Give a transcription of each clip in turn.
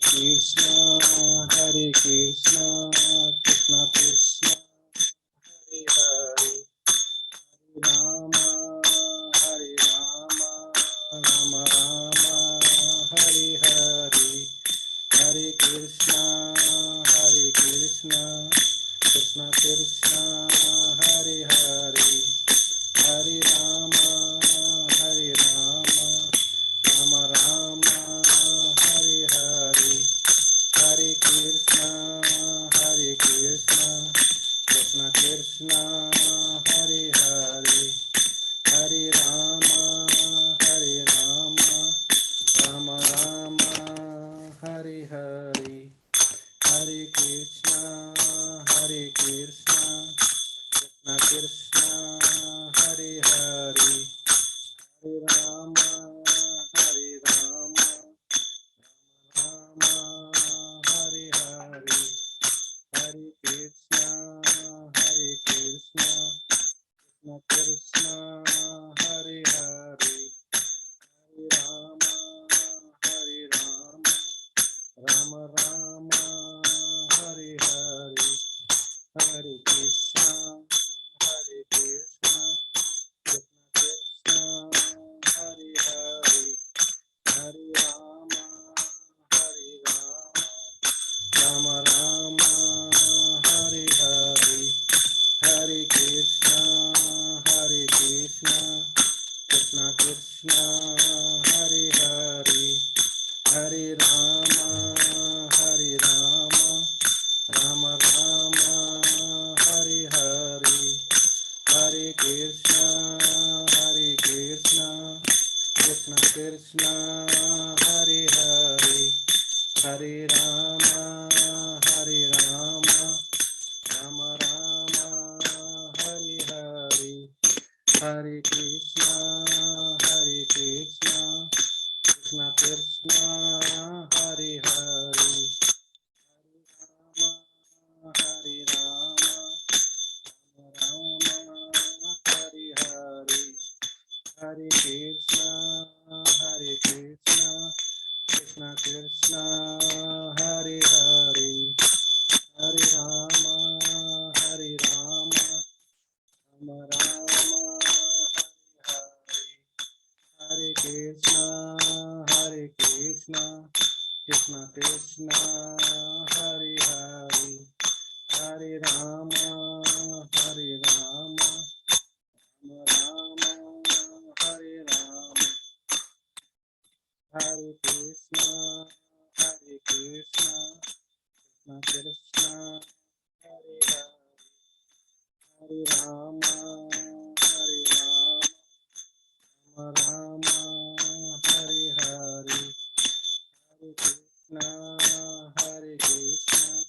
Krishna, Hare Krishna, Krishna Krishna, Hare Hare, Rama, Hare Rama, Rama Rama, Hare Hare, Hare Krishna, Krishna Krishna, Hare Hare, Hare Rama, Rama Rama, Hare Hare, Hare Krishna, Krishna Krishna, Hare Hare, Hare Rama, Rama Rama, Hare Hare, Hare Krishna, Krishna Krishna, Hare Hare, Hare Rama, Rama, Hare Hare, Hare Krishna, Krishna Krishna, Hare Hare, Hare Rama, Rama Rama, Hare Hare, Hare Krishna, Krishna Krishna, Hare Hare, Hare Rama, Rama Rama, Hare Hare, Hare Krishna, Krishna Krishna, Hare Hare, Hare Rama, Rama Rama, Hare Hare, Hare Krishna, Krishna Krishna, Hare Hare, Hare Rama, Rama Rama, Hare Hare, Hare Krishna, Krishna Krishna, Hare Hare, Hare Rama, Rama, Hare Hare, Hare Krishna, Krishna Krishna, Hare Hare, Hare Rama, Rama Rama, Hare Hare Krishna, Krishna Krishna, Hare Hare, Hare Rama, Rama Rama, Hare Rama, Hare Krishna, Krishna Krishna, Hare Hare, Hare Rama, Rama, Hare Hare, Hare Krishna,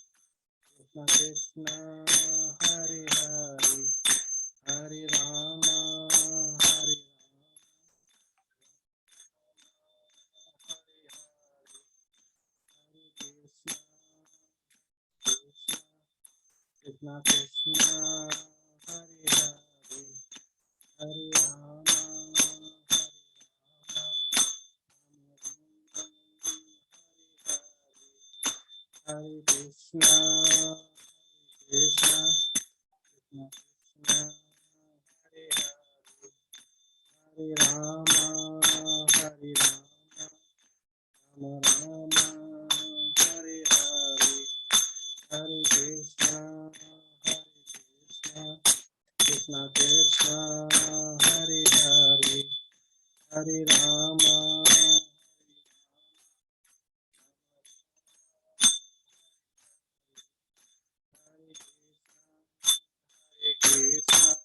Krishna Krishna, Hare Hare, Hare Rama, Krishna Krishna, Hare Hare, Hare Rama, Hare Krishna, Krishna Krishna, Hare Hare, Hare Rama, Rama Rama, Hare Hare, Hare Krishna, Krishna Krishna, Hare Hare, Hare Rama, Hare Krishna,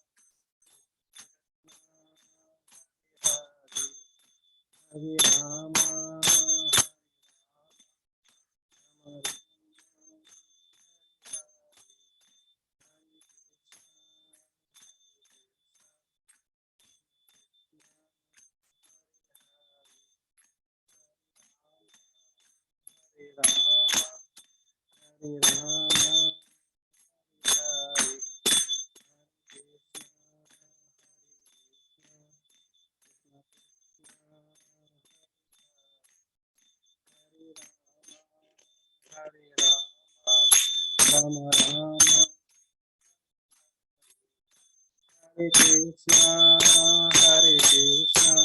Hare Rama, Hare Rama, Hare Rama, Hare Ram Ram Hare Krishna Hare Krishna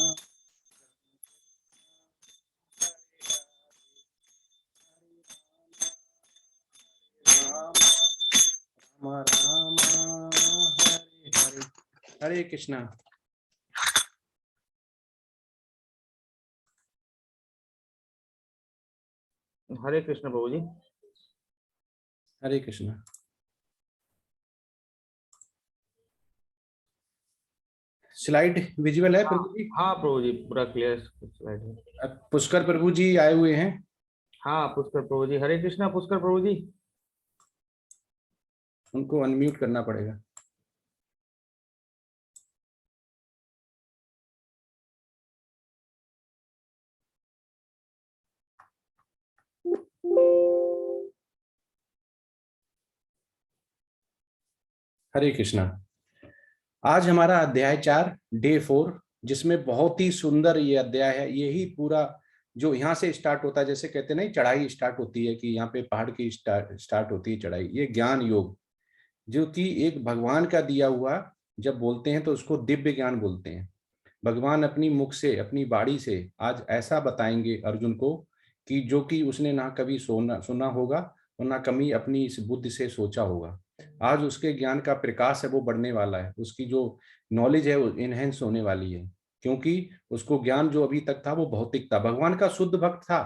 Ram Ram Ram Hare Hare. Hare Krishna. Hare Krishna प्रभु जी। Hare Krishna. Slide visual है प्रभु जी? हाँ प्रभु जी, पूरा clear slide है। पुष्कर प्रभु जी आए हुए हैं। हाँ पुष्कर प्रभु जी, हरे कृष्णा पुष्कर प्रभु जी। उनको अनम्यूट करना पड़ेगा। हरे कृष्णा। आज हमारा अध्याय 4 डे 4, जिसमें बहुत ही सुंदर ये अध्याय है। यही पूरा जो यहाँ से स्टार्ट होता है, जैसे कहते हैं ना चढ़ाई स्टार्ट होती है, कि यहाँ पे पहाड़ की स्टार्ट होती है चढ़ाई। ये ज्ञान योग जो कि एक भगवान का दिया हुआ, जब बोलते हैं तो उसको दिव्य ज्ञान बोलते हैं। भगवान अपनी मुख से, अपनी बाणी से आज ऐसा बताएंगे अर्जुन को कि जो कि उसने ना कभी सुना होगा और ना कभी अपनी इस बुद्धि से सोचा होगा। आज उसके ज्ञान का प्रकाश है वो बढ़ने वाला है, उसकी जो नॉलेज है वो इनहेंस होने वाली है, क्योंकि उसको ज्ञान जो अभी तक था वो भौतिक था। भगवान का शुद्ध भक्त था,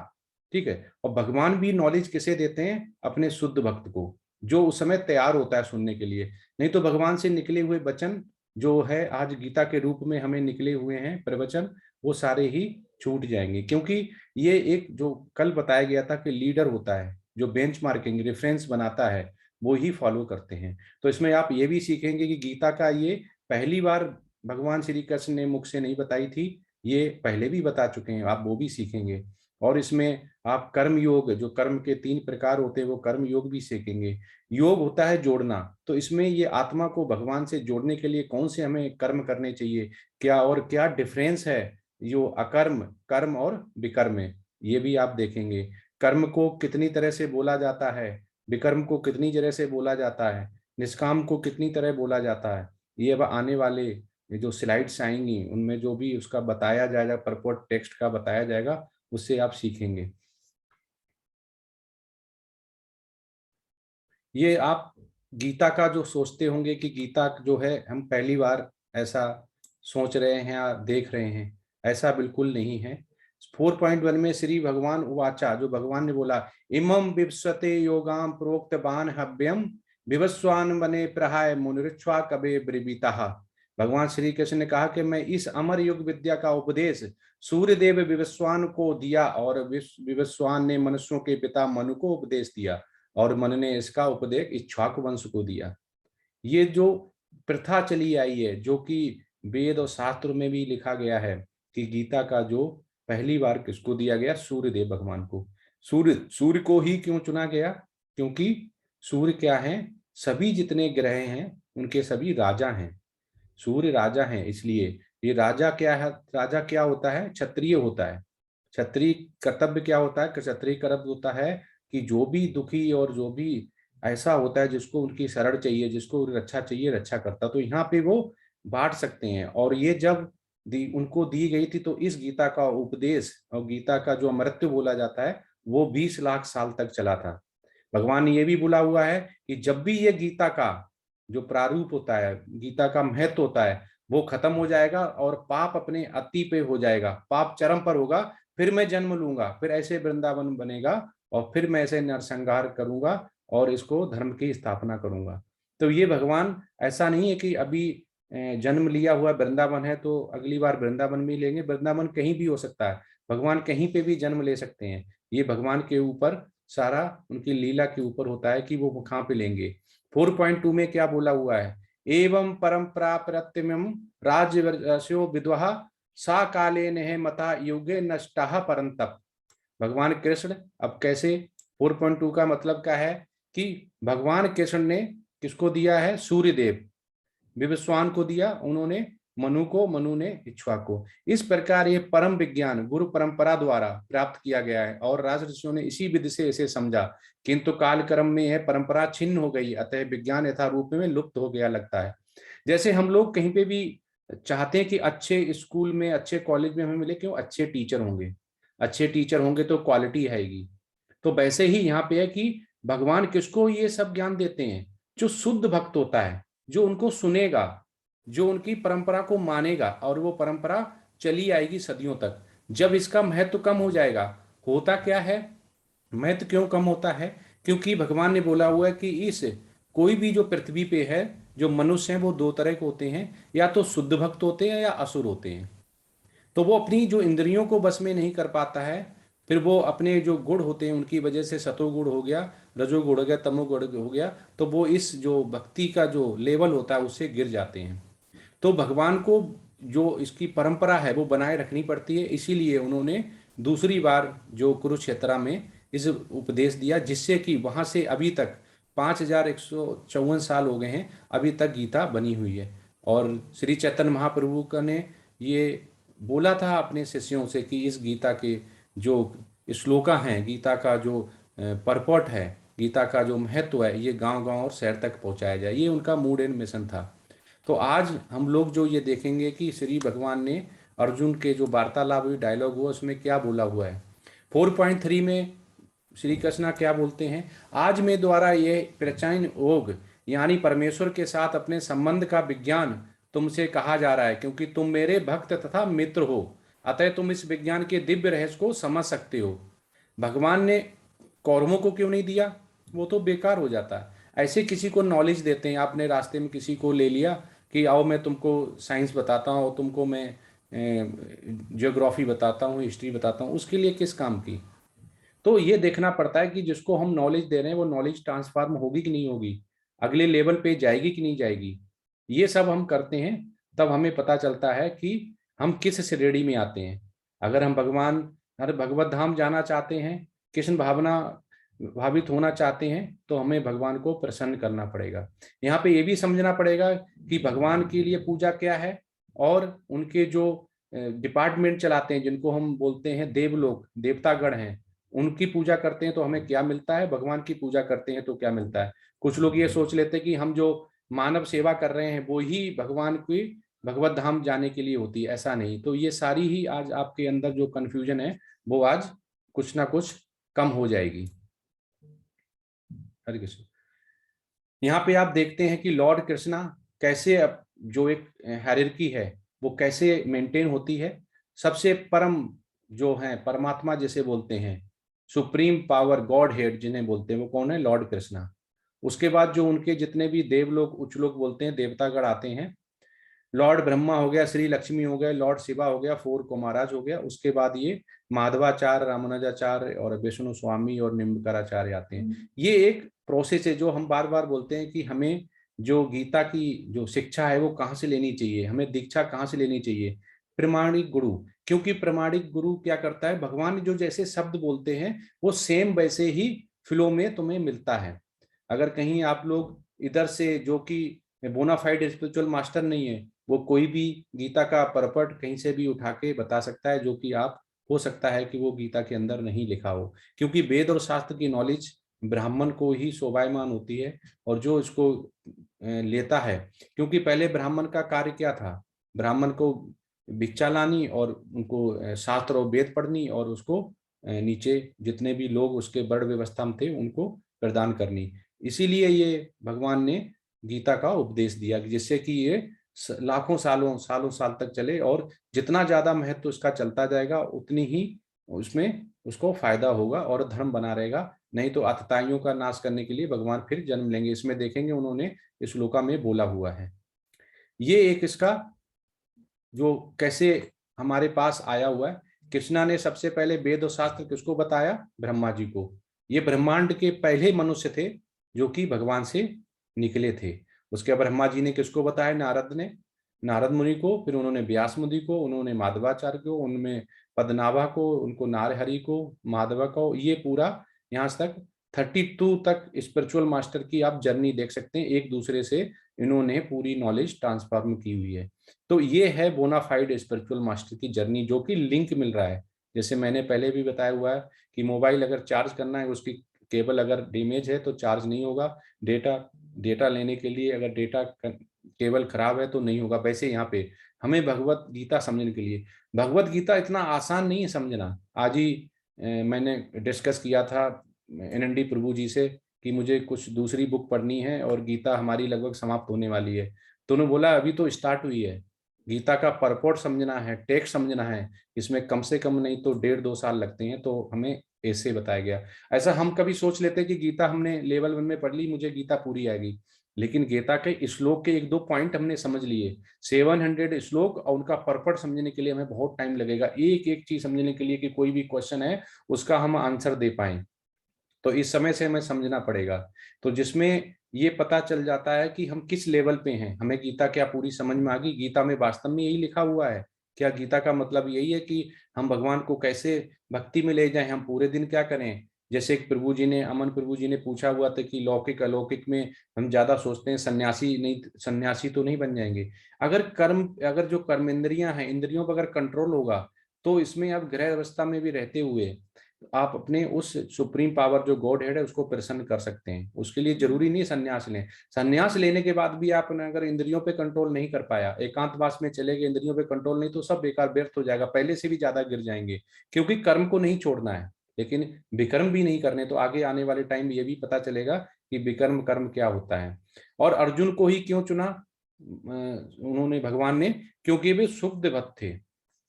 ठीक है। और भगवान भी नॉलेज किसे देते हैं? अपने शुद्ध भक्त को, जो उस समय तैयार होता है सुनने के लिए। नहीं तो भगवान से निकले हुए वचन जो है आज गीता के रूप में हमें निकले हुए हैं प्रवचन, वो सारे ही छूट जाएंगे। क्योंकि ये एक जो कल बताया गया था कि लीडर होता है जो बेंचमार्किंग रेफरेंस बनाता है, वो ही फॉलो करते हैं। तो इसमें आप ये भी सीखेंगे कि गीता का ये पहली बार भगवान श्री कृष्ण ने मुख से नहीं बताई थी, ये पहले भी बता चुके हैं, आप वो भी सीखेंगे। और इसमें आप कर्म योग, जो कर्म के 3 प्रकार होते हैं, वो कर्म योग भी सीखेंगे। योग होता है जोड़ना, तो इसमें ये आत्मा को भगवान से जोड़ने के लिए कौन से हमें कर्म करने चाहिए, क्या और क्या डिफरेंस है जो अकर्म, कर्म और विकर्म है, ये भी आप देखेंगे। कर्म को कितनी तरह से बोला जाता है, विकर्म को कितनी तरह से बोला जाता है, निष्काम को कितनी तरह बोला जाता है, ये अब आने वाले जो स्लाइड्स आएंगी उनमें जो भी उसका बताया जाएगा, परपोर्ट टेक्स्ट का बताया जाएगा, उससे आप सीखेंगे। ये आप गीता का जो सोचते होंगे कि गीता जो है हम पहली बार ऐसा सोच रहे हैं या देख रहे हैं, ऐसा बिल्कुल नहीं है। 4.1 में श्री भगवान उवाचा, जो भगवान ने बोला, इमं विवस्वते योगाम प्रोक्त बान हव्यम विवस्वान बने प्रहाय मुनिर्छ्वा कबे ब्रवीता। भगवान श्री कृष्ण ने कहा कि मैं इस अमर युग विद्या का उपदेश सूर्यदेव विवस्वान को दिया, और विवस्वान ने मनुष्यों के पिता मनु को उपदेश दिया, और मन ने इसका उपदेश इक्ष्वाकु वंश को दिया। ये जो प्रथा चली आई है, जो कि वेद और शास्त्र में भी लिखा गया है, कि गीता का जो पहली बार किसको दिया गया? सूर्यदेव भगवान को। सूर्य को ही क्यों चुना गया? क्योंकि सूर्य क्या है? सभी जितने ग्रह हैं उनके सभी राजा हैं। सूर्य राजा हैं, इसलिए ये राजा क्या है? राजा क्या होता है? क्षत्रिय होता है। क्षत्रिय कर्तव्य क्या होता है? क्षत्रिय कर्तव्य होता है कि जो भी दुखी और जो भी ऐसा होता है जिसको उनकी शरण चाहिए, जिसको रक्षा चाहिए, रक्षा करता। तो यहाँ पे वो बांट सकते हैं। और ये जब उनको दी गई थी, तो इस गीता का उपदेश और गीता का जो अमृत बोला जाता है वो 20 लाख साल तक चला था। भगवान ने ये भी बोला हुआ है कि जब भी ये गीता का जो प्रारूप होता है, गीता का महत्व होता है, वो खत्म हो जाएगा और पाप अपने अति पे हो जाएगा, पाप चरम पर होगा, फिर मैं जन्म लूंगा, फिर ऐसे वृंदावन बनेगा, और फिर मैं ऐसे नरसंहार करूंगा और इसको धर्म की स्थापना करूंगा। तो ये भगवान ऐसा नहीं है कि अभी जन्म लिया हुआ वृंदावन है तो अगली बार वृंदावन में लेंगे। वृंदावन कहीं भी हो सकता है, भगवान कहीं पे भी जन्म ले सकते हैं। ये भगवान के ऊपर सारा, उनकी लीला के ऊपर होता है कि वो कहाँ पे लेंगे। 4.2 में क्या बोला हुआ है? एवं परंपरा प्रत्यम राज्य विद्वहा सा काले ने मता युगे नष्टा परंतप। भगवान कृष्ण अब कैसे? 4.2 का मतलब क्या है कि भगवान कृष्ण ने किसको दिया है? सूर्यदेव विवस्वान को दिया, उन्होंने मनु को, मनु ने इक्ष्वाकु। इस प्रकार ये परम विज्ञान गुरु परंपरा द्वारा प्राप्त किया गया है और राज ऋषियों ने इसी विधि से इसे समझा, किंतु काल क्रम में यह परंपरा छिन्न हो गई, अतः विज्ञान यथा रूप में लुप्त हो गया लगता है। जैसे हम लोग कहीं पे भी चाहते हैं कि अच्छे स्कूल में, अच्छे कॉलेज में हमें मिले, क्यों? अच्छे टीचर होंगे, अच्छे टीचर होंगे तो क्वालिटी आएगी। तो वैसे ही यहाँ पे है कि भगवान किसको ये सब ज्ञान देते हैं? जो शुद्ध भक्त होता है, जो उनको सुनेगा, जो उनकी परंपरा को मानेगा, और वो परंपरा चली आएगी सदियों तक। जब इसका महत्व कम हो जाएगा, होता क्या है, महत्व क्यों कम होता है? क्योंकि भगवान ने बोला हुआ है कि इस कोई भी जो पृथ्वी पे है, जो मनुष्य हैं, वो दो तरह के होते हैं, या तो शुद्ध भक्त होते हैं या असुर होते हैं। तो वो अपनी जो इंद्रियों को बस में नहीं कर पाता है, फिर वो अपने जो गुण होते हैं उनकी वजह से, सतोगुण हो गया, रजोगुण हो गया, तमोगुण हो गया, तो वो इस जो भक्ति का जो लेवल होता है उससे गिर जाते हैं। तो भगवान को जो इसकी परंपरा है वो बनाए रखनी पड़ती है, इसीलिए उन्होंने दूसरी बार जो कुरुक्षेत्र में इस उपदेश दिया, जिससे कि वहां से अभी तक 5154 साल हो गए हैं, अभी तक गीता बनी हुई है। और श्री चैतन्य महाप्रभु का ने ये बोला था अपने शिष्यों से कि इस गीता के जो श्लोका हैं, गीता का जो परपट है, गीता का जो महत्व है, ये गांव गांव और शहर तक पहुंचाया जाए। ये उनका मूड एंड मिशन था। तो आज हम लोग जो ये देखेंगे कि श्री भगवान ने अर्जुन के जो वार्तालाप हुई, डायलॉग हुआ, उसमें क्या बोला हुआ है। 4.3 में श्री कृष्णा क्या बोलते हैं? आज मैं द्वारा ये प्रचयन योग, यानी परमेश्वर के साथ अपने संबंध का विज्ञान तुमसे कहा जा रहा है, क्योंकि तुम मेरे भक्त तथा मित्र हो, अतः तुम इस विज्ञान के दिव्य रहस्य को समझ सकते हो। भगवान ने कौरवों को क्यों नहीं दिया? वो तो बेकार हो जाता है। ऐसे किसी को नॉलेज देते हैं, आपने रास्ते में किसी को ले लिया कि आओ मैं तुमको साइंस बताता हूँ, तुमको मैं जियोग्राफी बताता हूँ, हिस्ट्री बताता हूँ, उसके लिए किस काम की? तो ये देखना पड़ता है कि जिसको हम नॉलेज दे रहे हैं वो नॉलेज ट्रांसफॉर्म होगी कि नहीं होगी, अगले लेवल पे जाएगी कि नहीं जाएगी। ये सब हम करते हैं, तब हमें पता चलता है कि हम किस श्रेणी में आते हैं। अगर हम भगवान, अरे भगवत धाम जाना चाहते हैं, कृष्ण भावना भावित होना चाहते हैं, तो हमें भगवान को प्रसन्न करना पड़ेगा। यहाँ पे ये भी समझना पड़ेगा कि भगवान के लिए पूजा क्या है, और उनके जो डिपार्टमेंट चलाते हैं, जिनको हम बोलते हैं देवलोक, देवतागण हैं, उनकी पूजा करते हैं तो हमें क्या मिलता है, भगवान की पूजा करते हैं तो क्या मिलता है। कुछ लोग ये सोच लेते हैं कि हम जो मानव सेवा कर रहे हैं वो ही भगवान की भगवत धाम जाने के लिए होती है, ऐसा नहीं। तो ये सारी ही आज आपके अंदर जो कंफ्यूजन है वो आज कुछ ना कुछ कम हो जाएगी। हरे कृष्ण। यहाँ पे आप देखते हैं कि लॉर्ड कृष्णा कैसे जो एक हायरार्की है वो कैसे मेंटेन होती है। सबसे परम जो है परमात्मा जिसे बोलते हैं, सुप्रीम पावर गॉड हेड जिन्हें बोलते हैं, वो कौन है? लॉर्ड कृष्णा। उसके बाद जो उनके जितने भी देवलोक, उच्च लोक बोलते हैं, देवतागण आते हैं, लॉर्ड ब्रह्मा हो गया, श्री लक्ष्मी हो गए, लॉर्ड शिवा हो गया, फोर कुमाराज हो गया। उसके बाद ये माधवाचार्य, रामानुजाचार्य और विष्णु स्वामी और निम्बकराचार्य आते हैं। ये एक प्रोसेस है जो हम बार बार बोलते हैं कि हमें जो गीता की जो शिक्षा है वो कहाँ से लेनी चाहिए, हमें दीक्षा कहाँ से लेनी चाहिए? प्रमाणिक गुरु। क्योंकि प्रमाणिक गुरु क्या करता है, भगवान जो जैसे शब्द बोलते हैं वो सेम वैसे ही फ्लो में तुम्हें मिलता है। अगर कहीं आप लोग इधर से, जो कि बोनाफाइड स्पिरिचुअल मास्टर नहीं है, वो कोई भी गीता का परपट कहीं से भी उठा के बता सकता है, जो कि आप, हो सकता है कि वो गीता के अंदर नहीं लिखा हो, क्योंकि वेद और शास्त्र की नॉलेज ब्राह्मण को ही शोभायमान होती है, और जो इसको लेता है। क्योंकि पहले ब्राह्मण का कार्य क्या था? ब्राह्मण को भिक्षा लानी और उनको शास्त्र और वेद पढ़नी, और उसको नीचे जितने भी लोग उसके बड़ व्यवस्था में थे उनको प्रदान करनी। इसीलिए ये भगवान ने गीता का उपदेश दिया, जिससे कि ये लाखों सालों सालों साल तक चले, और जितना ज्यादा महत्व उसका चलता जाएगा उतनी ही उसमें उसको फायदा होगा और धर्म बना रहेगा। नहीं तो अतताइयों का नाश करने के लिए भगवान फिर जन्म लेंगे। इसमें देखेंगे उन्होंने इस श्लोका में बोला हुआ है। ये एक इसका जो कैसे हमारे पास आया हुआ है। कृष्णा ने सबसे पहले वेद और शास्त्र किसको बताया? ब्रह्मा जी को। ये ब्रह्मांड के पहले मनुष्य थे जो कि भगवान से निकले थे। उसके ब्रह्मा जी ने किसको बताया? नारद ने, नारद मुनि को, फिर उन्होंने व्यास मुनि को, उन्होंने माधवाचार्य को, उनमें पद्मनाभा को, उनको नारहरि को, माधवा को, ये पूरा यहाँ तक 32 तक स्पिरिचुअल मास्टर की आप जर्नी देख सकते हैं, एक दूसरे से इन्होंने पूरी नॉलेज ट्रांसफॉर्म की हुई है। तो ये है बोनाफाइड स्पिरिचुअल मास्टर की जर्नी, जो कि लिंक मिल रहा है। जैसे मैंने पहले भी बताया हुआ है कि मोबाइल अगर चार्ज करना है, उसकी केबल अगर डैमेज है तो चार्ज नहीं होगा। डेटा डेटा लेने के लिए अगर डेटा केबल खराब है तो नहीं होगा। वैसे यहाँ पे हमें भगवत गीता समझने के लिए, भगवत गीता इतना आसान नहीं है समझना। आज ही मैंने डिस्कस किया था एनएनडी प्रभु जी से कि मुझे कुछ दूसरी बुक पढ़नी है और गीता हमारी लगभग समाप्त होने वाली है। तो उन्होंने बोला अभी तो स्टार्ट हुई है, गीता का परपोर्ट समझना है, टेक्स्ट समझना है, इसमें कम से कम नहीं तो 1.5-2 साल लगते हैं। तो हमें ऐसे बताया गया। ऐसा हम कभी सोच लेते हैं कि गीता हमने लेवल 1 में पढ़ ली, मुझे गीता पूरी आएगी, लेकिन गीता के श्लोक के 1-2 पॉइंट हमने समझ लिए। 700 श्लोक और उनका परपट समझने के लिए हमें बहुत टाइम लगेगा, एक एक चीज समझने के लिए कि कोई भी क्वेश्चन है उसका हम आंसर दे पाए। तो इस समय से हमें समझना पड़ेगा। तो जिसमें ये पता चल जाता है कि हम किस लेवल पे हैं, हमें गीता क्या पूरी समझ में आ गई, गीता में वास्तव में यही लिखा हुआ है क्या? गीता का मतलब यही है कि हम भगवान को कैसे भक्ति में ले जाएं, हम पूरे दिन क्या करें? जैसे एक प्रभु जी ने, अमन प्रभु जी ने पूछा हुआ था कि लौकिक अलौकिक में हम ज्यादा सोचते हैं, सन्यासी नहीं, सन्यासी तो नहीं बन जाएंगे। अगर जो कर्मेंद्रियां हैं, इंद्रियों पर अगर कंट्रोल होगा तो इसमें आप गृह अवस्था में भी रहते हुए आप अपने उस सुप्रीम पावर जो गॉड हेड है उसको प्रसन्न कर सकते हैं। उसके लिए जरूरी नहीं संन्यास लें। संन्यास लेने के बाद भी आपने अगर इंद्रियों पे कंट्रोल नहीं कर पाया, एकांतवास में चले गए, इंद्रियों पे कंट्रोल नहीं, तो सब बेकार व्यर्थ हो जाएगा, पहले से भी ज्यादा गिर जाएंगे। क्योंकि कर्म को नहीं छोड़ना है, लेकिन विकर्म भी नहीं करने। तो आगे आने वाले टाइम ये भी पता चलेगा कि विकर्म कर्म क्या होता है। और अर्जुन को ही क्यों चुना उन्होंने, भगवान ने? क्योंकि वे शुद्ध भक्त थे,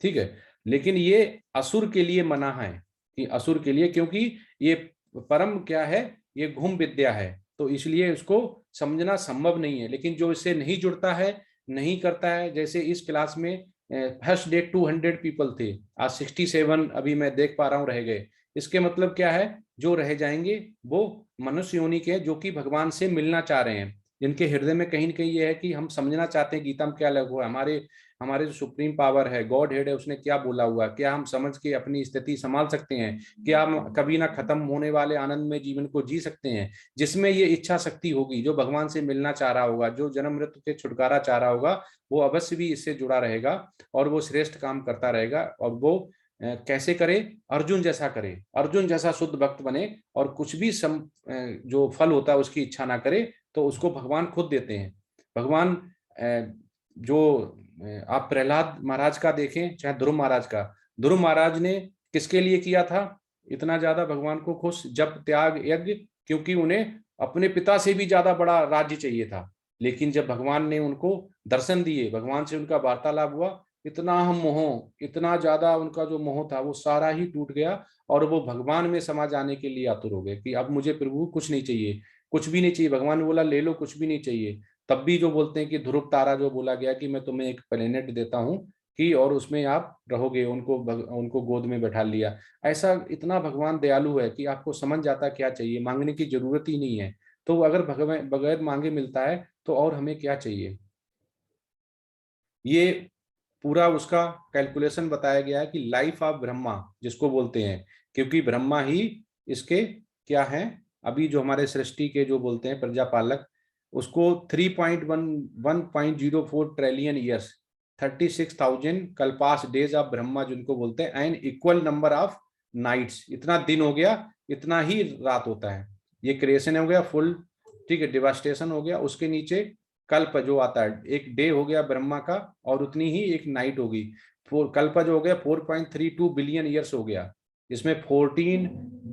ठीक है। लेकिन ये असुर के लिए मना है, कि असुर के लिए, क्योंकि ये परम क्या है, ये घुम विद्या है, तो इसलिए उसको समझना संभव नहीं है। लेकिन जो इससे नहीं जुड़ता है, नहीं करता है, जैसे इस क्लास में फर्स्ट डे 200 पीपल थे, आज 67 अभी मैं देख पा रहा हूँ रह गए। इसके मतलब क्या है, जो रह जाएंगे वो मनुष्य योनि के, जो कि भगवान से मिलना चाह रहे हैं, जिनके हृदय में कहीं ना कहीं ये है कि हम समझना चाहते हैं गीता में क्या लगा हुआ है, हमारे हमारे जो सुप्रीम पावर है, गॉड हेड है, उसने क्या बोला हुआ, क्या हम समझ के अपनी स्थिति संभाल सकते हैं, क्या हम कभी ना खत्म होने वाले आनंद में जीवन को जी सकते हैं, जिसमें ये इच्छा शक्ति होगी। जो भगवान से मिलना चाह रहा होगा, जो जन्म मृत्यु से छुटकारा चाह रहा होगा, वो अवश्य भी इससे जुड़ा रहेगा और वो श्रेष्ठ काम करता रहेगा। और वो कैसे करे? अर्जुन जैसा करे, अर्जुन जैसा शुद्ध भक्त बने, और कुछ भी जो फल होता है उसकी इच्छा ना करे, तो उसको भगवान खुद देते हैं। भगवान जो आप प्रहलाद महाराज का देखें, चाहे ध्रुव महाराज का, ध्रुव महाराज ने किसके लिए किया था इतना ज्यादा भगवान को खुश? जब त्याग यज्ञ, क्योंकि उन्हें अपने पिता से भी ज्यादा बड़ा राज्य चाहिए था। लेकिन जब भगवान ने उनको दर्शन दिए, भगवान से उनका वार्तालाप हुआ, इतना हम मोह, इतना ज्यादा उनका जो मोह था वो सारा ही टूट गया, और वो भगवान में समा जाने के लिए आतुर हो गए कि अब मुझे प्रभु कुछ नहीं चाहिए, कुछ भी नहीं चाहिए। भगवान ने बोला ले लो, कुछ भी नहीं चाहिए। तब भी जो बोलते हैं कि ध्रुव तारा जो बोला गया कि मैं तुम्हें एक प्लेनेट देता हूँ कि और उसमें आप रहोगे, उनको गोद में बैठा लिया। ऐसा इतना भगवान दयालु है कि आपको समझ जाता क्या चाहिए, मांगने की जरूरत ही नहीं है। तो अगर भगवान बगैर मांगे मिलता है तो और हमें क्या चाहिए? ये पूरा उसका कैलकुलेशन बताया गया है कि लाइफ ऑफ ब्रह्मा जिसको बोलते हैं, क्योंकि ब्रह्मा ही इसके क्या है, अभी जो हमारे सृष्टि के जो बोलते हैं प्रजापालक, उसको 3.104 ट्रिलियन ईयर्स, 36,000 कल्पास डेज ऑफ ब्रह्मा जिनको बोलते हैं, and equal number of nights, इतना दिन हो गया इतना ही रात होता है। ये क्रिएशन हो गया फुल, ठीक है, डिवास्टेशन हो गया। उसके नीचे कल्प जो आता है, एक डे हो गया ब्रह्मा का और उतनी ही एक नाइट होगी। कल्प जो हो गया 4.32 बिलियन ईयर्स हो गया, इसमें 14,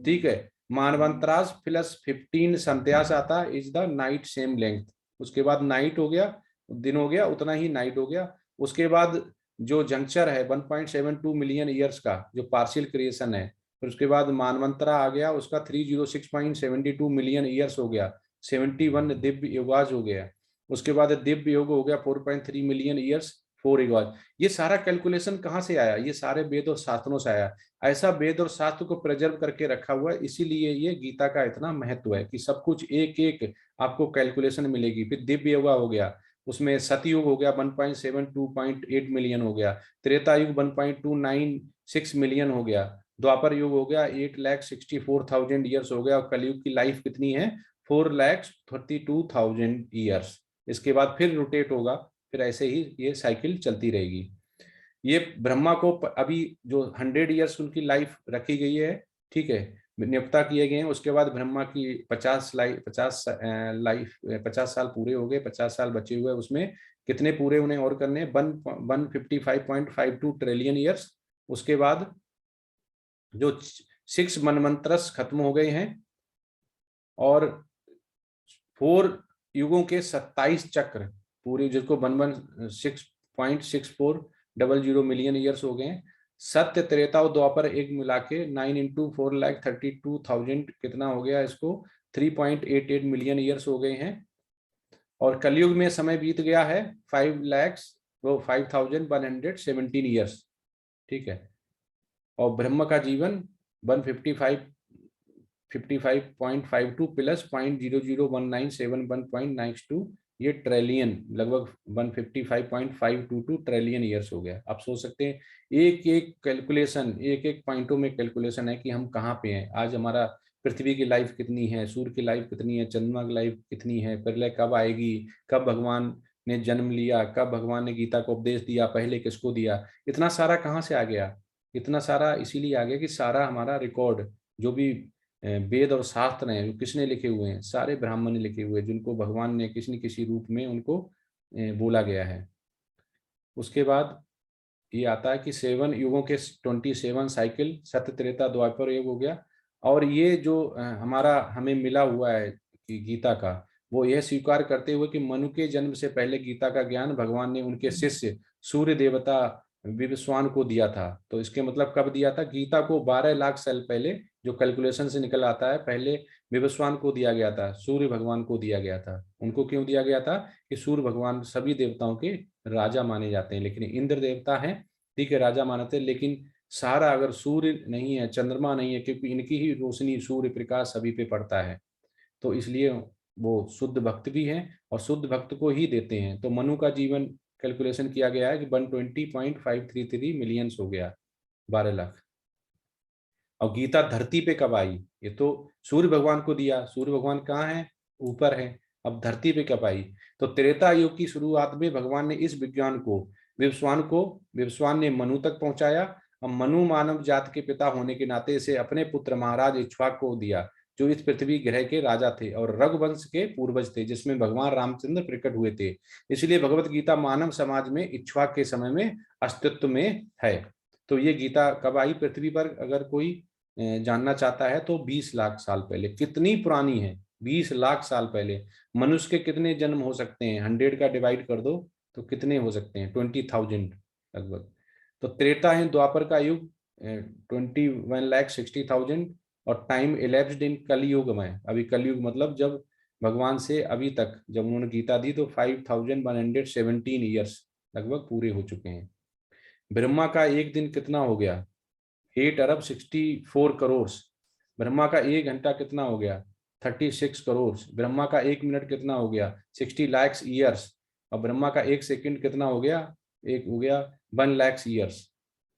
ठीक है, मानवंतरास प्लस 15 संत्यास आता है, is the night same length. उसके बाद नाइट हो गया, दिन हो गया उतना ही नाइट हो गया। उसके बाद जो जंक्चर है 1.72 मिलियन ईयर्स का जो पार्शियल क्रिएशन है, फिर उसके बाद मानवंतरा आ गया, उसका 306.72 मिलियन ईयर्स हो गया, 71 दिव्य युगाज हो गया। उसके बाद दिव्य योग हो गया 4.3 मिलियन ईयर्स, 4 युगाज। ये सारा कैलकुलेशन कहाँ से आया? ये सारे वेद और शास्त्रों से आया। ऐसा वेद और शास्त्र को प्रिजर्व करके रखा हुआ है, इसीलिए ये गीता का इतना महत्व है कि सब कुछ एक एक आपको कैलकुलेशन मिलेगी। फिर दिव्य युग हो गया, उसमें सतयुग हो गया 1.72.8 मिलियन हो गया, त्रेता युग 1.296 मिलियन हो गया, द्वापर युग हो गया 8,64,000 ईयर्स हो गया, और कलयुग की लाइफ कितनी है? 4,32,000 ईयर्स। इसके बाद फिर रोटेट होगा, फिर ऐसे ही ये साइकिल चलती रहेगी। ये ब्रह्मा को अभी जो 100 ईयर्स उनकी लाइफ रखी गई है, ठीक है, नियुक्ता किए गए हैं। उसके बाद ब्रह्मा की 50 साल पूरे हो गए, 50 साल बचे हुए, उसमें कितने पूरे उन्हें और करने, 155.52 ट्रिलियन ईयर्स। उसके बाद जो 6 मनमंत्रस खत्म हो गए हैं और 4 युगों के 27 चक्र पूरे, जिसको 6.6400 मिलियन ईयर्स हो गए। सत्य, त्रेता और द्वापर एक मिला के 9 इंटू 4,32,000 कितना हो गया, इसको 3.88 मिलियन ईयर्स हो गए हैं। और कलयुग में समय बीत गया है 5,117 ईयर्स, ठीक है। और ब्रह्म का जीवन 155.52 प्लस 0.001971.92, ये ट्रिलियन, लगभग 155.522 ट्रिलियन ईयर्स हो गया। आप सोच सकते हैं एक एक कैलकुलेशन, एक एक पॉइंटों में कैलकुलेशन है कि हम कहाँ पे हैं आज। हमारा पृथ्वी की लाइफ कितनी है, सूर्य की लाइफ कितनी है, चंद्रमा की लाइफ कितनी है, प्रलय कब आएगी, कब भगवान ने जन्म लिया, कब भगवान ने गीता को उपदेश दिया, पहले किसको दिया, इतना सारा कहाँ से आ गया। इतना सारा इसीलिए आ गया कि सारा हमारा रिकॉर्ड, जो भी वेद और शास्त्र हैं, जो किसने लिखे हुए हैं, सारे ब्राह्मण ने लिखे हुए हैं, जिनको भगवान ने किसी न किसी रूप में उनको बोला गया है। उसके बाद ये आता है कि 7 युगों के 27 साइकिल, सत्य, त्रेता, द्वापर युग हो गया। और ये जो हमारा हमें मिला हुआ है कि गीता का, वो यह स्वीकार करते हुए कि मनु के जन्म से पहले गीता का ज्ञान भगवान ने उनके शिष्य सूर्य देवता विवस्वान को दिया था। तो इसके मतलब कब दिया था, गीता को 12 लाख साल पहले, जो कैलकुलेशन से निकल आता है, पहले विवस्वान को दिया गया था, सूर्य भगवान को दिया गया था। उनको क्यों दिया गया था कि सूर्य भगवान सभी देवताओं के राजा माने जाते हैं, लेकिन इंद्र देवता हैं, ठीक है, राजा मानते हैं, लेकिन सारा अगर सूर्य नहीं है, चंद्रमा नहीं है, क्योंकि इनकी ही रोशनी, सूर्य प्रकाश सभी पे पड़ता है, तो इसलिए वो शुद्ध भक्त भी हैं और शुद्ध भक्त को ही देते हैं। तो मनु का जीवन कैलकुलेशन किया गया है कि 120.533 मिलियंस हो गया, 12 लाख। और गीता धरती पे कब आई, ये तो सूर्य भगवान को दिया, सूर्य भगवान कहाँ है, ऊपर है। अब धरती पे कब आई, तो त्रेता युग की शुरुआत में भगवान ने इस विज्ञान को विवस्वान ने मनु तक पहुंचाया। अब मनु मानव जात के पिता होने के नाते इसे अपने पुत्र महाराज इक्ष्वाक को दिया, जो इस पृथ्वी ग्रह के राजा थे और रघुवंश के पूर्वज थे, जिसमें भगवान रामचंद्र प्रकट हुए थे। इसलिए भगवत गीता मानव समाज में इक्ष्वाक के समय में अस्तित्व में है। तो ये गीता कब आई पृथ्वी पर, अगर कोई जानना चाहता है, तो 20 लाख साल पहले। कितनी पुरानी है, 20 लाख साल पहले। मनुष्य के कितने जन्म हो सकते हैं, 100 का डिवाइड कर दो तो कितने हो सकते हैं, 20,000 लगभग। तो त्रेता है द्वापर का युग 21,60,000, और टाइम इलेप्स्ड इन कलयुग में, अभी कलयुग मतलब जब भगवान से अभी तक, जब उन्होंने गीता दी तो 5,117 ईयर्स लगभग पूरे हो चुके हैं। ब्रह्मा का एक दिन कितना हो गया, 8 अरब 64 करोड़। ब्रह्मा का 1 घंटा कितना हो गया, 36 करोड़। ब्रह्मा का 1 मिनट कितना हो गया, 60 लाख ईयर्स। और ब्रह्मा का 1 सेकंड कितना हो गया, एक हो गया 1 लाख ईयर्स।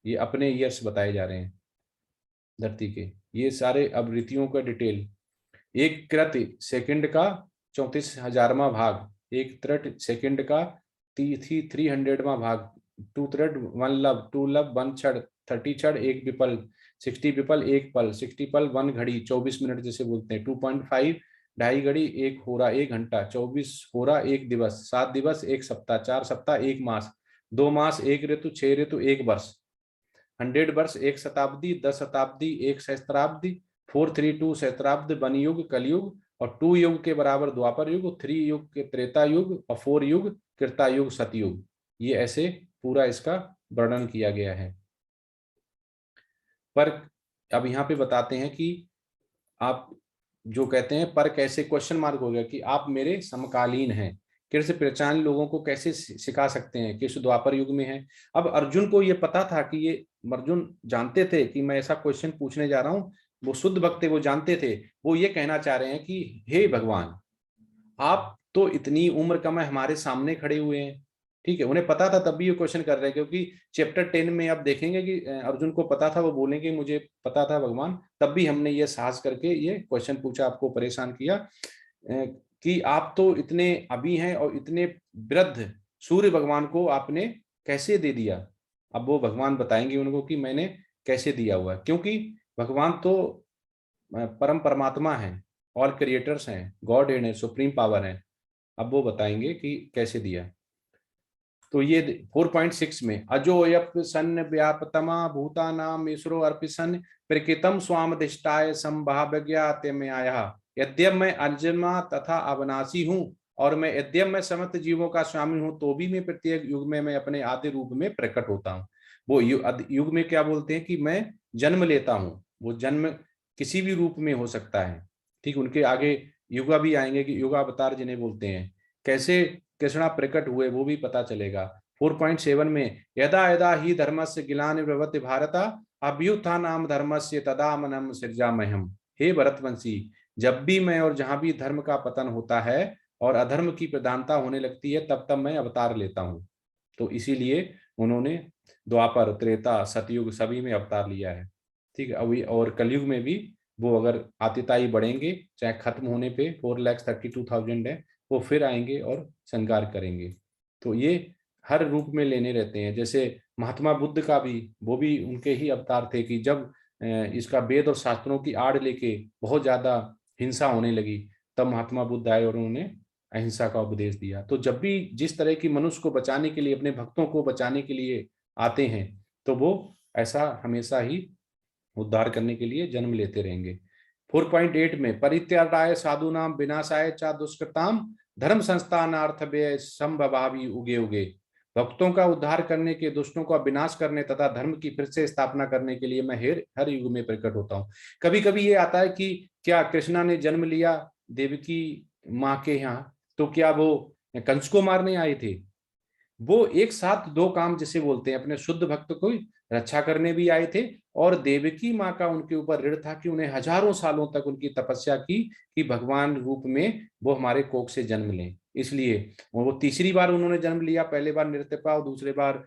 ये अपने ईयर्स बताए जा रहे हैं धरती के। ये सारे अब रीतियों का डिटेल। एक कृत्य सेकंड का 34,000वां भाग, एक त्रुट सेकंड का 300वां भाग, 2 त्रुट 1 लब, 2 लब 1 क्षण, 30 क्षण 1 विपल, 60 विपल 1 पल, 60 पल 1 घड़ी, 24 मिनट जिसे बोलते हैं, 2.5 ढाई घड़ी, 1 होरा 1 घंटा, 24 होरा 1 दिवस, 7 दिवस 1 सप्ताह, 4 सप्ताह 1 मास, 2 मास 1 ऋतु, 6 ऋतु 1 वर्ष, 100 वर्ष 1 शताब्दी, 10 शताब्दी 1 सहस्त्राब्दी, 432 सहस्त्राब्द, 1 युग कलयुग, और 2 युग के बराबर द्वापर युग, 3 युग के त्रेता युग, और 4 युग कृता युग सतयुग। ये ऐसे पूरा इसका वर्णन किया गया है। पर अब यहाँ पे बताते हैं कि आप जो कहते हैं पर कैसे, क्वेश्चन मार्क हो गया कि आप मेरे समकालीन हैं, कृष्ण पहचान लोगों को कैसे सिखा सकते हैं, कृष्ण द्वापर युग में है। अब अर्जुन को ये पता था कि ये, अर्जुन जानते थे कि मैं ऐसा क्वेश्चन पूछने जा रहा हूँ, वो शुद्ध भक्त थे, वो जानते थे। वो ये कहना चाह रहे हैं कि हे भगवान, आप तो इतनी उम्र कम है, हमारे सामने खड़े हुए हैं, ठीक है। उन्हें पता था तब भी ये क्वेश्चन कर रहे हैं, क्योंकि चैप्टर 10 में आप देखेंगे कि अर्जुन को पता था, वो बोलेंगे मुझे पता था भगवान, तब भी हमने ये साहस करके ये क्वेश्चन पूछा, आपको परेशान किया कि आप तो इतने अभी हैं और इतने वृद्ध सूर्य भगवान को आपने कैसे दे दिया। अब वो भगवान बताएंगे उनको कि मैंने कैसे दिया हुआ है, क्योंकि भगवान तो परम परमात्मा है, ऑल क्रिएटर्स हैं, गॉड है, सुप्रीम पावर है। अब वो बताएंगे कि कैसे दिया। तो ये 4.6 में अजोयप सन व्यापतमा भूतानाम ईश्वरो अर्पिसन प्रकृतम स्वामदिष्टाय संभाव्याते में आया। यद्यप मैं अजन्मा तथा अविनाशी हूँ और मैं यद्यप मैं समस्त जीवों का स्वामी हूँ, तो भी मैं प्रत्येक युग में मैं अपने आदि रूप में प्रकट होता हूँ। वो युग में क्या बोलते हैं कि मैं जन्म लेता हूँ। वो जन्म किसी भी रूप में हो सकता है। ठीक, उनके आगे युगा भी आएंगे कि युगावतार जिन्हें बोलते हैं। कैसे कृष्णा प्रकट हुए वो भी पता चलेगा। 4.7 में यदा यदा ही धर्मस्य ग्लानिर्भवति भारत अभ्युत्थानाम धर्मस्य तदा मनम सृजाम्यहम्। हे भरतवंशी, जब भी मैं और जहां भी धर्म का पतन होता है और अधर्म की प्रधानता होने लगती है, तब तब मैं अवतार लेता हूँ। तो इसीलिए उन्होंने द्वापर, त्रेता, सतयुग सभी में अवतार लिया है। ठीक है, अभी और कलयुग में भी वो अगर आतिताई बढ़ेंगे, चाहे खत्म होने पे 4,32,000 है, वो फिर आएंगे और संगार करेंगे। तो ये हर रूप में लेने रहते हैं। जैसे महात्मा बुद्ध का भी, वो भी उनके ही अवतार थे कि जब इसका वेद और शास्त्रों की आड़ लेके बहुत ज्यादा हिंसा होने लगी, तब महात्मा बुद्ध आए और उन्होंने अहिंसा का उपदेश दिया। तो जब भी जिस तरह की मनुष्य को बचाने के लिए, अपने भक्तों को बचाने के लिए आते हैं, तो वो ऐसा हमेशा ही उद्धार करने के लिए जन्म लेते रहेंगे। 4.8 में परित्यागाय साधुनाम विनाशाय चा दुष्कृताम धर्म संस्थानार्थ व्यय संभवावी उगे उगे। भक्तों का उद्धार करने के, दुष्टों का विनाश करने तथा धर्म की फिर से स्थापना करने के लिए मैं हर युग में प्रकट होता हूँ। कभी कभी ये आता है कि क्या कृष्णा ने जन्म लिया देवकी माँ के यहाँ, तो क्या वो कंस को मारने आए थे? वो एक साथ दो काम जिसे बोलते हैं, अपने शुद्ध भक्त को रक्षा करने भी आए थे, और देवकी माँ का उनके ऊपर ऋण था कि उन्हें हजारों सालों तक उनकी तपस्या की कि भगवान रूप में वो हमारे कोख से जन्म लें। इसलिए वो तीसरी बार उन्होंने जन्म लिया, पहले बार नृत्यपा और दूसरे बार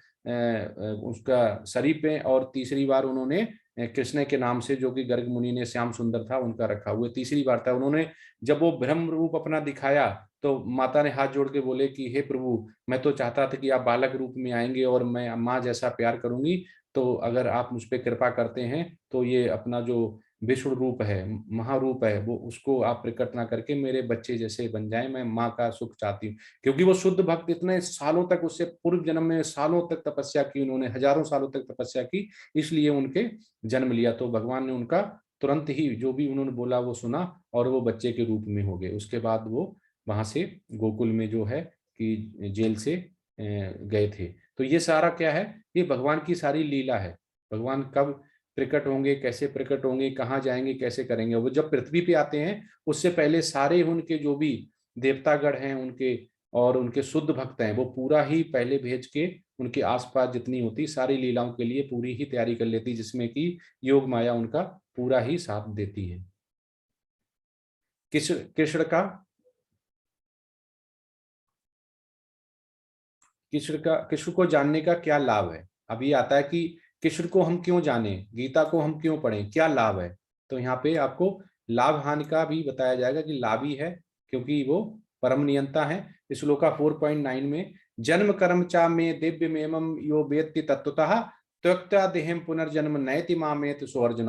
उसका शरीर पे, और तीसरी बार उन्होंने कृष्ण के नाम से, जो कि गर्ग मुनि ने श्याम सुंदर था उनका रखा हुआ, तीसरी बार था। उन्होंने जब वो ब्रह्म रूप अपना दिखाया, तो माता ने हाथ जोड़ के बोले कि हे प्रभु, मैं तो चाहता था कि आप बालक रूप में आएंगे और मैं माँ जैसा प्यार करूंगी, तो अगर आप मुझ पर कृपा करते हैं तो ये अपना जो विष्णु रूप है, महारूप है, वो उसको आप प्रकट ना करके मेरे बच्चे जैसे बन जाए। मैं माँ का सुख चाहती हूँ। क्योंकि वो शुद्ध भक्त इतने सालों तक, उससे पूर्व जन्म में सालों तक तपस्या की, उन्होंने हजारों सालों तक तपस्या की, इसलिए उनके जन्म लिया। तो भगवान ने उनका तुरंत ही जो भी उन्होंने बोला वो सुना, और वो बच्चे के रूप में हो गए। उसके बाद वो वहां से गोकुल में जो है कि जेल से गए थे। तो ये सारा क्या है? ये भगवान की सारी लीला है। भगवान कब प्रकट होंगे, कैसे प्रकट होंगे, कहाँ जाएंगे, कैसे करेंगे। वो जब पृथ्वी पे आते हैं, उससे पहले सारे उनके जो भी देवतागण हैं उनके, और उनके शुद्ध भक्त हैं, वो पूरा ही पहले भेज के उनके आसपास जितनी होती सारी लीलाओं के लिए पूरी ही तैयारी कर लेती, जिसमें कि योग माया उनका पूरा ही साथ देती है। कृष्ण का कृष्ण को जानने का क्या लाभ है? अभी आता है कि कृष्ण को हम क्यों जाने, गीता को हम क्यों पढ़ें, क्या लाभ है? तो यहाँ पे आपको लाभ हानि का भी बताया जाएगा कि लाभ ही है, क्योंकि वो परम नियंता है। श्लोका 4.9 में जन्म कर्म चा में दिव्य मेमम यो वेत्ति तत्वतः त्यक्त्वा देहम पुनर्जन्म नयति मामेत सोअर्जुन।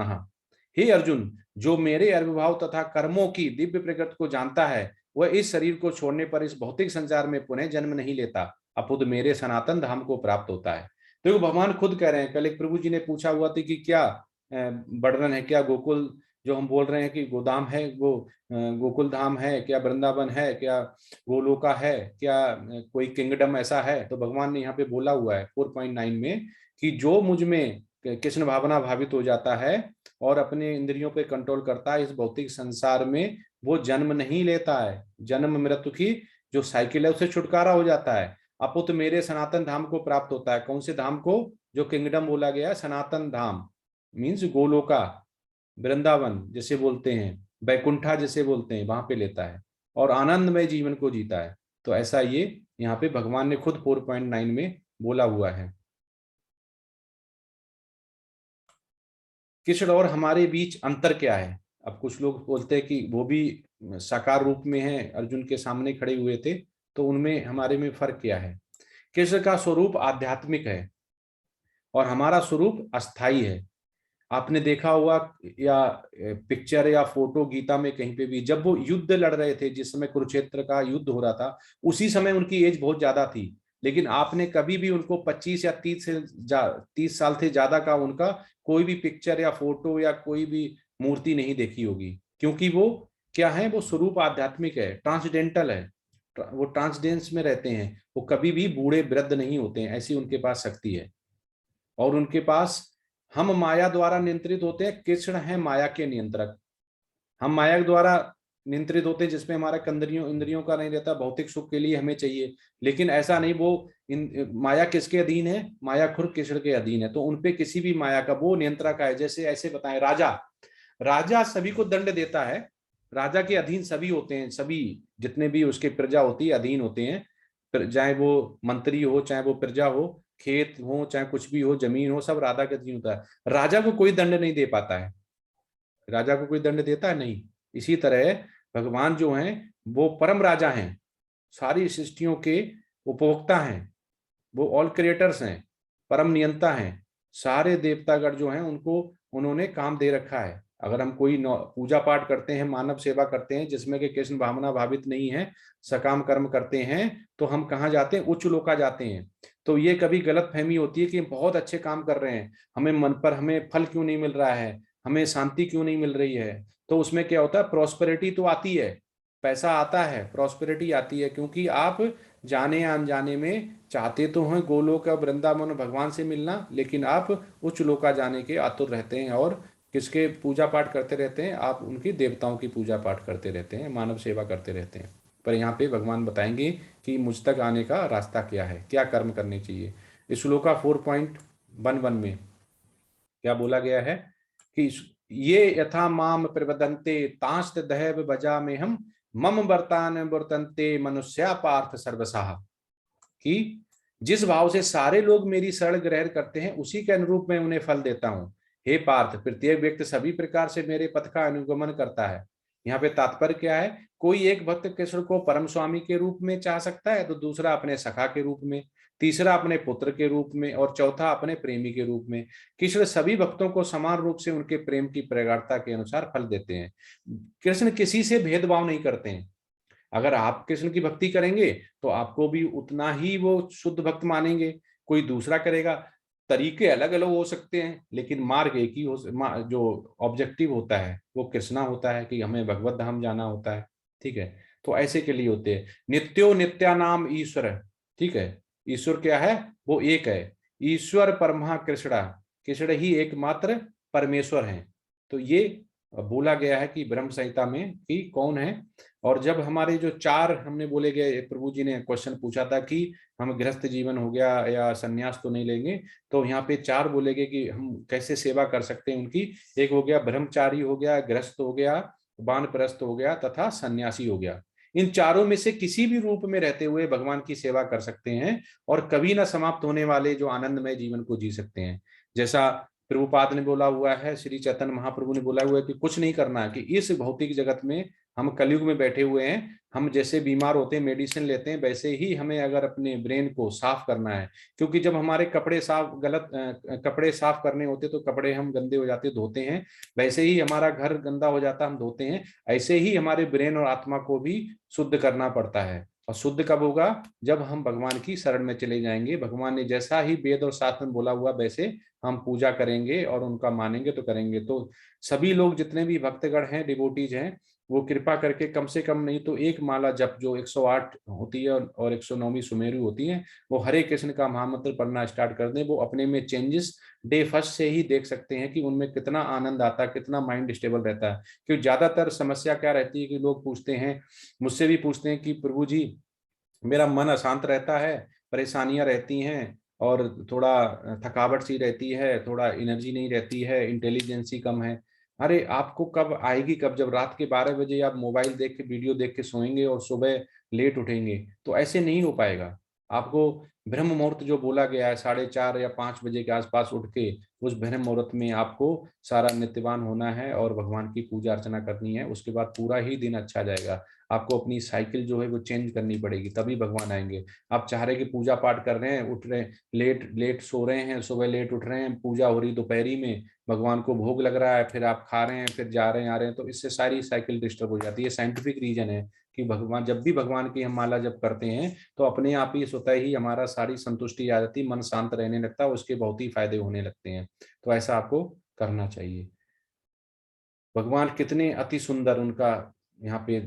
हे अर्जुन, जो मेरे आविर्भाव तथा कर्मों की दिव्य प्रकृति को जानता है, वह इस शरीर को छोड़ने पर इस भौतिक संसार में पुनः जन्म नहीं लेता, अपुद मेरे सनातन धाम को प्राप्त होता है। तो भगवान खुद कह रहे हैं। कल एक प्रभु जी ने पूछा हुआ था कि क्या वर्णन है, क्या गोकुल जो हम बोल रहे हैं कि गोदाम है, वो गोकुल धाम है क्या, वृंदावन है क्या, गोलोका है क्या, कोई किंगडम ऐसा है? तो भगवान ने यहाँ पे बोला हुआ है 4.9 में कि जो मुझ में कृष्ण भावना भावित हो जाता है और अपने इंद्रियों पे कंट्रोल करता है, इस भौतिक संसार में वो जन्म नहीं लेता है। जन्म मृत्यु की जो साइकिल है उससे छुटकारा हो जाता है, अपुत मेरे सनातन धाम को प्राप्त होता है। कौन से धाम को? जो किंगडम बोला गया है, सनातन धाम मीन्स गोलोका, वृंदावन जैसे बोलते हैं, बैकुंठा जैसे बोलते हैं, वहां पे लेता है और आनंदमय जीवन को जीता है। तो ऐसा ये यहाँ पे भगवान ने खुद 4.9 में बोला हुआ है। कृष्ण और हमारे बीच अंतर क्या है? अब कुछ लोग बोलते हैं कि वो भी साकार रूप में है, अर्जुन के सामने खड़े हुए थे, तो उनमें हमारे में फर्क क्या है? कृष्ण का स्वरूप आध्यात्मिक है और हमारा स्वरूप अस्थाई है। आपने देखा होगा या पिक्चर या फोटो गीता में कहीं पे भी, जब वो युद्ध लड़ रहे थे, जिस समय कुरुक्षेत्र का युद्ध हो रहा था, उसी समय उनकी एज बहुत ज्यादा थी, लेकिन आपने कभी भी उनको 25 या 30 साल से ज्यादा का उनका कोई भी पिक्चर या फोटो या कोई भी मूर्ति नहीं देखी होगी। क्योंकि वो क्या है, वो स्वरूप आध्यात्मिक है, ट्रांसडेंटल है, वो ट्रांसडेंस में रहते हैं, वो कभी भी बूढ़े वृद्ध नहीं होते हैं, ऐसी उनके पास शक्ति है। और उनके पास, हम माया द्वारा नियंत्रित होते हैं, कृष्ण है माया के नियंत्रक। हम माया द्वारा नियंत्रित होते हैं, जिसमें हमारा इंद्रियों इंद्रियों का नहीं रहता, भौतिक सुख के लिए हमें चाहिए, लेकिन ऐसा नहीं। वो माया किसके अधीन है? माया खुद कृष्ण के अधीन है, तो उनपे किसी भी माया का वो नियंत्रक है। जैसे ऐसे बताएं, राजा, राजा सभी को दंड देता है, राजा के अधीन सभी होते हैं, सभी जितने भी उसके प्रजा होती है अधीन होते हैं, चाहे वो मंत्री हो, चाहे वो प्रजा हो, खेत हो, चाहे कुछ भी हो, जमीन हो, सब राजा के अधीन होता है। राजा को कोई दंड नहीं दे पाता है, राजा को कोई दंड देता है नहीं। इसी तरह भगवान जो हैं वो परम राजा हैं, सारी सृष्टियों के उपभोक्ता हैं, वो ऑल क्रिएटर्स हैं, परम नियंता हैं। सारे देवतागण जो हैं उनको उन्होंने काम दे रखा है। अगर हम कोई पूजा पाठ करते हैं, मानव सेवा करते हैं, जिसमें कि कृष्ण भावना भावित नहीं है, सकाम कर्म करते हैं, तो हम कहाँ जाते हैं? उच्च लोका जाते हैं। तो ये कभी गलत फहमी होती है कि हम बहुत अच्छे काम कर रहे हैं, हमें मन पर हमें फल क्यों नहीं मिल रहा है, हमें शांति क्यों नहीं मिल रही है। तो उसमें क्या होता है? प्रॉस्पेरिटी तो आती है, पैसा आता है, प्रॉस्पेरिटी आती है, क्योंकि आप जाने अनजाने में चाहते तो हैं गोलोक वृंदावन भगवान से मिलना, लेकिन आप उच्च लोका जाने के आतुर रहते हैं और किसके पूजा पाठ करते रहते हैं? आप उनकी देवताओं की पूजा पाठ करते रहते हैं, मानव सेवा करते रहते हैं। पर यहाँ पे भगवान बताएंगे कि मुझ तक आने का रास्ता क्या है, क्या कर्म करने चाहिए। इस श्लोका 4.11 में क्या बोला गया है कि ये यथा माम प्रवदन्ते तांस्त दैव भजा में हम मम वर्तान वर्तन्ते मनुष्या पार्थ सर्वसाह, कि जिस भाव से सारे लोग मेरी शरण ग्रहण करते हैं, उसी के अनुरूप मैं उन्हें फल देता हूं। हे पार्थ, प्रत्येक व्यक्ति सभी प्रकार से मेरे पथ का अनुगमन करता है। यहाँ पे तात्पर्य क्या है? कोई एक भक्त कृष्ण को परम स्वामी के रूप में चाह सकता है, तो दूसरा अपने सखा के रूप में, तीसरा अपने पुत्र के रूप में, और चौथा अपने प्रेमी के रूप में। कृष्ण सभी भक्तों को समान रूप से उनके प्रेम की प्रगाढ़ता के अनुसार फल देते हैं। कृष्ण किसी से भेदभाव नहीं करते हैं। अगर आप कृष्ण की भक्ति करेंगे तो आपको भी उतना ही वो शुद्ध भक्त मानेंगे। कोई दूसरा करेगा, तरीके अलग अलग हो सकते हैं, लेकिन मार्ग एक ही हो, जो ऑब्जेक्टिव होता है वो कृष्णा होता है, कि हमें भगवत धाम जाना होता है। ठीक है, तो ऐसे के लिए होते हैं। नित्यो नित्यानाम ईश्वर, ठीक है, ईश्वर क्या है? वो एक है। ईश्वर परमा कृष्णा, कृष्ण ही एकमात्र परमेश्वर हैं। तो ये बोला गया है कि ब्रह्म संहिता में कि कौन है। और जब हमारे जो चार हमने बोले गए, प्रभु जी ने क्वेश्चन पूछा था कि हम गृहस्थ जीवन हो गया या सन्यास तो नहीं लेंगे, तो यहाँ पे चार बोले गए कि हम कैसे सेवा कर सकते हैं उनकी। एक हो गया ब्रह्मचारी, हो गया गृहस्थ, हो गया वानप्रस्थ, हो गया तथा सन्यासी हो गया। इन चारों में से किसी भी रूप में रहते हुए भगवान की सेवा कर सकते हैं और कभी ना समाप्त होने वाले जो आनंदमय जीवन को जी सकते हैं। जैसा प्रभुपाद ने बोला हुआ है, श्री चैतन्य महाप्रभु ने बोला हुआ है कि कुछ नहीं करना है, कि इस भौतिक जगत में हम कलयुग में बैठे हुए हैं, हम जैसे बीमार होते हैं मेडिसिन लेते हैं, वैसे ही हमें अगर अपने ब्रेन को साफ करना है, क्योंकि जब हमारे कपड़े साफ कपड़े साफ करने होते तो कपड़े हम गंदे हो जाते धोते हैं, वैसे ही हमारा घर गंदा हो जाता हम धोते हैं, ऐसे ही हमारे ब्रेन और आत्मा को भी शुद्ध करना पड़ता है। और शुद्ध कब होगा? जब हम भगवान की शरण में चले जाएंगे, भगवान ने जैसा ही वेद और शास्त्र में बोला हुआ वैसे हम पूजा करेंगे और उनका मानेंगे तो करेंगे। तो सभी लोग जितने भी भक्तगण हैं, डिवोटीज हैं, वो कृपा करके कम से कम नहीं तो एक माला जप जो 108 होती है और 109वीं सुमेरु होती है, वो हरे कृष्ण का महामंत्र पढ़ना स्टार्ट कर दें। वो अपने में चेंजेस डे फर्स्ट से ही देख सकते हैं कि उनमें कितना आनंद आता है, कितना माइंड स्टेबल रहता है। क्योंकि ज्यादातर समस्या क्या रहती है कि लोग पूछते हैं, मुझसे भी पूछते हैं कि प्रभु जी मेरा मन अशांत रहता है, परेशानियां रहती हैं और थोड़ा थकावट सी रहती है, थोड़ा एनर्जी नहीं रहती है, इंटेलिजेंसी कम है। अरे आपको कब आएगी? कब? जब रात के 12 बजे आप मोबाइल देख के वीडियो देख के सोएंगे और सुबह लेट उठेंगे, तो ऐसे नहीं हो पाएगा। आपको ब्रह्म मुहूर्त जो बोला गया है 4:30 या 5 बजे के आसपास उठ के उस ब्रह्म मुहूर्त में आपको सारा नित्यवान होना है और भगवान की पूजा अर्चना करनी है। उसके बाद पूरा ही दिन अच्छा जाएगा। आपको अपनी साइकिल जो है वो चेंज करनी पड़ेगी, तभी भगवान आएंगे। आप चाह रहे कि पूजा पाठ कर रहे हैं, उठ रहे लेट लेट सो रहे हैं, सुबह लेट उठ रहे हैं, पूजा हो रही दोपहरी में, भगवान को भोग लग रहा है, फिर आप खा रहे हैं, फिर जा रहे हैं आ रहे हैं, तो इससे सारी साइकिल डिस्टर्ब हो जाती है। साइंटिफिक रीजन है कि भगवान, जब भी भगवान की हम माला जब करते हैं तो अपने आप ही स्वतः ही हमारा सारी संतुष्टि आ जाती, मन शांत रहने लगता है, उसके बहुत ही फायदे होने लगते हैं। तो ऐसा आपको करना चाहिए। भगवान कितने अति सुंदर उनका यहाँ पे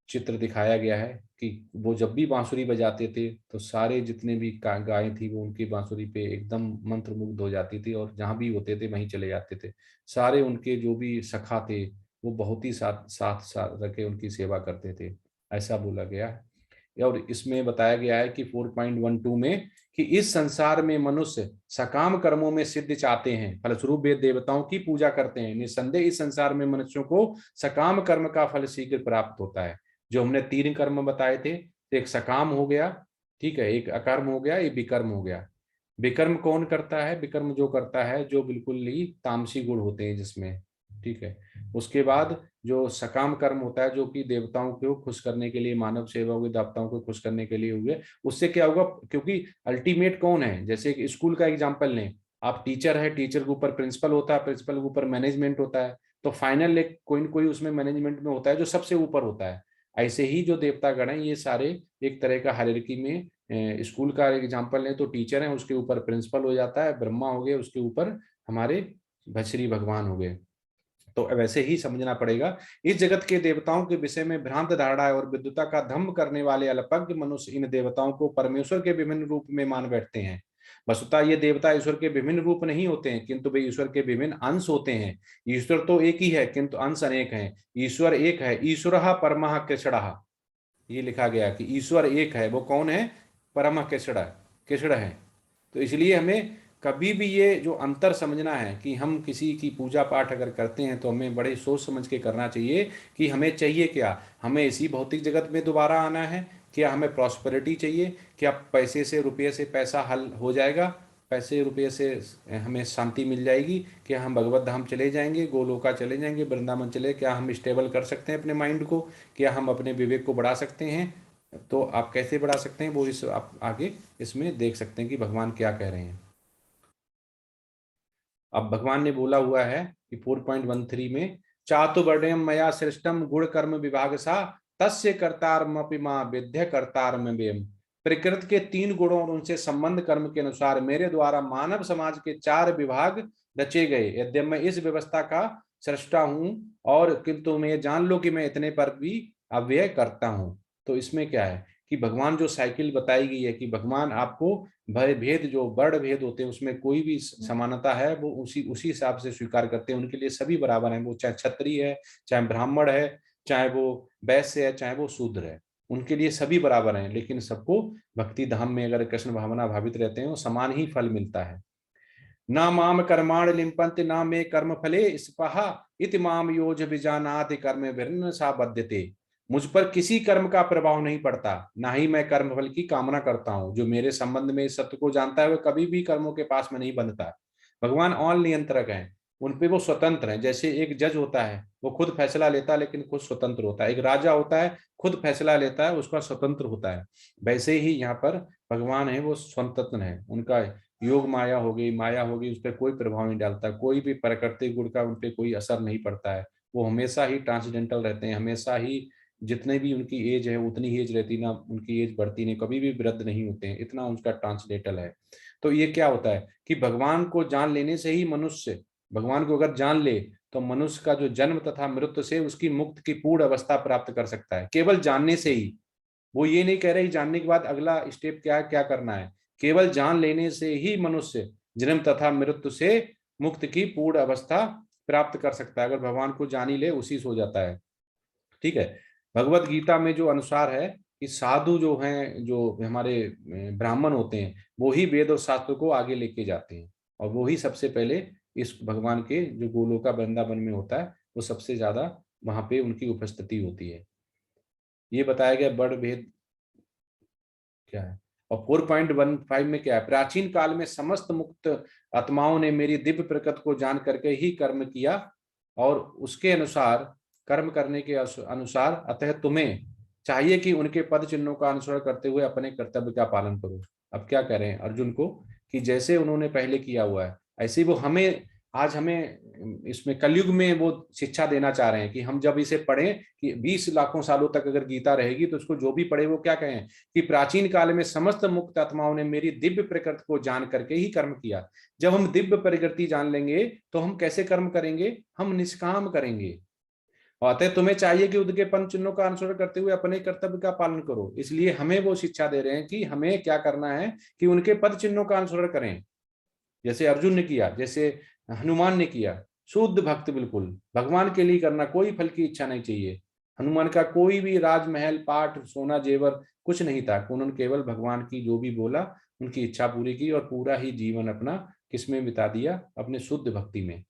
चित्र दिखाया गया है कि वो जब भी बांसुरी बजाते थे तो सारे जितने भी गायें थी वो उनकी बांसुरी पे एकदम मंत्रमुग्ध हो जाती थी, और जहां भी होते थे वहीं चले जाते थे। सारे उनके जो भी सखा थे वो बहुत ही साथ साथ साथ रखे उनकी सेवा करते थे, ऐसा बोला गया है। और इसमें बताया गया है कि 4.12 में कि इस संसार में मनुष्य सकाम कर्मों में सिद्धि चाहते हैं, फलस्वरूप वे देवताओं की पूजा करते हैं। निस्संदेह इस संसार में मनुष्यों को सकाम कर्म का फल शीघ्र प्राप्त होता है। जो हमने 3 कर्म बताए थे, एक सकाम हो गया, ठीक है, एक अकर्म हो गया, एक विकर्म हो गया। विकर्म कौन करता है? विकर्म जो करता है जो बिल्कुल ही तामसी गुण होते हैं जिसमें, ठीक है। उसके बाद जो सकाम कर्म होता है जो कि देवताओं को खुश करने के लिए, मानव सेवा हुई, देवताओं को खुश करने के लिए हुए, उससे क्या होगा? क्योंकि अल्टीमेट कौन है? जैसे एक स्कूल का एग्जांपल लें, आप टीचर है, टीचर के ऊपर प्रिंसिपल होता है, प्रिंसिपल के ऊपर मैनेजमेंट होता है, तो फाइनल एक कोई न कोई उसमें मैनेजमेंट में होता है जो सबसे ऊपर होता है। ऐसे ही जो देवता गण है ये सारे एक तरह का हायरार्की में, स्कूल का एग्जाम्पल लें तो टीचर है, उसके ऊपर प्रिंसिपल हो जाता है, ब्रह्मा हो गए, उसके ऊपर हमारे श्री भगवान हो गए। तो वैसे ही समझना पड़ेगा। इस जगत के देवताओं के विषय में भ्रांत धारणा और विद्वता का धम्म करने वाले अल्पज्ञ मनुष्य इन देवताओं को परमेश्वर के विभिन्न रूप में मान बैठते हैं। वस्तुतः ये देवता ईश्वर के विभिन्न रूप नहीं होते हैं, किंतु वे ईश्वर के विभिन्न अंश होते हैं। ईश्वर तो एक ही है किंतु अंश अनेक हैं। ईश्वर एक है, ईश्वरः परमः कृष्णः। ये लिखा गया कि ईश्वर एक है, वो कौन है? परमः कृष्ण, कृष्ण है। तो इसलिए हमें कभी भी ये जो अंतर समझना है कि हम किसी की पूजा पाठ अगर करते हैं तो हमें बड़े सोच समझ के करना चाहिए कि हमें चाहिए क्या। हमें इसी भौतिक जगत में दोबारा आना है? क्या हमें प्रॉस्पेरिटी चाहिए? क्या पैसे से, रुपये से पैसा हल हो जाएगा? पैसे रुपये से हमें शांति मिल जाएगी? क्या हम भगवत धाम चले जाएंगे, गोलोका चले जाएंगे, वृंदावन चले? क्या हम स्टेबल कर सकते हैं अपने माइंड को? क्या हम अपने विवेक को बढ़ा सकते हैं? तो आप कैसे बढ़ा सकते हैं वो इस आप आगे इसमें देख सकते हैं कि भगवान क्या कह रहे हैं। अब भगवान ने बोला हुआ है कि 4.13 में, चातुर्वर्ण्यम मया सृष्टम गुण कर्म विभाग सा तस्य कर्तारमपि मां विद्य कर्तारम व्ययम। प्रकृति के 3 गुणों और उनसे संबंध कर्म के अनुसार मेरे द्वारा मानव समाज के 4 विभाग रचे गए। यद्यप मैं इस व्यवस्था का सृष्टा हूं, और किंतु मैं जान लो कि मैं इतने पर भी अव्यय करता हूं। तो इसमें क्या है कि भगवान जो साइकिल बताई गई है कि भगवान आपको भय भेद, जो वर्ण भेद होते हैं उसमें कोई भी समानता है वो उसी उसी हिसाब से स्वीकार करते हैं। उनके लिए सभी बराबर हैं, वो चाहे क्षत्रिय है, चाहे ब्राह्मण है, चाहे वो वैश्य है, चाहे वो शूद्र है, उनके लिए सभी बराबर हैं। लेकिन सबको भक्ति धाम में अगर कृष्ण भावना भावित रहते हैं वो समान ही फल मिलता है। ना माम कर्माण लिम्पन्ति ना मे कर्म फले स्पहा इति माम योज विजानाति कर्म भिन्न सा बध्यते। मुझ पर किसी कर्म का प्रभाव नहीं पड़ता, ना ही मैं कर्म फल की कामना करता हूँ। जो मेरे संबंध में इस सत्य को जानता है वह कभी भी कर्मों के पास में नहीं बंधता। भगवान ऑल नियंत्रक हैं, उन पे वो स्वतंत्र हैं। जैसे एक जज होता है वो खुद फैसला लेता है लेकिन खुद स्वतंत्र होता है, एक राजा होता है खुद फैसला लेता है उसका स्वतंत्र होता है, वैसे ही यहाँ पर भगवान है वो स्वतंत्र है। उनका योग माया हो गई, माया हो गई, उस पर कोई प्रभाव नहीं डालता, कोई भी प्राकृतिक गुण का उन पर कोई असर नहीं पड़ता है। वो हमेशा ही ट्रांसडेंटल रहते हैं, हमेशा ही जितने भी उनकी एज है उतनी ही एज रहती, ना उनकी एज बढ़ती नहीं, कभी भी वृद्ध नहीं होते हैं, इतना उनका ट्रांसडेंटल है। तो ये क्या होता है कि भगवान को जान लेने से ही मनुष्य, भगवान को अगर जान ले तो मनुष्य का जो जन्म तथा मृत्यु से उसकी मुक्त की पूर्ण अवस्था प्राप्त कर सकता है, केवल जानने से ही। वो ये नहीं कह रहे जानने के बाद अगला स्टेप क्या है, क्या करना है। केवल जान लेने से ही मनुष्य जन्म तथा मृत्यु से मुक्त की पूर्ण अवस्था प्राप्त कर सकता है। अगर भगवान को जान ही ले उसी से हो जाता है, ठीक है। भगवत गीता में जो अनुसार है कि साधु जो हैं, जो हमारे ब्राह्मण होते हैं, वो ही वेद और शास्त्र को आगे लेके जाते हैं, और वो ही सबसे पहले इस भगवान के जो गोलोका वृंदावन में होता है वो सबसे ज्यादा वहां पे उनकी उपस्थिति होती है। ये बताया गया बड़ भेद क्या है। और 4.15 में क्या है, प्राचीन काल में समस्त मुक्त आत्माओं ने मेरी दिव्य प्रकृति को जान करके ही कर्म किया और उसके अनुसार कर्म करने के अनुसार अतः तुम्हें चाहिए कि उनके पद चिन्हों का अनुसरण करते हुए अपने कर्तव्य का पालन करो। अब क्या कह रहे हैं अर्जुन को कि जैसे उन्होंने पहले किया हुआ है ऐसे ही वो हमें आज हमें इसमें कलयुग में वो शिक्षा देना चाह रहे हैं कि हम जब इसे पढ़ें कि 20 लाखों सालों तक अगर गीता रहेगी तो उसको जो भी पढ़े वो क्या कहें कि प्राचीन काल में समस्त मुक्त आत्माओं ने मेरी दिव्य प्रकृति को जान करके ही कर्म किया। जब हम दिव्य प्रकृति जान लेंगे तो हम कैसे कर्म करेंगे, हम निष्काम करेंगे। अतः तुम्हें चाहिए कि उनके पंच चिन्हों का अनुसरण करते हुए अपने कर्तव्य का पालन करो। इसलिए हमें वो शिक्षा दे रहे हैं कि हमें क्या करना है कि उनके पद चिन्हों का अनुसरण करें, जैसे अर्जुन ने किया, जैसे हनुमान ने किया। शुद्ध भक्त बिल्कुल भगवान के लिए करना, कोई फल की इच्छा नहीं चाहिए। हनुमान का कोई भी राजमहल पाठ सोना जेवर कुछ नहीं था, उन्होंने केवल भगवान की जो भी बोला उनकी इच्छा पूरी की और पूरा ही जीवन अपना किसमें बिता दिया, अपने शुद्ध भक्ति में।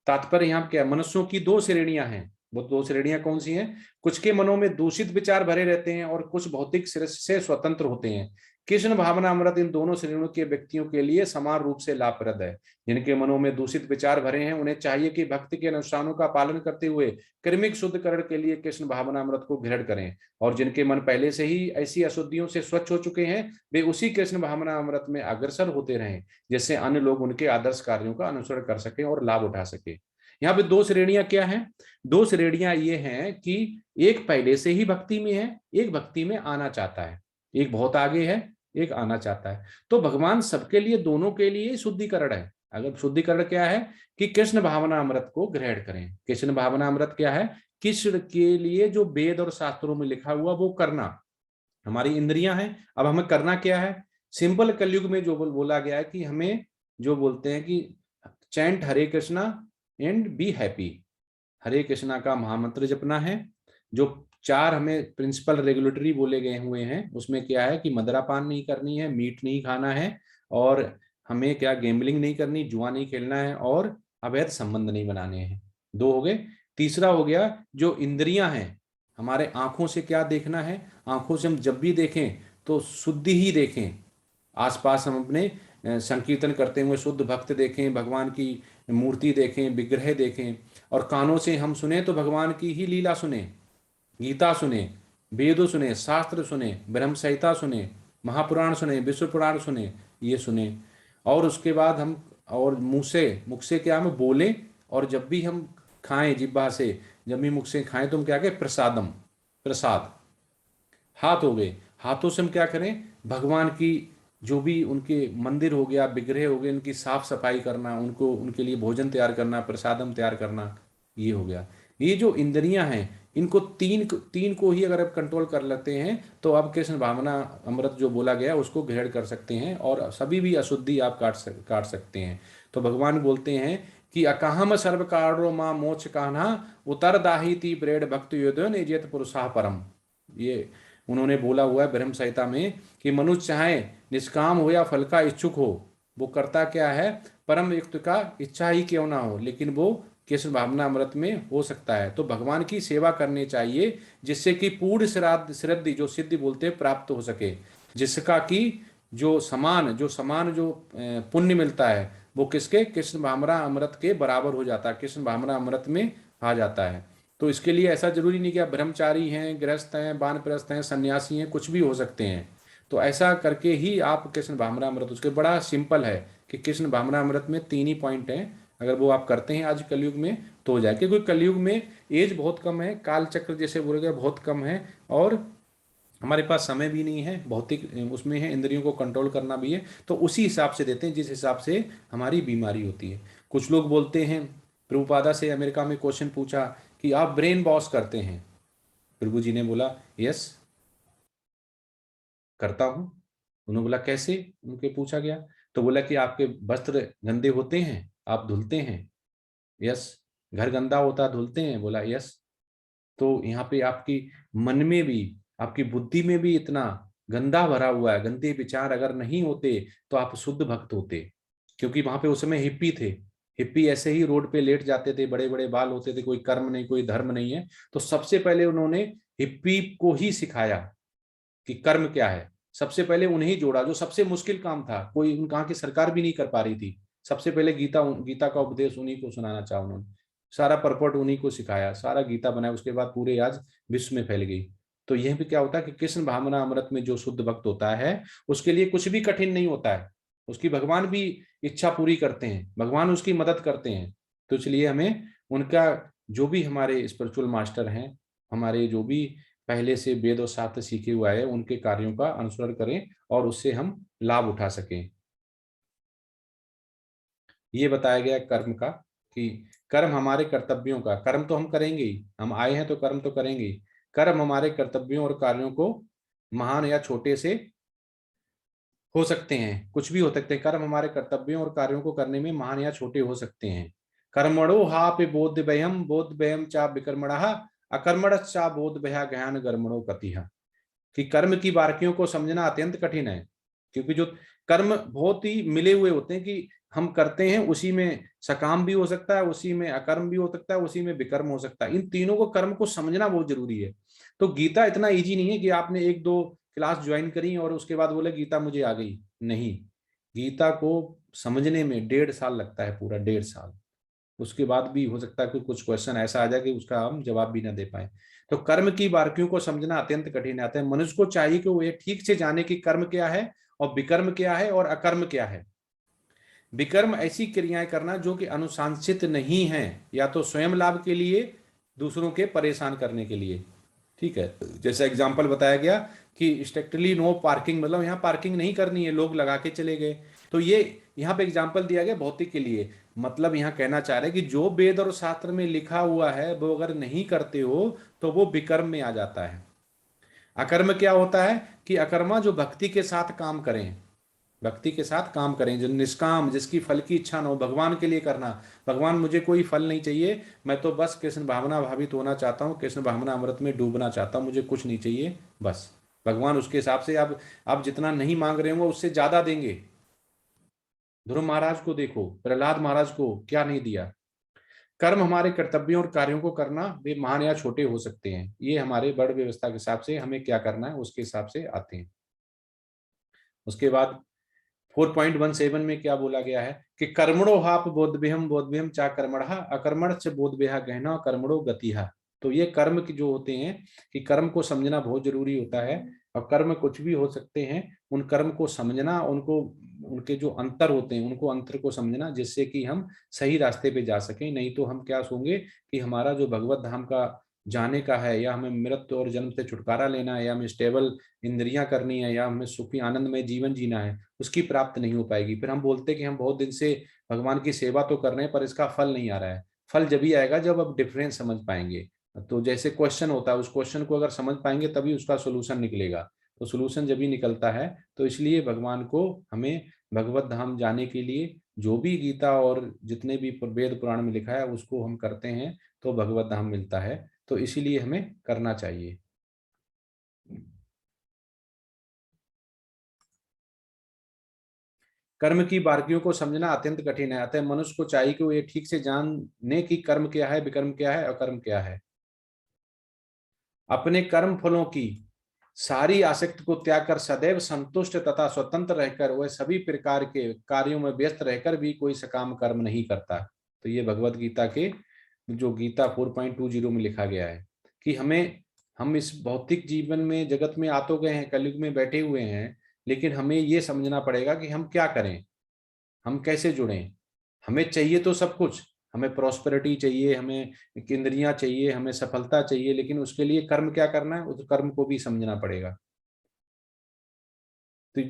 तात्पर्य यहाँ क्या, मनुष्यों की दो श्रेणियां हैं। वो दो श्रेणियां कौन सी हैं, कुछ के मनों में दूषित विचार भरे रहते हैं और कुछ भौतिक से स्वतंत्र होते हैं। कृष्ण भावना अमृत इन दोनों श्रेणियों के व्यक्तियों के लिए समान रूप से लाभप्रद है। जिनके मनों में दूषित विचार भरे हैं उन्हें चाहिए कि भक्ति के अनुष्ठानों का पालन करते हुए कर्मिक शुद्धकरण के लिए कृष्ण भावना अमृत को ग्रहण करें, और जिनके मन पहले से ही ऐसी अशुद्धियों से स्वच्छ हो चुके हैं वे उसी कृष्ण भावना अमृत में अग्रसर होते रहें, जिससे अन्य लोग उनके आदर्श कार्यों का अनुसरण कर सके और लाभ उठा सके। यहाँ पे दो श्रेणियां क्या हैं, दो श्रेणियां ये हैं कि एक पहले से ही भक्ति में है, एक भक्ति में आना चाहता है, एक बहुत आगे है, एक आना चाहता है। तो भगवान सबके लिए, दोनों के लिए शुद्धिकरण है। अगर शुद्धिकरण क्या है कि कृष्ण भावना अमृत को ग्रहण करें। कृष्ण भावना अमृत क्या है, कृष्ण के लिए जो वेद और शास्त्रों में लिखा हुआ वो करना। हमारी इंद्रियां हैं, अब हमें करना क्या है, सिंपल कलयुग में जो बोला गया है कि हमें जो बोलते हैं कि chant Hare Krishna and be happy, Hare Krishna का महामंत्र जपना है। जो 4 हमें प्रिंसिपल रेगुलेटरी बोले गए हुए हैं उसमें क्या है कि मदिरापान नहीं करनी है, मीट नहीं खाना है, और हमें क्या गेम्बलिंग नहीं करनी, जुआ नहीं खेलना है, और अवैध संबंध नहीं बनाने हैं। 2 हो गए। तीसरा हो गया जो इंद्रियां हैं, हमारे आंखों से क्या देखना है, आंखों से हम जब भी देखें तो शुद्धि ही देखें। आसपास हम अपने संकीर्तन करते हुए शुद्ध भक्त देखें, भगवान की मूर्ति देखें, विग्रह देखें। और कानों से हम सुने तो भगवान की ही लीला सुने, गीता सुने, वेदों सुने, शास्त्र सुने, ब्रह्म संहिता सुने, महापुराण सुने, विश्व पुराण सुने, ये सुने। और उसके बाद हम और मुख से क्या हम बोलें, और जब भी हम खाएं जिह्वा से, जब भी मुख से खाएं तो हम क्या कहें, प्रसादम, प्रसाद। हाथ हो गए, हाथों से हम क्या करें, भगवान की जो भी उनके मंदिर हो गया, विग्रह हो गए, उनकी साफ सफाई करना, उनको उनके लिए भोजन तैयार करना, प्रसादम तैयार करना, ये हो गया। ये जो इंद्रियां हैं इनको तीन को ही अगर आप कंट्रोल कर लेते हैं तो आप कृष्ण भावना अमृत जो बोला गया उसको ग्रहण कर सकते हैं और सभी भी अशुद्धि आप काट सकते हैं। तो भगवान बोलते हैं कि अकाहम सर्व कारो मां मोक्ष कान्हा उतर दाही ती ब्रेड भक्त योदन एजेत पुरुषा परम। ये उन्होंने बोला हुआ है ब्रह्म संहिता में कि मनुष्य चाहे निष्काम हो या फल का इच्छुक हो, वो करता क्या है, परम युक्त का इच्छा ही क्यों ना हो, लेकिन वो कृष्ण भावना अमृत में हो सकता है। तो भगवान की सेवा करनी चाहिए जिससे कि पूर्ण श्रद्धि जो सिद्धि बोलते हैं प्राप्त हो सके, जिसका कि जो समान जो पुण्य मिलता है वो किसके, कृष्ण भावना अमृत के बराबर हो जाता है, कृष्ण भावना अमृत में आ जाता है। तो इसके लिए ऐसा जरूरी नहीं कि आप ब्रह्मचारी हैं, गृहस्थ हैं, वानप्रस्थ हैं, सन्यासी हैं, कुछ भी हो सकते हैं। तो ऐसा करके ही आप कृष्ण भावना अमृत, उसके बड़ा सिंपल है कि कृष्ण भावना अमृत में 3 ही पॉइंट हैं, अगर वो आप करते हैं आज कलयुग में तो हो जाए। क्योंकि कलयुग में एज बहुत कम है, काल चक्र जैसे बोले गए बहुत कम है, और हमारे पास समय भी नहीं है, भौतिक उसमें है, इंद्रियों को कंट्रोल करना भी है। तो उसी हिसाब से देते हैं जिस हिसाब से हमारी बीमारी होती है। कुछ लोग बोलते हैं, प्रभुपादा से अमेरिका में क्वेश्चन पूछा कि आप ब्रेन वॉश करते हैं, प्रभु जी ने बोला यस करता हूं। उन्होंने बोला कैसे, उनके पूछा गया तो बोला कि आपके वस्त्र गंदे होते हैं आप धुलते हैं, यस। घर गंदा होता धुलते हैं, बोला यस। तो यहाँ पे आपकी मन में भी, आपकी बुद्धि में भी इतना गंदा भरा हुआ है, गंदे विचार अगर नहीं होते तो आप शुद्ध भक्त होते। क्योंकि वहां पे उस समय हिप्पी थे, हिप्पी ऐसे ही रोड पे लेट जाते थे, बड़े बड़े बाल होते थे, कोई कर्म नहीं, कोई धर्म नहीं है। तो सबसे पहले उन्होंने हिप्पी को ही सिखाया कि कर्म क्या है। सबसे पहले उन्हें ही जोड़ा, जो सबसे मुश्किल काम था, कोई कहाँ की सरकार भी नहीं कर पा रही थी। सबसे पहले गीता का उपदेश उन्हीं को सुनाना चाहा उन्होंने, सारा परपट उन्हीं को सिखाया, सारा गीता बनाया, उसके बाद पूरे आज विश्व में फैल गई। तो यह भी क्या होता है कि कृष्ण भावना अमृत में जो शुद्ध भक्त होता है उसके लिए कुछ भी कठिन नहीं होता है, उसकी भगवान भी इच्छा पूरी करते हैं, भगवान उसकी मदद करते हैं। तो इसलिए हमें उनका, जो भी हमारे स्पिरिचुअल मास्टर हैं, हमारे जो भी पहले से वेद और शास्त्र सीखे हुआ है, उनके कार्यों का अनुसरण करें और उससे हम लाभ उठा सकें। ये बताया गया कर्म का, कि कर्म हमारे कर्तव्यों का, कर्म तो हम करेंगे ही, हम आए हैं तो कर्म तो करेंगे ही। कर्म हमारे कर्तव्यों और कार्यों को महान या छोटे से हो सकते हैं, कुछ भी हो सकते हैं। कर्म हमारे कर्तव्यों और कार्यों को करने में महान या छोटे हो सकते हैं। कर्मणो हा पे बोध व्ययम चा विकर्मणः अकर्मण चा बोध भया ज्ञान कर्मणो गतिः। कि कर्म की बारीकियों को समझना अत्यंत कठिन है, क्योंकि जो कर्म बहुत ही मिले हुए होते हैं, कि हम करते हैं उसी में सकाम भी हो सकता है, उसी में अकर्म भी हो सकता है, उसी में विकर्म हो सकता है। इन तीनों को, कर्म को समझना बहुत जरूरी है। तो गीता इतना इजी नहीं है कि आपने एक दो क्लास ज्वाइन करी और उसके बाद बोले गीता मुझे आ गई, नहीं। गीता को समझने में 1.5 साल लगता है, पूरा 1.5 साल। उसके बाद भी हो सकता है कि कुछ क्वेश्चन ऐसा आ जाए कि उसका हम जवाब भी ना दे पाए। तो कर्म की बारीकियों को समझना अत्यंत कठिन आता है। मनुष्य को चाहिए कि वो ये ठीक से जाने कि कर्म क्या है और विकर्म क्या है और अकर्म क्या है। विकर्म ऐसी क्रियाएं करना जो कि अनुशासित नहीं है, या तो स्वयं लाभ के लिए, दूसरों के परेशान करने के लिए। ठीक है, जैसा एग्जाम्पल बताया गया कि स्ट्रिक्टली नो पार्किंग, मतलब यहाँ पार्किंग नहीं करनी है, लोग लगा के चले गए। तो ये यहाँ पे एग्जाम्पल दिया गया भौतिक के लिए। मतलब यहाँ कहना चाह रहे हैं कि जो वेद और शास्त्र में लिखा हुआ है वो अगर नहीं करते हो तो वो विकर्म में आ जाता है। अकर्म क्या होता है कि अकर्मा जो भक्ति के साथ काम करें, भक्ति के साथ काम करें, जो निष्काम, जिसकी फल की इच्छा ना हो, भगवान के लिए करना। भगवान मुझे कोई फल नहीं चाहिए, मैं तो बस कृष्ण भावना भावित होना चाहता हूँ, कृष्ण भावना अमृत में डूबना चाहता हूँ, मुझे कुछ नहीं चाहिए बस। भगवान उसके हिसाब से अब जितना नहीं मांग रहे होंगे उससे ज्यादा देंगे। ध्रुव महाराज को देखो, प्रहलाद महाराज को क्या नहीं दिया। कर्म हमारे कर्तव्यों और कार्यों को करना, वे महान या छोटे हो सकते हैं, ये हमारे बड़ व्यवस्था के हिसाब से हमें क्या करना है उसके हिसाब से आते हैं। उसके बाद 4.17 में क्या बोला गया है कि कर्मणो हाप बोधभ्यम चा कर्मण अकर्मण से बोधभ्या गहना कर्मणो गतिहा। तो ये कर्म की जो होते हैं, कि कर्म को समझना बहुत जरूरी होता है। और कर्म कुछ भी हो सकते हैं, उन कर्म को समझना, उनको, उनके जो अंतर होते हैं उनको अंतर को समझना, जिससे कि हम सही रास्ते पे जा सकें। नहीं तो हम क्या सोचेंगे कि हमारा जो भगवत धाम का जाने का है, या हमें मृत्यु और जन्म से छुटकारा लेना है, या हमें स्टेबल इंद्रियां करनी है, या हमें सुखी आनंदमय जीवन जीना है, उसकी प्राप्त नहीं हो पाएगी। फिर हम बोलते हैं कि हम बहुत दिन से भगवान की सेवा तो कर रहे हैं पर इसका फल नहीं आ रहा है। फल जब ही आएगा जब आप डिफरेंस समझ पाएंगे। तो जैसे क्वेश्चन होता है, उस क्वेश्चन को अगर समझ पाएंगे तभी उसका सोल्यूशन निकलेगा। तो सोल्यूशन जब ही निकलता है, तो इसलिए भगवान को हमें भगवत धाम जाने के लिए जो भी गीता और जितने भी वेद पुराण में लिखा है उसको हम करते हैं तो भगवत धाम मिलता है। तो इसीलिए हमें करना चाहिए। कर्म की बारीकियों को समझना अत्यंत कठिन है, अतः मनुष्य को चाहिए कि वो ये ठीक से जाने कि कर्म क्या है, विकर्म क्या है, अकर्म क्या है। अपने कर्म फलों की सारी आसक्ति को त्याग कर सदैव संतुष्ट तथा स्वतंत्र रहकर वह सभी प्रकार के कार्यों में व्यस्त रहकर भी कोई सकाम कर्म नहीं करता। तो ये भगवत गीता के जो गीता 4.20 में लिखा गया है कि हम इस भौतिक जीवन में, जगत में आ तो गए हैं, कलयुग में बैठे हुए हैं, लेकिन हमें ये समझना पड़ेगा कि हम क्या करें, हम कैसे जुड़ें। हमें चाहिए तो सब कुछ, हमें प्रॉस्पेरिटी चाहिए, हमें इंद्रियां चाहिए, हमें सफलता चाहिए, लेकिन उसके लिए कर्म क्या करना है, उस कर्म को भी समझना पड़ेगा। तो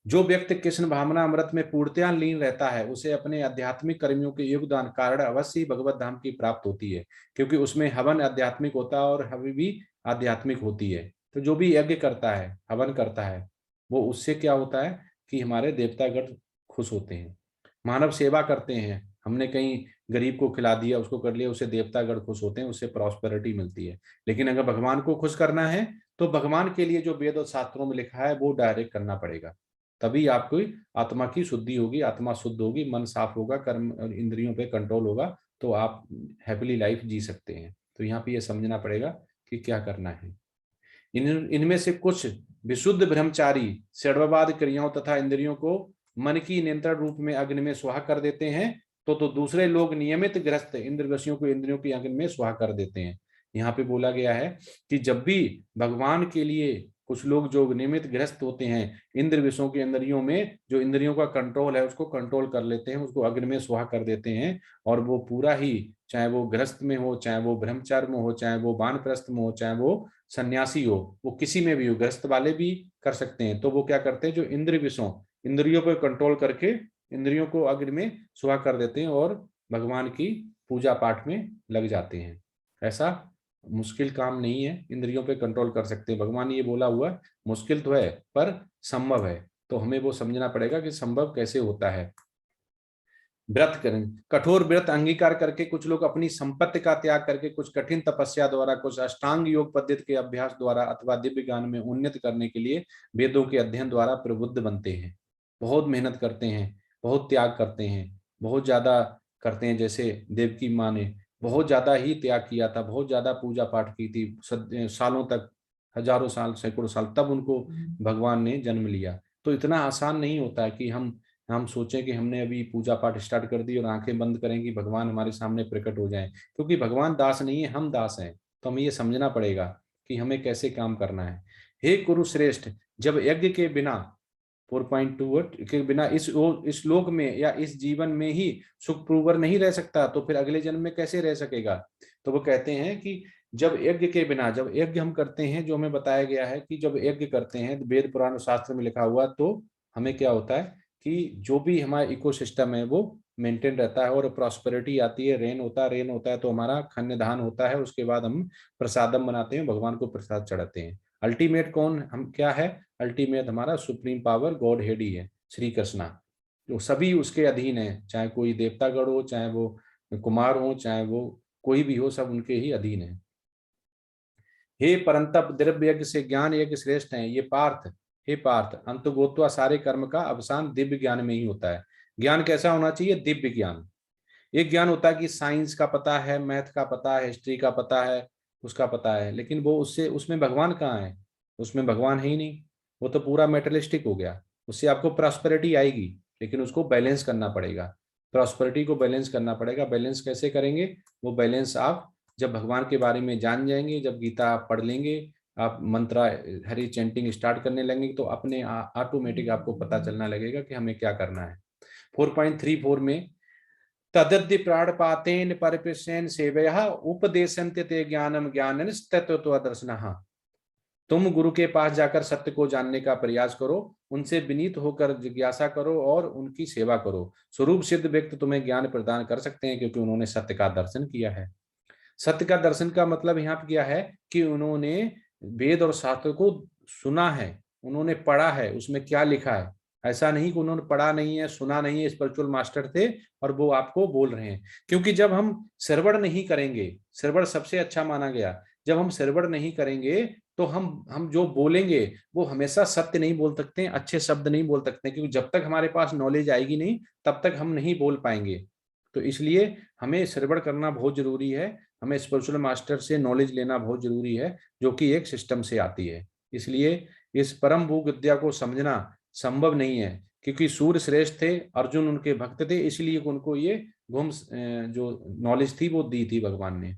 जो व्यक्ति कृष्ण भावना अमृत में पूर्णतया लीन रहता है उसे अपने आध्यात्मिक कर्मियों के योगदान कारण अवश्य ही भगवत धाम की प्राप्त होती है, क्योंकि उसमें हवन आध्यात्मिक होता है और हवि भी आध्यात्मिक होती है। तो जो भी यज्ञ करता है, हवन करता है, वो उससे क्या होता है कि हमारे देवतागण खुश होते हैं। मानव सेवा करते हैं, हमने कहीं गरीब को खिला दिया, उसको कर लिया, उससे देवतागण खुश होते हैं, उससे प्रॉस्पेरिटी मिलती है। लेकिन अगर भगवान को खुश करना है तो भगवान के लिए जो वेद और शास्त्रों में लिखा है वो डायरेक्ट करना पड़ेगा। तभी आपको आत्मा की शुद्धि होगी, आत्मा शुद्ध होगी, मन साफ होगा, कर्म और इंद्रियों पे कंट्रोल होगा, तो आप हैप्पीली लाइफ जी सकते हैं। तो यहाँ पे ये समझना पड़ेगा कि क्या करना है। इनमें से कुछ विशुद्ध ब्रह्मचारी षड्ववाद क्रियाओं तथा इंद्रियों को मन की नियंत्रण रूप में अग्नि में स्वाहा कर देते हैं, तो दूसरे लोग नियमित ग्रस्त इंद्र विषयों को इंद्रियों की अग्नि में स्वाहा कर देते हैं। यहाँ पे बोला गया है कि जब भी भगवान के लिए कुछ लोग जो नियमित ग्रस्त होते हैं इंद्र विषयों के इंद्रियों में, जो इंद्रियों का कंट्रोल है उसको कंट्रोल कर लेते हैं, उसको अग्नि में स्वाहा कर देते हैं, और वो पूरा ही, चाहे वो ग्रस्त में हो, चाहे वो ब्रह्मचार्य में हो, चाहे वो वानप्रस्थ में हो, चाहे वो सन्यासी हो, वो किसी में भी हो, ग्रस्त वाले भी कर सकते हैं। तो वो क्या करते हैं, जो इंद्र विषयों, इंद्रियों पर कंट्रोल करके इंद्रियों को अग्नि में स्वाहा कर देते हैं और भगवान की पूजा पाठ में लग जाते हैं। ऐसा मुश्किल काम नहीं है, इंद्रियों पे कंट्रोल कर सकते हैं। भगवान ये बोला हुआ मुश्किल तो है पर संभव है, तो हमें वो समझना पड़ेगा कि संभव कैसे होता है। व्रत करें, कठोर व्रत अंगीकार करके कुछ लोग अपनी संपत्ति का त्याग करके, कुछ कठिन तपस्या द्वारा, कुछ अष्टांग योग पद्धति के अभ्यास द्वारा अथवा दिव्य ज्ञान में उन्नत करने के लिए वेदों के अध्ययन द्वारा प्रबुद्ध बनते हैं। बहुत मेहनत करते हैं, बहुत त्याग करते हैं, बहुत ज्यादा करते हैं। जैसे देवकी माँ ने बहुत ज्यादा ही त्याग किया था, बहुत ज्यादा पूजा पाठ की थी, सालों तक, हजारों साल, सैकड़ों साल, तब उनको भगवान ने जन्म लिया। तो इतना आसान नहीं होता है कि हम सोचें कि हमने अभी पूजा पाठ स्टार्ट कर दी और आंखें बंद करें कि भगवान हमारे सामने प्रकट हो जाएं, क्योंकि भगवान दास नहीं है, हम दास हैं। तो हमें ये समझना पड़ेगा कि हमें कैसे काम करना है। हे कुरुश्रेष्ठ, जब यज्ञ के बिना 4.2 के बिना इस लोक में या इस जीवन में ही सुखपूर्वर नहीं रह सकता, तो फिर अगले जन्म में कैसे रह सकेगा। तो वो कहते हैं कि जब यज्ञ के बिना, जब यज्ञ हम करते हैं, जो हमें बताया गया है कि जब यज्ञ करते हैं, वेद पुराण शास्त्र में लिखा हुआ, तो हमें क्या होता है कि जो भी हमारा इकोसिस्टम है वो मेंटेन रहता है और प्रॉस्पेरिटी आती है, रेन होता है तो हमारा खान्य दान होता है, उसके बाद हम प्रसादम बनाते हैं, भगवान को प्रसाद चढ़ाते हैं। अल्टीमेट कौन हम क्या है, अल्टीमेट हमारा सुप्रीम पावर गॉड हेड ही है, श्री कृष्णा, जो सभी उसके अधीन है, चाहे कोई देवतागण हो, चाहे वो कुमार हो, चाहे वो कोई भी हो, सब उनके ही अधीन है। हे परंतप, द्रव्य यज्ञ से ज्ञान यज्ञ श्रेष्ठ है। ये पार्थ, हे पार्थ, अंतगोत्वा सारे कर्म का अवसान दिव्य ज्ञान में ही होता है। ज्ञान कैसा होना चाहिए, दिव्य ज्ञान। एक ज्ञान होता है कि साइंस का पता है, मैथ का पता है, हिस्ट्री का पता है, उसका पता है, लेकिन वो उससे, उसमें भगवान कहाँ है, उसमें भगवान है ही नहीं, वो तो पूरा मेटलिस्टिक हो गया। उससे आपको प्रॉस्पेरिटी आएगी, लेकिन उसको बैलेंस करना पड़ेगा, प्रॉस्पेरिटी को बैलेंस करना पड़ेगा। बैलेंस कैसे करेंगे, वो बैलेंस आप जब भगवान के बारे में जान जाएंगे, जब गीता आप पढ़ लेंगे, आप मंत्रा हरि चैंटिंग स्टार्ट करने लगेंगे, तो अपने ऑटोमेटिक आपको पता चलना लगेगा कि हमें क्या करना है। 4.34 में तदद्य प्राणपातेन परिपृश्येन सेवया उपदेशन्ते ते ज्ञानम ज्ञानन तत्त्वदर्शिनः। तुम गुरु के पास जाकर सत्य को जानने का प्रयास करो, उनसे विनीत होकर जिज्ञासा करो और उनकी सेवा करो। स्वरूप सिद्ध व्यक्ति तुम्हें ज्ञान प्रदान कर सकते हैं, क्योंकि उन्होंने सत्य का दर्शन किया है। सत्य का दर्शन का मतलब यहाँ पे क्या है कि उन्होंने वेद और शास्त्र को सुना है, उन्होंने पढ़ा है, उसमें क्या लिखा है। ऐसा नहीं कि उन्होंने पढ़ा नहीं है, सुना नहीं है, स्पिरिचुअल मास्टर थे और वो आपको बोल रहे हैं। क्योंकि जब हम श्रवण नहीं करेंगे, श्रवण सबसे अच्छा माना गया, जब हम श्रवण नहीं करेंगे तो हम जो बोलेंगे वो हमेशा सत्य नहीं बोल सकते, अच्छे शब्द नहीं बोल सकते, क्योंकि जब तक हमारे पास नॉलेज आएगी नहीं तब तक हम नहीं बोल पाएंगे। तो इसलिए हमें श्रवण करना बहुत जरूरी है, हमें स्पिरिचुअल मास्टर से नॉलेज लेना बहुत जरूरी है, जो कि एक सिस्टम से आती है। इसलिए इस परम भूख विद्या को समझना संभव नहीं है, क्योंकि सूर्य श्रेष्ठ थे, अर्जुन उनके भक्त थे, इसलिए उनको ये गुम जो नॉलेज थी वो दी थी भगवान ने।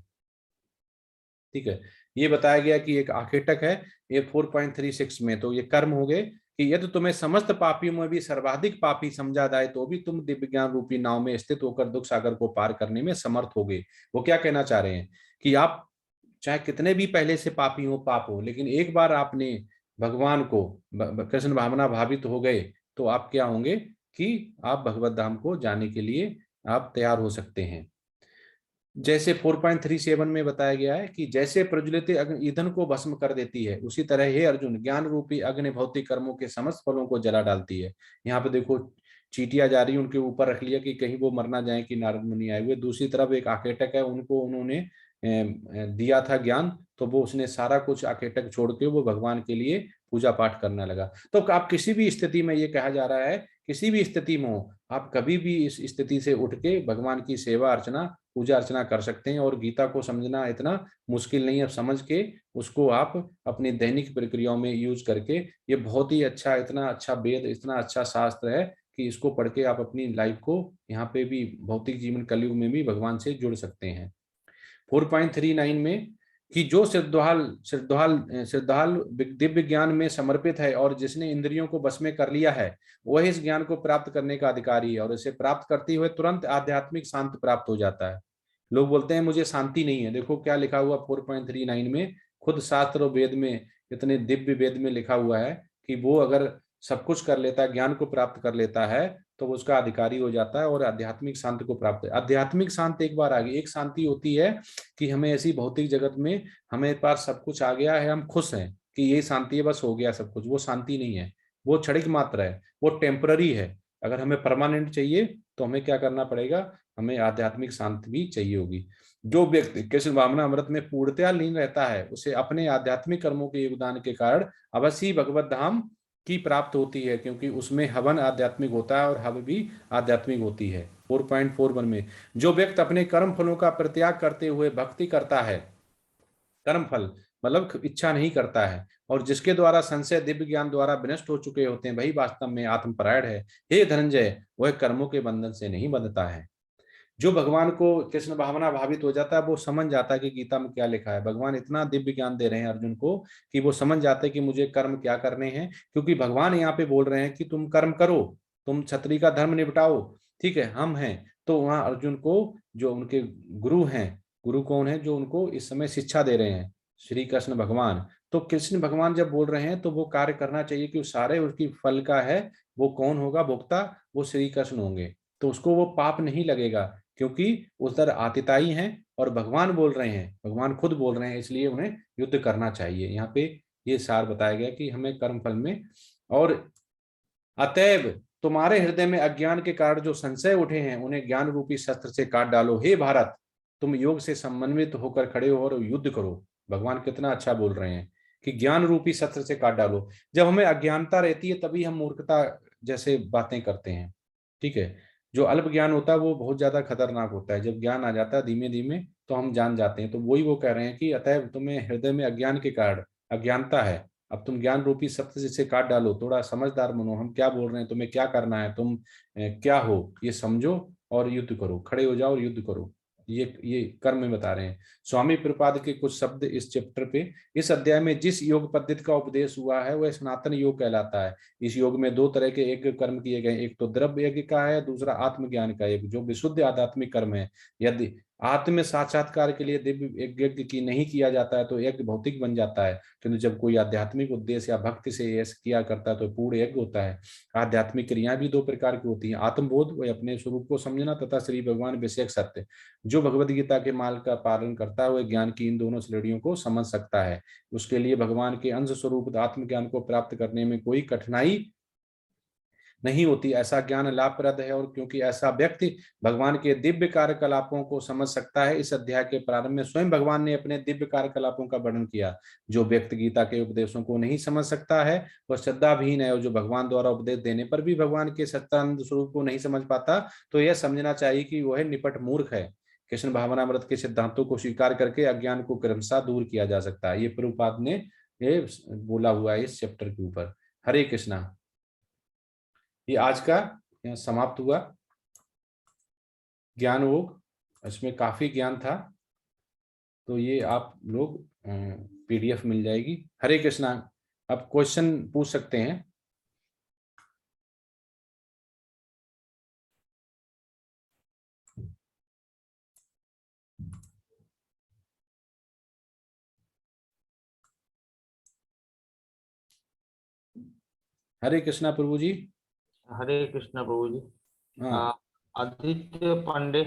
ठीक है, ये बताया गया कि एक आखेटक है ये 4.36 में। तो ये कर्म हो गए कि यदि तुम्हें समस्त पापियों में भी सर्वाधिक पापी समझा जाए तो भी तुम दिव्य ज्ञान रूपी नाव में स्थित होकर दुख सागर को पार करने में समर्थ होगे। वो क्या कहना चाह रहे हैं कि आप चाहे कितने भी पहले से पापी हो, पाप हो, लेकिन एक बार आपने भगवान को कृष्ण भावना भावित हो गए तो आप क्या होंगे कि आप भगवत धाम को जाने के लिए आप तैयार हो सकते हैं। जैसे 4.37 में बताया गया है कि जैसे प्रज्वलित अग्नि ईंधन को भस्म कर देती है, उसी तरह हे अर्जुन ज्ञान रूपी अग्नि भौतिक कर्मों के समस्त फलों को जला डालती है। यहाँ पे देखो चीटियां जा रही, उनके ऊपर रख लिया कि कहीं वो मर ना जाए कि नारद मुनि आए हुए। दूसरी तरफ एक आकेटक है, उनको उन्होंने दिया था ज्ञान, तो वो उसने सारा कुछ आकेटक छोड़ के वो भगवान के लिए पूजा पाठ करने लगा। तो आप किसी भी स्थिति में ये कहा जा रहा है किसी भी स्थिति में हो, आप कभी भी इस स्थिति से उठ के भगवान की सेवा अर्चना पूजा अर्चना कर सकते हैं। और गीता को समझना इतना मुश्किल नहीं है, समझ के उसको आप अपनी दैनिक प्रक्रियाओं में यूज करके, ये बहुत ही अच्छा, इतना अच्छा वेद, इतना अच्छा शास्त्र है कि इसको पढ़ के आप अपनी लाइफ को यहाँ पे भी, भौतिक जीवन कलयुग में भी भगवान से जुड़ सकते हैं। 4.39 में कि जो श्रद्धाल श्रद्धाल श्रद्धाल दिव्य ज्ञान में समर्पित है और जिसने इंद्रियों को बस में कर लिया है, वह इस ज्ञान को प्राप्त करने का अधिकारी है और इसे प्राप्त करते हुए तुरंत आध्यात्मिक शांति प्राप्त हो जाता है। लोग बोलते हैं मुझे शांति नहीं है, देखो क्या लिखा हुआ 4.39 में, खुद शास्त्र और वेद में, इतने दिव्य वेद में लिखा हुआ है कि वो अगर सब कुछ कर लेता है, ज्ञान को प्राप्त कर लेता है, तो वो उसका अधिकारी हो जाता है और आध्यात्मिक शांति को प्राप्त है। आध्यात्मिक शांति एक बार आ गई, एक शांति होती है कि हमें ऐसी भौतिक जगत में हमें पास सब कुछ आ गया है, हम खुश हैं कि ये शांति है, बस हो गया सब कुछ, वो शांति नहीं है, वो क्षणिक मात्र है, वो टेम्पररी है। अगर हमें परमानेंट चाहिए तो हमें क्या करना पड़ेगा, हमें आध्यात्मिक शांति भी चाहिए होगी। जो व्यक्ति कृष्ण भावना अमृत में पूर्णतया लीन रहता है, उसे अपने आध्यात्मिक कर्मों के योगदान के कारण अवश्य ही भगवत धाम की प्राप्त होती है, क्योंकि उसमें हवन आध्यात्मिक होता है और हव भी आध्यात्मिक होती है। 4.41 में जो व्यक्ति अपने कर्म फलों का परित्याग करते हुए भक्ति करता है, कर्म फल मतलब इच्छा नहीं करता है, और जिसके द्वारा संशय दिव्य ज्ञान द्वारा विनष्ट हो चुके होते हैं, वही वास्तव में आत्मपरायण है। हे धनंजय, वह कर्मों के बंधन से नहीं बंधता है। जो भगवान को कृष्ण भावना भावित हो जाता है, वो समझ जाता है कि गीता में क्या लिखा है। भगवान इतना दिव्य ज्ञान दे रहे हैं अर्जुन को कि वो समझ जाते हैं कि मुझे कर्म क्या करने हैं, क्योंकि भगवान यहाँ पे बोल रहे हैं कि तुम कर्म करो, तुम क्षत्रिय का धर्म निपटाओ, ठीक है, हम हैं। तो वहां अर्जुन को जो उनके गुरु हैं, गुरु कौन है, जो उनको इस समय शिक्षा दे रहे हैं, श्री कृष्ण भगवान। तो कृष्ण भगवान जब बोल रहे हैं तो वो कार्य करना चाहिए कि सारे उसकी फल का है, वो कौन होगा भोक्ता, वो श्री कृष्ण होंगे। तो उसको वो पाप नहीं लगेगा, क्योंकि उधर आतिताई हैं और भगवान बोल रहे हैं, भगवान खुद बोल रहे हैं, इसलिए उन्हें युद्ध करना चाहिए। यहाँ पे ये सार बताया गया कि हमें कर्म फल में, और अतएव तुम्हारे हृदय में अज्ञान के कारण जो संशय उठे हैं, उन्हें ज्ञान रूपी शस्त्र से काट डालो। हे भारत, तुम योग से समन्वित होकर खड़े हो और युद्ध करो। भगवान कितना अच्छा बोल रहे हैं कि ज्ञान रूपी शस्त्र से काट डालो। जब हमें अज्ञानता रहती है तभी हम मूर्खता जैसे बातें करते हैं, ठीक है। जो अल्प ज्ञान होता है वो बहुत ज्यादा खतरनाक होता है, जब ज्ञान आ जाता है धीमे धीमे तो हम जान जाते हैं। तो वही वो कह रहे हैं कि अतएव तुम्हें हृदय में अज्ञान के कारण अज्ञानता है, अब तुम ज्ञान रूपी सत्य से काट डालो, थोड़ा समझदार बनो, हम क्या बोल रहे हैं, तुम्हें क्या करना है, तुम क्या हो ये समझो और युद्ध करो, खड़े हो जाओ और युद्ध करो। ये कर्म में बता रहे हैं। स्वामी प्रपाद के कुछ शब्द इस चैप्टर पे, इस अध्याय में जिस योग पद्धति का उपदेश हुआ है वह सनातन योग कहलाता है। इस योग में दो तरह के यज्ञ कर्म किए गए, एक तो द्रव्य यज्ञ का है, दूसरा आत्मज्ञान का यज्ञ, जो विशुद्ध आध्यात्मिक कर्म है। यदि आत्म साक्षात्कार के लिए दिव्य यज्ञ की नहीं किया जाता है तो यज्ञ भौतिक बन जाता है, किंतु जब कोई आध्यात्मिक उद्देश्य या भक्ति से यह किया करता है तो पूर्ण यज्ञ होता है। आध्यात्मिक क्रियाएं भी दो प्रकार की होती हैं, आत्मबोध व अपने स्वरूप को समझना तथा श्री भगवान विषयक सत्य। जो भगवद गीता के मार्ग का पालन करता है वह ज्ञान की इन दोनों श्रेणियों को समझ सकता है। उसके लिए भगवान के अंश स्वरूप आत्मज्ञान को प्राप्त करने में कोई कठिनाई नहीं होती। ऐसा ज्ञान लाभप्रद है, और क्योंकि ऐसा व्यक्ति भगवान के दिव्य कार्यकलापों को समझ सकता है, इस अध्याय के प्रारंभ में स्वयं भगवान ने अपने दिव्य कार्यकलापों का वर्णन किया। जो व्यक्ति गीता के उपदेशों को नहीं समझ सकता है वह श्रद्धाविहीन है, और जो भगवान द्वारा उपदेश देने पर भी भगवान के सच्चिदानंद स्वरूप को नहीं समझ पाता, तो यह समझना चाहिए कि वह निपट मूर्ख है। कृष्ण भावनामृत के सिद्धांतों को स्वीकार करके अज्ञान को क्रमशः दूर किया जा सकता है। ये प्रभुपाद ने ये बोला हुआ है इस चैप्टर के ऊपर। हरे कृष्णा। ये आज का यहाँ समाप्त हुआ ज्ञान योग, इसमें काफी ज्ञान था, तो ये आप लोग पीडीएफ मिल जाएगी। हरे कृष्णा। आप क्वेश्चन पूछ सकते हैं। हरे कृष्णा प्रभु जी। हरे कृष्ण प्रभु जी। हाँ। आदित्य पांडे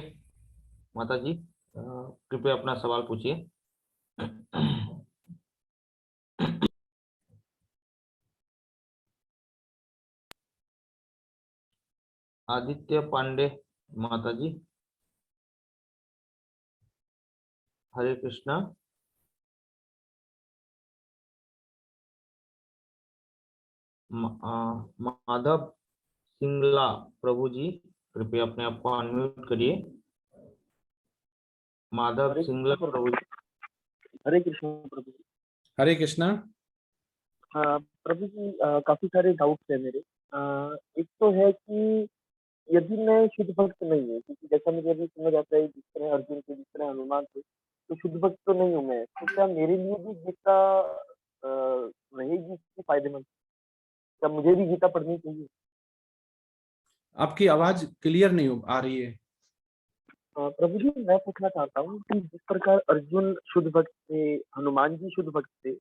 माता जी, कृपया अपना सवाल पूछिए। आदित्य पांडे माता जी, हरे कृष्णा। माधव सिंगला प्रभु जी, कृपया अपने आप को अनम्यूट करिए। माधव हरे सिंगला कृष्ण प्रभु जी। हरे कृष्ण प्रभु जी। हरे कृष्णा। हाँ प्रभु जी, काफी सारे डाउट्स है मेरे। एक तो है कि यदि मैं शुद्ध भक्त नहीं हूँ, क्योंकि जैसा मुझे अभी समझ आता है, जिस तरह अर्जुन थे, जिस तरह हनुमान थे, तो शुद्ध भक्त तो नहीं हूँ मैं, तो क्या मेरे लिए भी गीता रहेगी इसकी फायदेमंद? क्या मुझे भी गीता पढ़नी चाहिए? आपकी आवाज क्लियर नहीं आ रही है। प्रभु जी, मैं पूछना चाहता हूँ कि जिस प्रकार अर्जुन शुद्ध भक्त थे, हनुमान जी शुद्ध भक्त थे,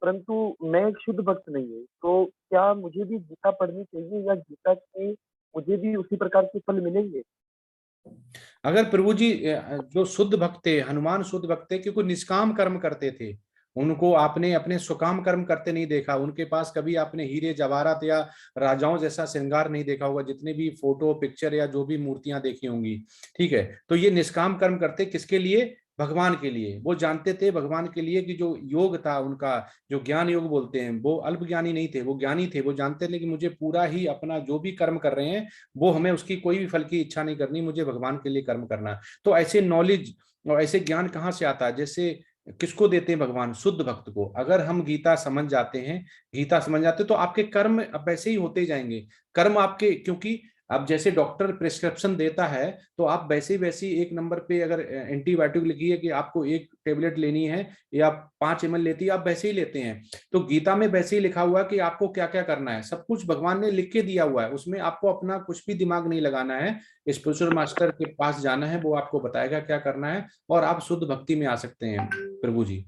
परंतु मैं एक शुद्ध भक्त नहीं हूँ, तो क्या मुझे भी गीता पढ़नी चाहिए, या गीता के मुझे भी उसी प्रकार के फल मिलेंगे? अगर प्रभु जी जो शुद्ध भक्त थे, हनुमान शुद्ध भक्त थे क्योंकि निष्काम कर्म करते थे, उनको आपने अपने सुकाम कर्म करते नहीं देखा। उनके पास कभी आपने हीरे जवाहरात या राजाओं जैसा श्रृंगार नहीं देखा होगा, जितने भी फोटो पिक्चर या जो भी मूर्तियां देखी होंगी। ठीक है, तो ये निष्काम कर्म करते किसके लिए? भगवान के लिए। वो जानते थे भगवान के लिए कि जो योग था उनका, जो ज्ञान योग बोलते हैं, वो अल्प ज्ञानी नहीं थे, वो ज्ञानी थे। वो जानते थे कि मुझे पूरा ही अपना जो भी कर्म कर रहे हैं वो हमें उसकी कोई भी फल की इच्छा नहीं करनी, मुझे भगवान के लिए कर्म करना है। तो ऐसे नॉलेज और ऐसे ज्ञान कहाँ से आता है? जैसे किसको देते हैं भगवान? शुद्ध भक्त को। अगर हम गीता समझ जाते हैं, गीता समझ जाते तो आपके कर्म अब वैसे ही होते जाएंगे। कर्म आपके, क्योंकि अब जैसे डॉक्टर प्रिस्क्रिप्शन देता है तो आप वैसे वैसी एक नंबर पे अगर एंटीबायोटिक लिखी है कि आपको एक टेबलेट लेनी है या 5 ml लेती है, आप वैसे ही लेते हैं। तो गीता में वैसे ही लिखा हुआ है कि आपको क्या क्या करना है, सब कुछ भगवान ने लिख के दिया हुआ है। उसमें आपको अपना कुछ भी दिमाग नहीं लगाना है। स्पिरिचुअल मास्टर के पास जाना है, वो आपको बताएगा क्या करना है, और आप शुद्ध भक्ति में आ सकते हैं प्रभु जी।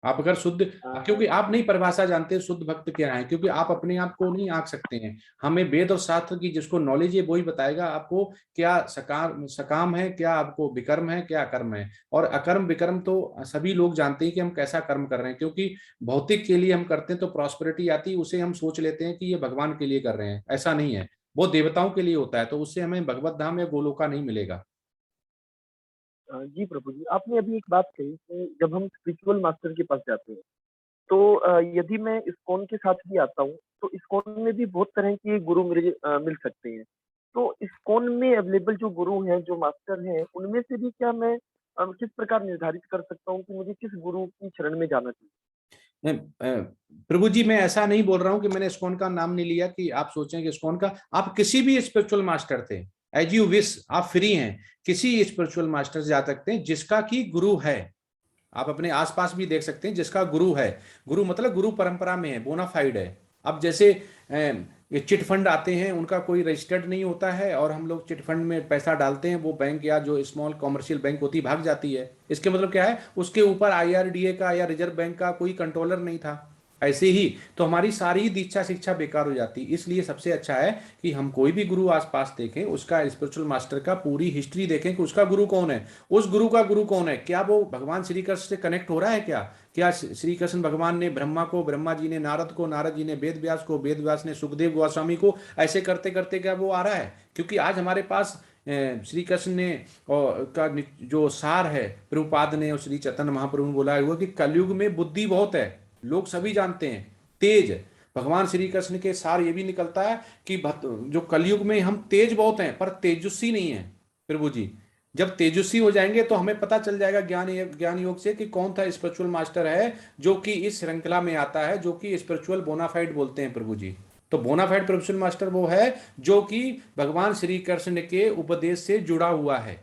आप अगर शुद्ध, क्योंकि आप नहीं परिभाषा जानते शुद्ध भक्त क्या है, क्योंकि आप अपने आप को नहीं आंक सकते हैं। हमें वेद और शास्त्र की जिसको नॉलेज है वो ही बताएगा आपको क्या सकाम है, क्या आपको विकर्म है, क्या कर्म है। और अकर्म विकर्म तो सभी लोग जानते हैं कि हम कैसा कर्म कर रहे हैं, क्योंकि भौतिक के लिए हम करते हैं तो प्रॉस्पेरिटी आती है, उसे हम सोच लेते हैं कि ये भगवान के लिए कर रहे हैं। ऐसा नहीं है, वो देवताओं के लिए होता है, तो उससे हमें भगवत धाम या गोलोका नहीं मिलेगा। जी प्रभु जी, आपने अभी एक बात कही कि जब हम स्पिरिचुअल मास्टर के पास जाते हैं, तो यदि मैं इस्कॉन के साथ भी आता हूँ, तो इस्कॉन में भी बहुत तरह के गुरु मुझे मिल सकते हैं। तो इस्कॉन में अवेलेबल जो गुरु हैं, जो मास्टर हैं, उनमें से भी क्या मैं किस प्रकार निर्धारित कर सकता हूँ कि मुझे किस गुरु की शरण में जाना चाहिए? प्रभु जी, मैं ऐसा नहीं बोल रहा हूं कि मैंने इस्कॉन का नाम नहीं लिया कि आप सोचें कि इस्कॉन का। आप किसी भी स्पिरिचुअल मास्टर थे, एज यू विश, आप फ्री हैं, किसी स्पिरिचुअल मास्टर से जा सकते हैं जिसका की गुरु है। आप अपने आसपास भी देख सकते हैं जिसका गुरु है। गुरु मतलब गुरु परंपरा में है, बोनाफाइड है। अब जैसे ये चिट फंड आते हैं, उनका कोई रजिस्टर्ड नहीं होता है, और हम लोग चिट फंड में पैसा डालते हैं, वो बैंक या जो स्मॉल कॉमर्शियल बैंक होती भाग जाती है। इसके मतलब क्या है? उसके ऊपर आईआरडीए का या रिजर्व बैंक का कोई कंट्रोलर नहीं था। ऐसे ही तो हमारी सारी दीक्षा शिक्षा बेकार हो जाती। इसलिए सबसे अच्छा है कि हम कोई भी गुरु आसपास देखें, उसका स्पिरिचुअल मास्टर का पूरी हिस्ट्री देखें कि उसका गुरु कौन है, उस गुरु का गुरु कौन है, क्या वो भगवान श्री कृष्ण से कनेक्ट हो रहा है, क्या श्री कृष्ण भगवान ने ब्रह्मा को, ब्रह्मा जी ने नारद को, नारद जी ने वेद व्यास को, वेद व्यास ने सुखदेव गोस्वामी को, ऐसे करते करते क्या वो आ रहा है? क्योंकि आज हमारे पास श्री कृष्ण ने का जो सार है, प्रभुपाद ने और श्री चैतन्य महाप्रभु ने बोला हुआ कि कलयुग में बुद्धि बहुत है, लोग सभी जानते हैं, तेज। भगवान श्री कृष्ण के सार ये भी निकलता है कि जो कलयुग में हम तेज बहुत हैं पर तेजस्वी नहीं है प्रभु जी। जब तेजस्वी हो जाएंगे तो हमें पता चल जाएगा ज्ञान योग से कि कौन था स्पिरिचुअल मास्टर है जो कि इस श्रृंखला में आता है, जो कि स्पिरिचुअल बोनाफाइड बोलते हैं प्रभु जी। तो बोनाफाइड स्पिरिचुअल मास्टर वो है जो कि भगवान श्री कृष्ण के उपदेश से जुड़ा हुआ है।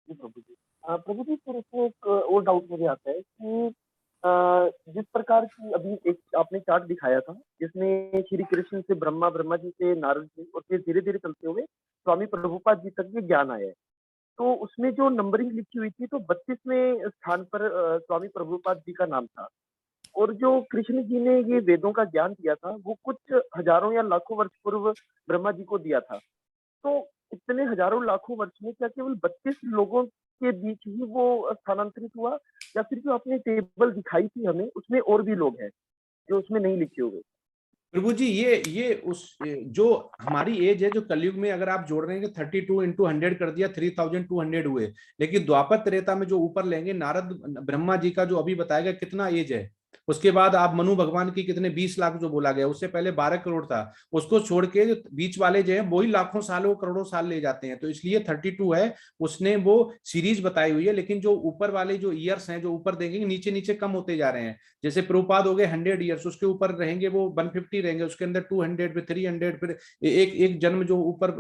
जी प्रभु जी। प्रभु जी, फिर इसमें एक और डाउट मुझे आता है कि अ, जिस प्रकार की अभी एक आपने चार्ट दिखाया था, जिसमें श्री कृष्ण से ब्रह्मा, ब्रह्मा जी से नारद जी, और फिर धीरे-धीरे चलते हुए स्वामी प्रभुपाद जी तक ये ज्ञान आया है। तो उसमें जो नंबरिंग लिखी हुई थी, तो 32वें स्थान पर स्वामी प्रभुपाद जी का नाम था। और जो कृष्ण जी ने ये वेदों का ज्ञान दिया था, वो कुछ हजारों या लाखों वर्ष पूर्व ब्रह्मा जी को दिया था। तो इतने हजारों लाखों वर्ष में क्या केवल 32 लोगों के बीच ही वो स्थानांतरित हुआ, या फिर जो आपने टेबल दिखाई थी हमें, उसमें और भी लोग हैं जो उसमें नहीं लिखे हुए? प्रभु जी, ये जो हमारी एज है, जो कलयुग में अगर आप जोड़ रहे हैं कि 32 × 100 कर दिया, 3200 हुए। लेकिन द्वापर त्रेता में जो ऊपर लेंगे, नारद ब्रह्मा जी का जो अभी बताया गया कितना एज है, उसके बाद आप मनु भगवान की कितने 20 लाख जो बोला गया, उससे पहले 12 करोड़ था, उसको छोड़ के जो बीच वाले जो है वही लाखों सालों करोड़ों साल ले जाते हैं। तो इसलिए 32 है, उसने वो सीरीज बताई हुई है। लेकिन जो ऊपर वाले जो ईयर्स हैं, जो ऊपर देंगे नीचे नीचे कम होते जा रहे हैं। जैसे प्रभुपाद हो गए 100 ईयर्स, उसके ऊपर रहेंगे वो 150 रहेंगे, उसके अंदर 200, फिर 300, फिर एक एक जन्म जो ऊपर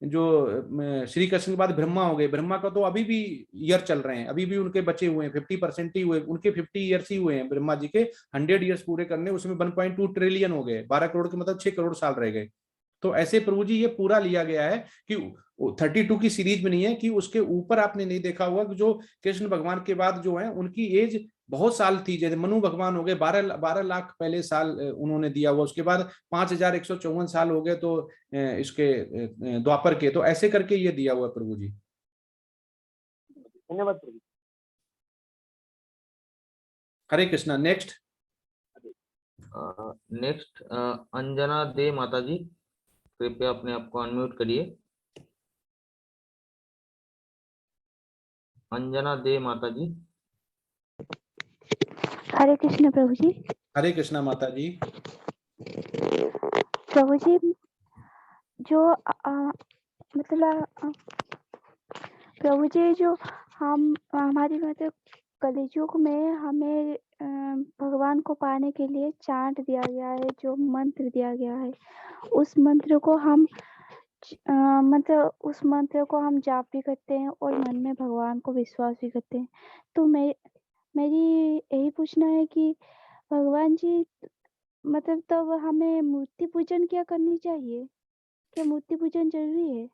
जो श्री कृष्ण के बाद ब्रह्मा हो गए, ब्रह्मा का तो अभी भी ईयर चल रहे हैं, अभी भी उनके बचे हुए हैं, 50% ही हुए, उनके 50 ईयर्स ही हुए हैं ब्रह्मा जी के, 100 ईयर्स पूरे करने, उसमें 1.2 ट्रिलियन हो गए, 12 करोड़ के मतलब 6 करोड़ साल रह गए। तो ऐसे प्रभु जी ये पूरा लिया गया है कि 32 की सीरीज में नहीं है कि उसके ऊपर आपने नहीं देखा हुआ कि जो कृष्ण भगवान के बाद जो है उनकी एज बहुत साल थी। जैसे मनु भगवान हो गए 12 लाख पहले साल उन्होंने दिया हुआ, उसके बाद 5154 साल हो गए तो इसके द्वापर के, तो ऐसे करके ये दिया हुआ प्रभु जी। धन्यवाद प्रभु। हरे कृष्णा। नेक्स्ट नेक्स्ट अंजना दे माता जी, कृपया अपने आप को अनम्यूट करिए। अंजना दे माता जी। हरे कृष्ण प्रभु जी। हरे कृष्णा माता जी। प्रभु जी जो मतलब प्रभु जी जो हमारी मतलब कलियुग में हमें भगवान को पाने के लिए चांट दिया गया है, जो मंत्र दिया गया है, उस मंत्र को हम मतलब उस मंत्र को हम जाप भी करते हैं और मन में भगवान को विश्वास भी करते हैं। तो मेरी यही पूछना है कि भगवान जी मतलब तब हमें मूर्ति पूजन क्या करनी चाहिए? क्या मूर्ति पूजन जरूरी है?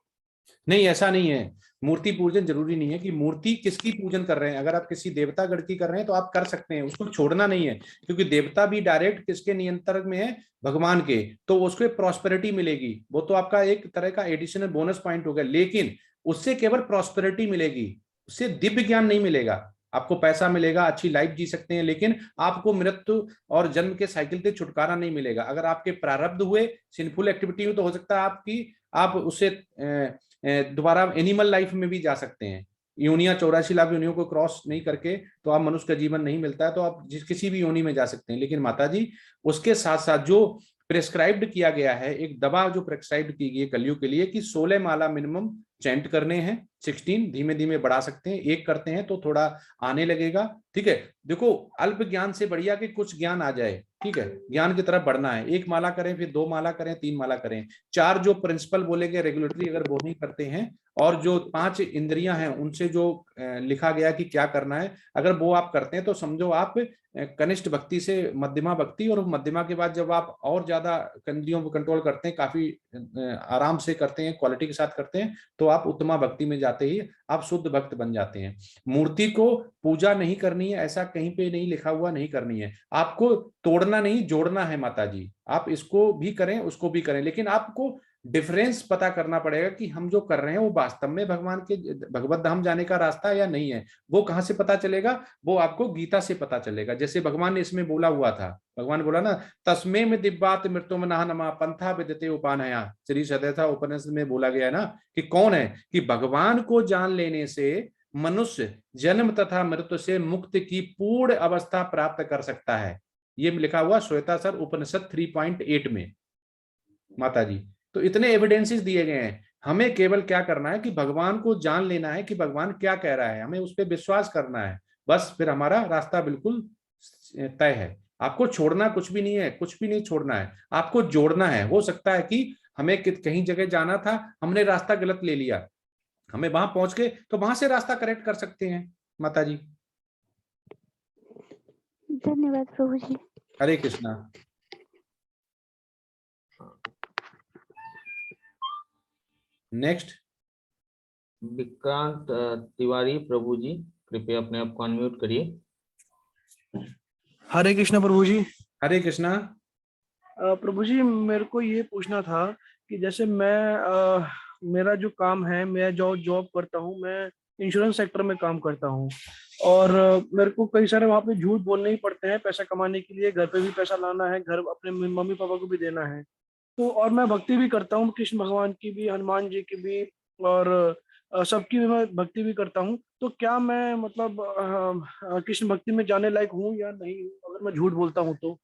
नहीं, ऐसा नहीं है। मूर्ति पूजन जरूरी नहीं है कि मूर्ति किसकी पूजन कर रहे हैं। अगर आप किसी देवता गढ़ की कर रहे हैं तो आप कर सकते हैं, उसको छोड़ना नहीं है, क्योंकि देवता भी डायरेक्ट किसके नियंत्रण में है, भगवान के। तो उसको प्रॉस्पेरिटी मिलेगी, वो तो आपका एक तरह का एडिशनल बोनस पॉइंट होगा, लेकिन उससे केवल प्रॉस्पेरिटी मिलेगी, उससे दिव्य ज्ञान नहीं मिलेगा। आपको पैसा मिलेगा, अच्छी लाइफ जी सकते हैं, लेकिन आपको मृत्यु और जन्म के साइकिल से छुटकारा नहीं मिलेगा। अगर आपके प्रारब्ध हुए सिंफुल एक्टिविटी में, तो हो सकता है आप उससे दोबारा एनिमल लाइफ में भी जा सकते हैं। योनियां 84 लाख योनियों को क्रॉस नहीं करके तो आप मनुष्य का जीवन नहीं मिलता है, तो आप किसी भी योनि में जा सकते हैं। लेकिन माता जी उसके साथ साथ जो प्रेस्क्राइब्ड किया गया है, एक दवा जो प्रेस्क्राइब्ड की गई है कलयुग के लिए कि 16 माला मिनिमम चैंट करने हैं, 16 धीमे धीमे बढ़ा सकते हैं, एक करते हैं तो थोड़ा आने लगेगा। ठीक है, देखो अल्प ज्ञान से बढ़िया कि कुछ ज्ञान आ जाए। ठीक है, ज्ञान की तरफ बढ़ना है, 1 माला करें, फिर 2 माला करें, 3 माला करें, 4 जो प्रिंसिपल बोलेंगे रेगुलेटरी अगर वो नहीं करते हैं, और जो 5 इंद्रियां हैं उनसे जो लिखा गया कि क्या करना है, अगर वो आप करते हैं तो समझो आप कनिष्ठ भक्ति से मध्यमा भक्ति, और मध्यमा के बाद जब आप और ज्यादा इंद्रियों को कंट्रोल करते हैं, काफी आराम से करते हैं, क्वालिटी के साथ करते हैं, तो आप उत्तमा भक्ति में जाते ही आप शुद्ध भक्त बन जाते हैं। मूर्ति को पूजा नहीं करनी है, ऐसा कहीं पे नहीं लिखा हुआ, नहीं करनी है। आपको तोड़ना नहीं, जोड़ना है माता जी। आप इसको भी करें, उसको भी करें, लेकिन आपको डिफरेंस पता करना पड़ेगा कि हम जो कर रहे हैं वो वास्तव में भगवान के भगवत धाम जाने का रास्ता है या नहीं है। वो कहाँ से पता चलेगा? वो आपको गीता से पता चलेगा। जैसे भगवान ने इसमें बोला हुआ था, भगवान बोला ना, तस्मे में दिव्यात मृत्यु में नमा पंथा विदते उपानया, श्री सदैथा उपनिषद में बोला गया है ना कि कौन है कि भगवान को जान लेने से मनुष्य जन्म तथा मृत्यु से मुक्ति की पूर्ण अवस्था प्राप्त कर सकता है। ये लिखा हुआ श्वेतासर उपनिषद 3.8 में माता जी। तो इतने एविडेंसेस दिए गए हैं, हमें केवल क्या करना है कि भगवान को जान लेना है कि भगवान क्या कह रहा है, हमें उस पर विश्वास करना है, बस फिर हमारा रास्ता बिल्कुल तय है। आपको छोड़ना कुछ भी नहीं है, कुछ भी नहीं छोड़ना है, आपको जोड़ना है। हो सकता है कि हमें कहीं जगह जाना था, हमने रास्ता गलत ले लिया, हमें वहां पहुंच के तो वहां से रास्ता करेक्ट कर सकते हैं माता जी। धन्यवाद प्रभु जी। हरे कृष्णा। नेक्स्ट विक्रांत तिवारी प्रभु जी, कृपया अपने आप को अनम्यूट करिए। हरे कृष्णा प्रभु जी। हरे कृष्णा। प्रभु जी मेरे को ये पूछना था कि जैसे मेरा जो काम है, मैं जो जॉब करता हूँ, मैं इंश्योरेंस सेक्टर में काम करता हूँ, और मेरे को कई सारे वहाँ पे झूठ बोलने ही पड़ते हैं पैसा कमाने के लिए। घर पे भी पैसा लाना है, घर अपने मम्मी पापा को भी देना है। तो और मैं भक्ति भी करता हूँ, कृष्ण भगवान की भी, हनुमान जी की भी, और सबकी मैं भक्ति भी करता हूँ, तो क्या मैं मतलब कृष्ण भक्ति में जाने लायक हूँ या नहीं हूँ, अगर मैं झूठ बोलता हूँ तो?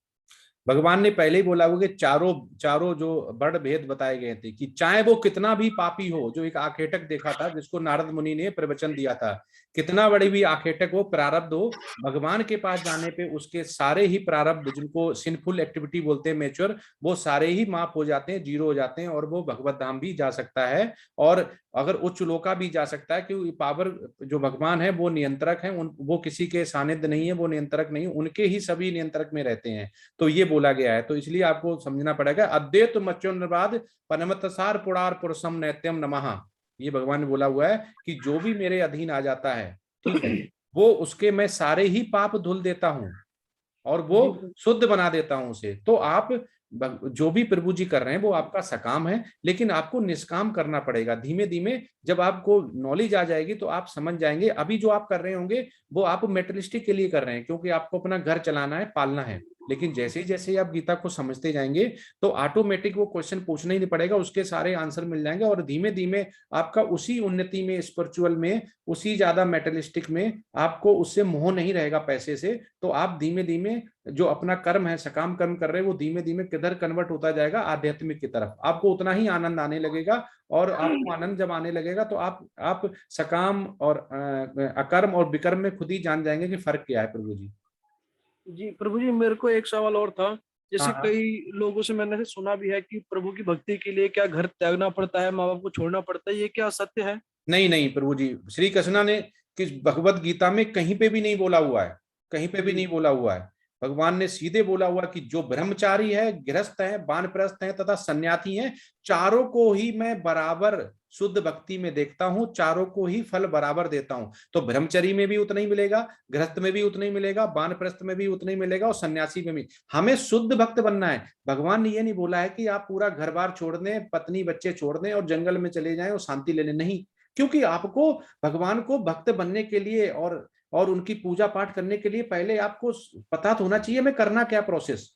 भगवान ने पहले ही बोला हुआ कि चारों चारों जो बड़ भेद बताए गए थे कि चाहे वो कितना भी पापी हो, जो एक आखेटक देखा था जिसको नारद मुनि ने प्रवचन दिया था, कितना बड़ी भी आखेटक हो, प्रारब्ध हो, भगवान के पास जाने पे उसके सारे ही प्रारब्ध, जिनको सिंफुल एक्टिविटी बोलते हैं मेच्योर, वो सारे ही माफ हो जाते हैं, जीरो हो जाते हैं, और वो भगवत धाम भी जा सकता है। और अगर उच्च लोका भी जा सकता है, क्योंकि पावर जो भगवान है वो नियंत्रक है, वो किसी के सानिध्य नहीं है, वो नियंत्रक नहीं, उनके ही सभी नियंत्रक में रहते हैं। तो ये बोला गया है, तो इसलिए आपको समझना पड़ेगा। अद्वैत मच्योन्नवाद पनमतसार पुरार पुरुषम नैत्यम नमः, ये भगवान ने बोला हुआ है कि जो भी मेरे अधीन आ जाता है, ठीक है, वो उसके मैं सारे ही पाप धुल देता हूं और वो जी शुद्ध बना देता हूं उसे। तो आप जो भी प्रभु जी कर रहे हैं वो आपका सकाम है, लेकिन आपको निष्काम करना पड़ेगा। धीमे धीमे जब आपको नॉलेज आ जाएगी तो आप समझ जाएंगे। अभी जो आप कर रहे होंगे वो आप मेटेरियलिस्टिक के लिए कर रहे हैं, क्योंकि आपको अपना घर चलाना है, पालना है। लेकिन जैसे जैसे आप गीता को समझते जाएंगे तो ऑटोमेटिक वो क्वेश्चन पूछना ही नहीं पड़ेगा, उसके सारे आंसर मिल जाएंगे, और धीमे धीमे आपका उसी उन्नति में, स्पिरिचुअल में, उसी ज्यादा मेटेरियलिस्टिक में आपको उससे मोह नहीं रहेगा पैसे से। तो आप धीमे धीमे जो अपना कर्म है, सकाम कर्म कर रहे हैं, वो धीमे धीमे किधर कन्वर्ट होता जाएगा, आध्यात्मिक की तरफ। आपको उतना ही आनंद आने लगेगा, और आपको आनंद जब आने लगेगा तो आप सकाम और अकर्म और विकर्म में खुद ही जान जाएंगे कि फर्क क्या है। प्रभु जी। जी प्रभु जी, मेरे को एक सवाल और था। हाँ जैसे हाँ। कई लोगों से मैंने सुना भी है कि प्रभु की भक्ति के लिए क्या घर त्यागना पड़ता है, माँ बाप को छोड़ना पड़ता है, ये क्या सत्य है? नहीं नहीं प्रभु जी, श्री कृष्णा ने किस भगवत गीता में कहीं पे भी नहीं बोला हुआ है, कहीं पे भी जी नहीं बोला हुआ है। भगवान ने सीधे बोला हुआ कि जो ब्रह्मचारी है, गृहस्थ है, वानप्रस्थ है तथा सन्यासी है, चारों को ही मैं बराबर शुद्ध भक्ति में देखता हूं, चारों को ही फल बराबर देता हूं। तो ब्रह्मचरी में भी उतना ही मिलेगा, गृहस्थ में भी उतना ही मिलेगा, वानप्रस्थ में भी उतना ही मिलेगा, और सन्यासी में भी। हमें शुद्ध भक्त बनना है। भगवान ने ये नहीं बोला है कि आप पूरा घर बार छोड़ दें, पत्नी बच्चे छोड़ दें और जंगल में चले जाएं और शांति लेने, नहीं। क्योंकि आपको भगवान को भक्त बनने के लिए और उनकी पूजा पाठ करने के लिए पहले आपको पता तो होना चाहिए मैं करना क्या प्रोसेस।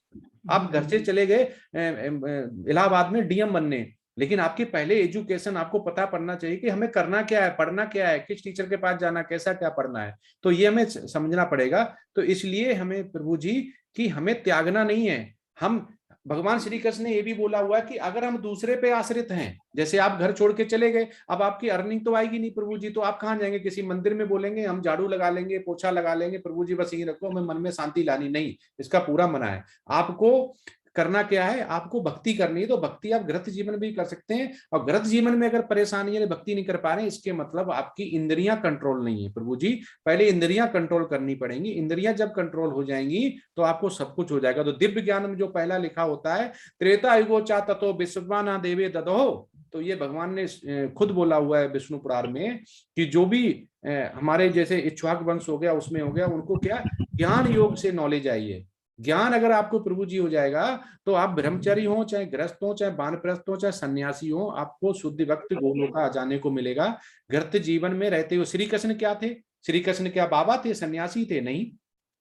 आप घर से चले गए इलाहाबाद में डीएम बनने, लेकिन आपकी पहले एजुकेशन आपको पता पड़ना चाहिए कि हमें करना क्या है, पढ़ना क्या है, किस टीचर के पास जाना, कैसा क्या पढ़ना है। तो ये हमें समझना पड़ेगा। तो इसलिए हमें प्रभु जी कि हमें त्यागना नहीं है। हम भगवान श्री कृष्ण ने यह भी बोला हुआ है कि अगर हम दूसरे पे आश्रित हैं, जैसे आप घर छोड़ के चले गए, अब आपकी अर्निंग तो आएगी नहीं प्रभु जी, तो आप कहाँ जाएंगे? किसी मंदिर में बोलेंगे हम झाड़ू लगा लेंगे, पोछा लगा लेंगे, प्रभु जी बस यही रखो, हमें मन में शांति लानी, नहीं। इसका पूरा मना है। आपको करना क्या है? आपको भक्ति करनी है। तो भक्ति आप गृहस्थ जीवन में भी कर सकते हैं, और गृहस्थ जीवन में अगर परेशानी है, भक्ति नहीं कर पा रहे हैं, इसके मतलब आपकी इंद्रियां कंट्रोल नहीं है प्रभु जी। पहले इंद्रियां कंट्रोल करनी पड़ेंगी। इंद्रियां जब कंट्रोल हो जाएंगी तो आपको सब कुछ हो जाएगा। तो दिव्य ज्ञान में जो पहला लिखा होता है, त्रेता युगो चा ततो विश्ववाना देवे ददो, तो ये भगवान ने खुद बोला हुआ है विष्णु पुराण में कि जो भी हमारे जैसे इक्ष्वाक वंश हो गया, उसमें हो गया, उनको क्या ज्ञान योग से नॉलेज आई है। ज्ञान अगर आपको प्रभु जी हो जाएगा तो आप ब्रह्मचारी हो, चाहे ग्रस्त हो, चाहे वानप्रस्थ हो, चाहे सन्यासी हो, आपको शुद्ध वक्त गोलोका जाने को मिलेगा। गृहस्थ जीवन में रहते हुए श्री कृष्ण क्या थे? श्री कृष्ण क्या बाबा थे, सन्यासी थे? नहीं,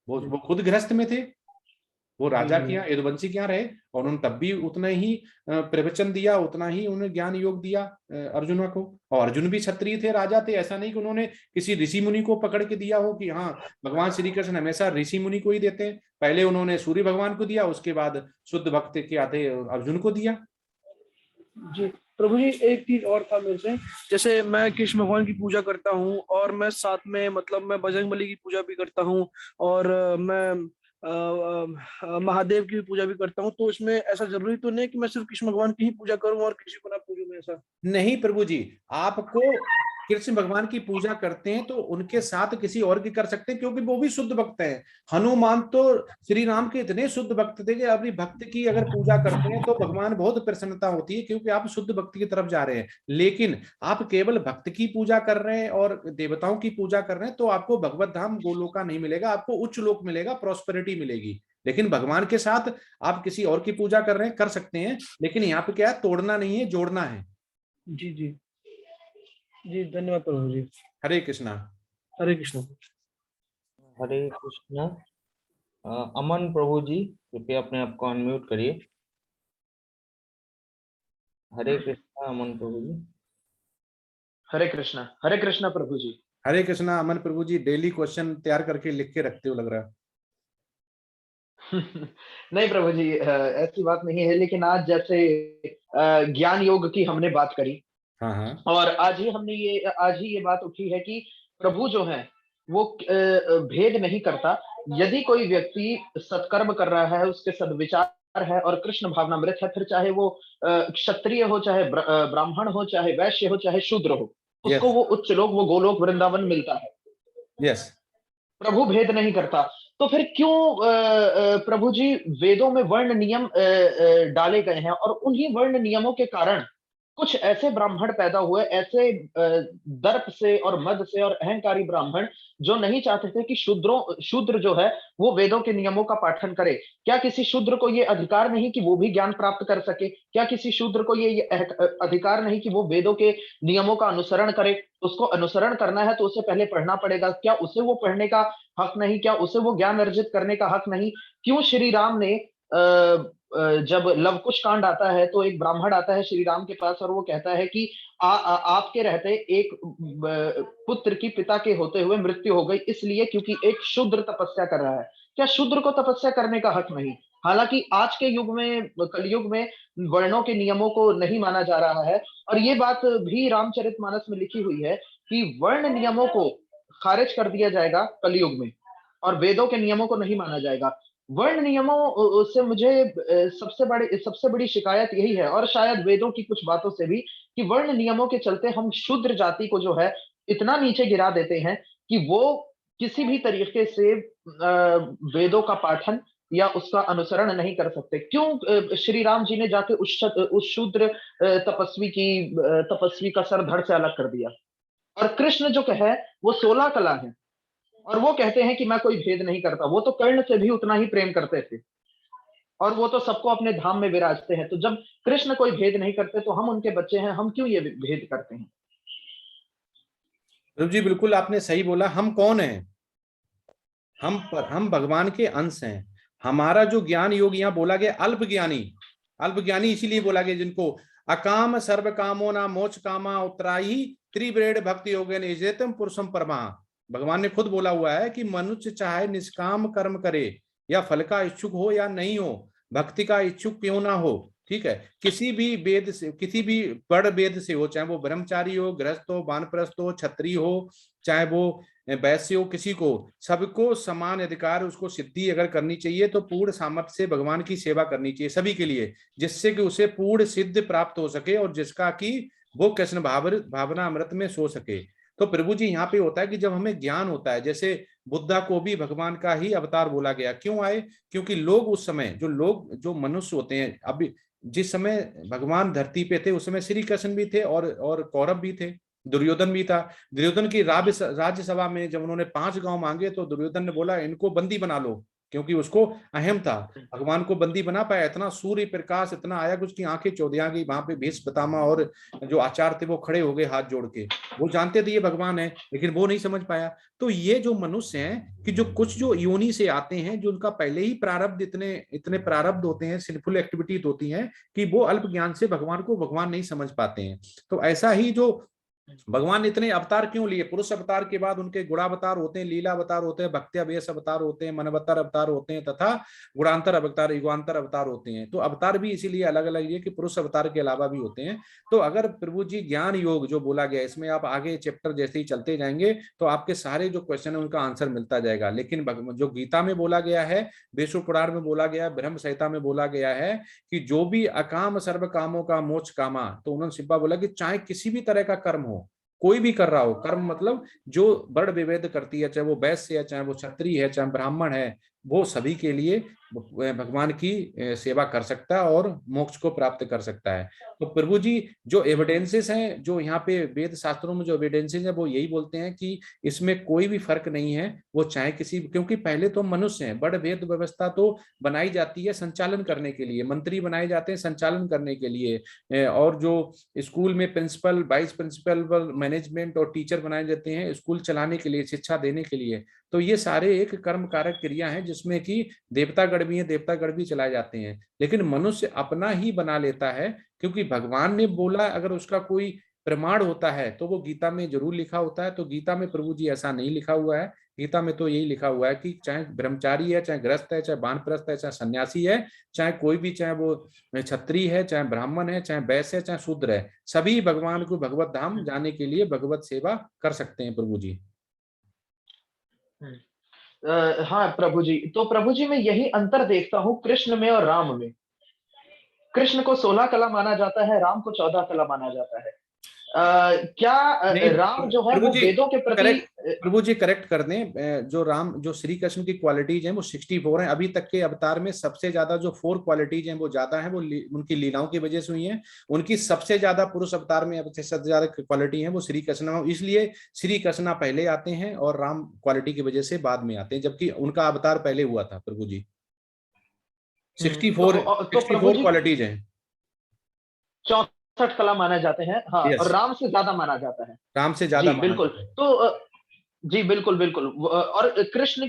वो खुद गृहस्थ में थे। वो राजा के यहाँ, यदुवंशी के यहाँ रहे, और उन्होंने तब भी उतना ही प्रवचन दिया, उतना ही उन्हें ज्ञान योग दिया अर्जुन को। और अर्जुन भी क्षत्रिय थे, राजा थे। ऐसा नहीं कि उन्होंने किसी ऋषि मुनि को पकड़ के दिया हो कि हाँ, भगवान श्री कृष्ण हमेशा ऋषि मुनि को ही देते हैं। पहले उन्होंने सूर्य भगवान को दिया, उसके बाद शुद्ध भक्त के आते अर्जुन को दिया। जी प्रभु जी, एक चीज और था मेरे से। जैसे मैं कृष्ण भगवान की पूजा करता हूँ, और मैं साथ में मतलब मैं बजरंगबली की पूजा भी करता हूँ, और मैं महादेव की भी पूजा भी करता हूँ। तो इसमें ऐसा जरूरी तो नहीं कि मैं सिर्फ कृष्ण भगवान की ही पूजा करूँ और किसी को ना पूजूं मैं, ऐसा? नहीं प्रभु जी, आपको कृष्ण भगवान की पूजा करते हैं तो उनके साथ किसी और की कर सकते हैं, क्योंकि वो भी शुद्ध भक्त हैं। हनुमान तो श्री राम के इतने शुद्ध भक्त थे कि अपनी भक्त की अगर पूजा करते हैं तो भगवान बहुत प्रसन्नता होती है, क्योंकि आप शुद्ध भक्ति की तरफ जा रहे हैं। लेकिन आप केवल भक्त की पूजा कर रहे हैं और देवताओं की पूजा कर रहे हैं तो आपको भगवत धाम गोलोका नहीं मिलेगा, आपको उच्च लोक मिलेगा, प्रॉस्पेरिटी मिलेगी। लेकिन भगवान के साथ आप किसी और की पूजा कर रहे हैं, कर सकते हैं, लेकिन यहाँ पे क्या है, तोड़ना नहीं है, जोड़ना है। जी जी जी, धन्यवाद प्रभु जी। हरे कृष्णा। हरे कृष्ण। हरे कृष्ण। अमन प्रभु जी, कृपया अपने आप को अनम्यूट करिए। हरे कृष्णा अमन प्रभु जी। हरे कृष्णा प्रभु जी। हरे कृष्णा। अमन प्रभु जी डेली क्वेश्चन तैयार करके लिख के रखते हो लग रहा है। नहीं प्रभु जी, ऐसी बात नहीं है, लेकिन आज जैसे ज्ञान योग की हमने बात करी, हाँ हाँ और आज ही ये बात उठी है कि प्रभु जो है वो भेद नहीं करता। यदि कोई व्यक्ति सत्कर्म कर रहा है, उसके सद्विचार है और कृष्ण भावनामृत है, फिर चाहे वो क्षत्रिय हो, चाहे ब्राह्मण हो, चाहे वैश्य हो, चाहे शूद्र हो, उसको Yes. वो उच्च लोक, वो गोलोक वृंदावन मिलता है। यस। प्रभु भेद नहीं करता। तो फिर क्यों प्रभु जी वेदों में वर्ण नियम डाले गए हैं, और उन्हीं वर्ण नियमों के कारण कुछ ऐसे ब्राह्मण पैदा हुए, ऐसे दर्प से और मद से और अहंकारी ब्राह्मण, जो नहीं चाहते थे कि शूद्र जो है वो वेदों के नियमों का पाठन करे। क्या किसी शूद्र को ये अधिकार नहीं कि वो भी ज्ञान प्राप्त कर सके? क्या किसी शूद्र को ये अधिकार नहीं कि वो वेदों के नियमों का अनुसरण करे? उसको अनुसरण करना है तो उसे पहले पढ़ना पड़ेगा। क्या उसे वो पढ़ने का हक नहीं? क्या उसे वो ज्ञान अर्जित करने का हक नहीं? क्यों श्री राम ने जब लवकुश कांड आता है तो एक ब्राह्मण आता है श्री राम के पास और वो कहता है कि आपके रहते एक पुत्र की पिता के होते हुए मृत्यु हो गई, इसलिए क्योंकि एक शूद्र तपस्या कर रहा है। क्या शूद्र को तपस्या करने का हक नहीं? हालांकि आज के युग में, कलयुग में, वर्णों के नियमों को नहीं माना जा रहा है, और ये बात भी रामचरितमानस में लिखी हुई है कि वर्ण नियमों को खारिज कर दिया जाएगा कलयुग में, और वेदों के नियमों को नहीं माना जाएगा। वर्ण नियमों से मुझे सबसे बड़ी शिकायत यही है, और शायद वेदों की कुछ बातों से भी, कि वर्ण नियमों के चलते हम शूद्र जाति को जो है इतना नीचे गिरा देते हैं कि वो किसी भी तरीके से वेदों का पाठन या उसका अनुसरण नहीं कर सकते। क्यों श्री राम जी ने जाके उस शूद्र तपस्वी का सर धड़ से अलग कर दिया? और कृष्ण जो है वो 16 कला है, और वो कहते हैं कि मैं कोई भेद नहीं करता। वो तो कर्ण से भी उतना ही प्रेम करते थे, और वो तो सबको अपने धाम में विराजते हैं। तो जब कृष्ण कोई भेद नहीं करते तो हम उनके बच्चे हैं, हम क्यों ये भेद करते हैं? प्रभु जी बिल्कुल आपने सही बोला। हम कौन हैं? हम भगवान के अंश हैं। हमारा जो ज्ञान योग यहाँ बोला गया अल्प ज्ञानी इसीलिए बोला गया जिनको अकाम सर्व कामो ना मोच कामा उत्तराही त्रिव्रेड भक्ति योगे निजेतम पुरुषम परमा। भगवान ने खुद बोला हुआ है कि मनुष्य चाहे निष्काम कर्म करे, या फल का इच्छुक हो या नहीं हो, भक्ति का इच्छुक क्यों ना हो, ठीक है, किसी भी वेद से, किसी भी बड़ वेद से हो, चाहे वो ब्रह्मचारी हो, गृहस्थ हो, वानप्रस्थ हो, क्षत्रिय हो, चाहे वो वैश्य हो, किसी को, सबको समान अधिकार, उसको सिद्धि अगर करनी चाहिए तो पूर्ण सामर्थ्य से भगवान की सेवा करनी चाहिए सभी के लिए, जिससे कि उसे पूर्ण सिद्ध प्राप्त हो सके और जिसका कि वो कृष्ण भावना अमृत में सो सके। तो प्रभु जी यहाँ पे होता है कि जब हमें ज्ञान होता है, जैसे बुद्धा को भी भगवान का ही अवतार बोला गया, क्यों आए? क्योंकि लोग उस समय जो मनुष्य होते हैं, अभी जिस समय भगवान धरती पे थे उस समय श्री कृष्ण भी थे और कौरव भी थे, दुर्योधन भी था। दुर्योधन की राज्यसभा में जब उन्होंने 5 गांव मांगे तो दुर्योधन ने बोला इनको बंदी बना लो, क्योंकि उसको अहम था, भगवान को बंदी बना पाया। इतना सूर्य प्रकाश इतना आया कि उसकी आंखें चौधिया गई। वहां पे भीष्म पितामह और जो आचार्य थे वो खड़े हो गए हाथ जोड़ के, वो जानते थे ये भगवान है, लेकिन वो नहीं समझ पाया। तो ये जो मनुष्य हैं कि जो कुछ जो योनि से आते हैं, जो उनका पहले ही प्रारब्ध इतने प्रारब्ध होते हैं, सिंफुल एक्टिविटीज होती हैं कि वो अल्प ज्ञान से भगवान नहीं समझ पाते हैं। तो ऐसा ही जो भगवान ने इतने अवतार क्यों लिए? पुरुष अवतार के बाद उनके गुणावतार होते हैं, लीला अवतार होते हैं, भक्ति अवेश अवतार होते हैं, मनवत्तर अवतार होते हैं, तथा गुणांतर अवतार, युगांतर अवतार होते हैं। तो अवतार भी इसीलिए अलग अलग है कि पुरुष अवतार के अलावा भी होते हैं। तो अगर प्रभु जी ज्ञान योग जो बोला गया, इसमें आप आगे चैप्टर जैसे ही चलते जाएंगे तो आपके सारे जो क्वेश्चन है उनका आंसर मिलता जाएगा। लेकिन जो गीता में बोला गया है, विष्णु पुराण में बोला गया है, ब्रह्म संहिता में बोला गया है कि जो भी अकाम सर्व कामों का मोक्ष कामा, तो उन्होंने सिंपल बोला कि चाहे किसी भी तरह का कर्म हो, कोई भी कर रहा हो, कर्म मतलब जो वर्ण विभेद करती है, चाहे वो वैश्य है, चाहे वो क्षत्रिय है, चाहे ब्राह्मण है, वो सभी के लिए भगवान की सेवा कर सकता है और मोक्ष को प्राप्त कर सकता है। तो प्रभु जी जो एविडेंसेस हैं, जो यहाँ पे वेद शास्त्रों में जो एविडेंसेस हैं, वो यही बोलते हैं कि इसमें कोई भी फर्क नहीं है, वो चाहे किसी, क्योंकि पहले तो मनुष्य हैं, बड़ भेद व्यवस्था तो बनाई जाती है संचालन करने के लिए, मंत्री बनाए जाते हैं संचालन करने के लिए, और जो स्कूल में प्रिंसिपल, वाइस प्रिंसिपल, मैनेजमेंट और टीचर बनाए जाते हैं स्कूल चलाने के लिए, शिक्षा देने के लिए। तो ये सारे एक कर्म कारक क्रिया है जिसमें कि देवतागण भी है, देवतागण भी चलाए जाते हैं, लेकिन मनुष्य अपना ही बना लेता है, क्योंकि भगवान ने बोला अगर उसका कोई प्रमाण होता है तो वो गीता में जरूर लिखा होता है। तो गीता में प्रभु जी ऐसा नहीं लिखा हुआ है। गीता में तो यही लिखा हुआ है कि चाहे ब्रह्मचारी है, चाहे गृहस्थ है, चाहे वानप्रस्थ है, चाहे सन्यासी है, चाहे कोई भी, चाहे वो क्षत्रिय है, चाहे ब्राह्मण है, चाहे वैश्य है, चाहे शूद्र है, सभी भगवान को भगवत धाम जाने के लिए भगवत सेवा कर सकते हैं प्रभु जी। हाँ प्रभु जी, तो प्रभु जी मैं यही अंतर देखता हूँ कृष्ण में और राम में। कृष्ण को 16 कला माना जाता है, राम को 14 कला माना जाता है। क्या नहीं राम जो है प्रभु वो जी, वेदों के प्रति करेक्ट, प्रभु जी करेक्ट कर दें, जो राम, जो श्री कृष्ण की क्वालिटीज हैं वो 64 हैं। अभी तक के अवतार में सबसे ज्यादा जो 4 क्वालिटीज हैं वो ज्यादा है, वो उनकी लीलाओं की वजह से हुई हैं। उनकी सबसे ज्यादा पुरुष अवतार में सबसे ज्यादा क्वालिटी है वो श्री कृष्ण, इसलिए श्री कृष्ण पहले आते हैं और राम क्वालिटी की वजह से बाद में आते हैं, जबकि उनका अवतार पहले हुआ था प्रभु जी। 64 प्रभु जी क्वालिटीज हैं। 64 कला माने जाते हैं, हाँ। Yes. और राम से ज्यादा माना जाता है। राम से ज्यादा जी बिल्कुल। तो जी बिल्कुल बिल्कुल। और कृष्ण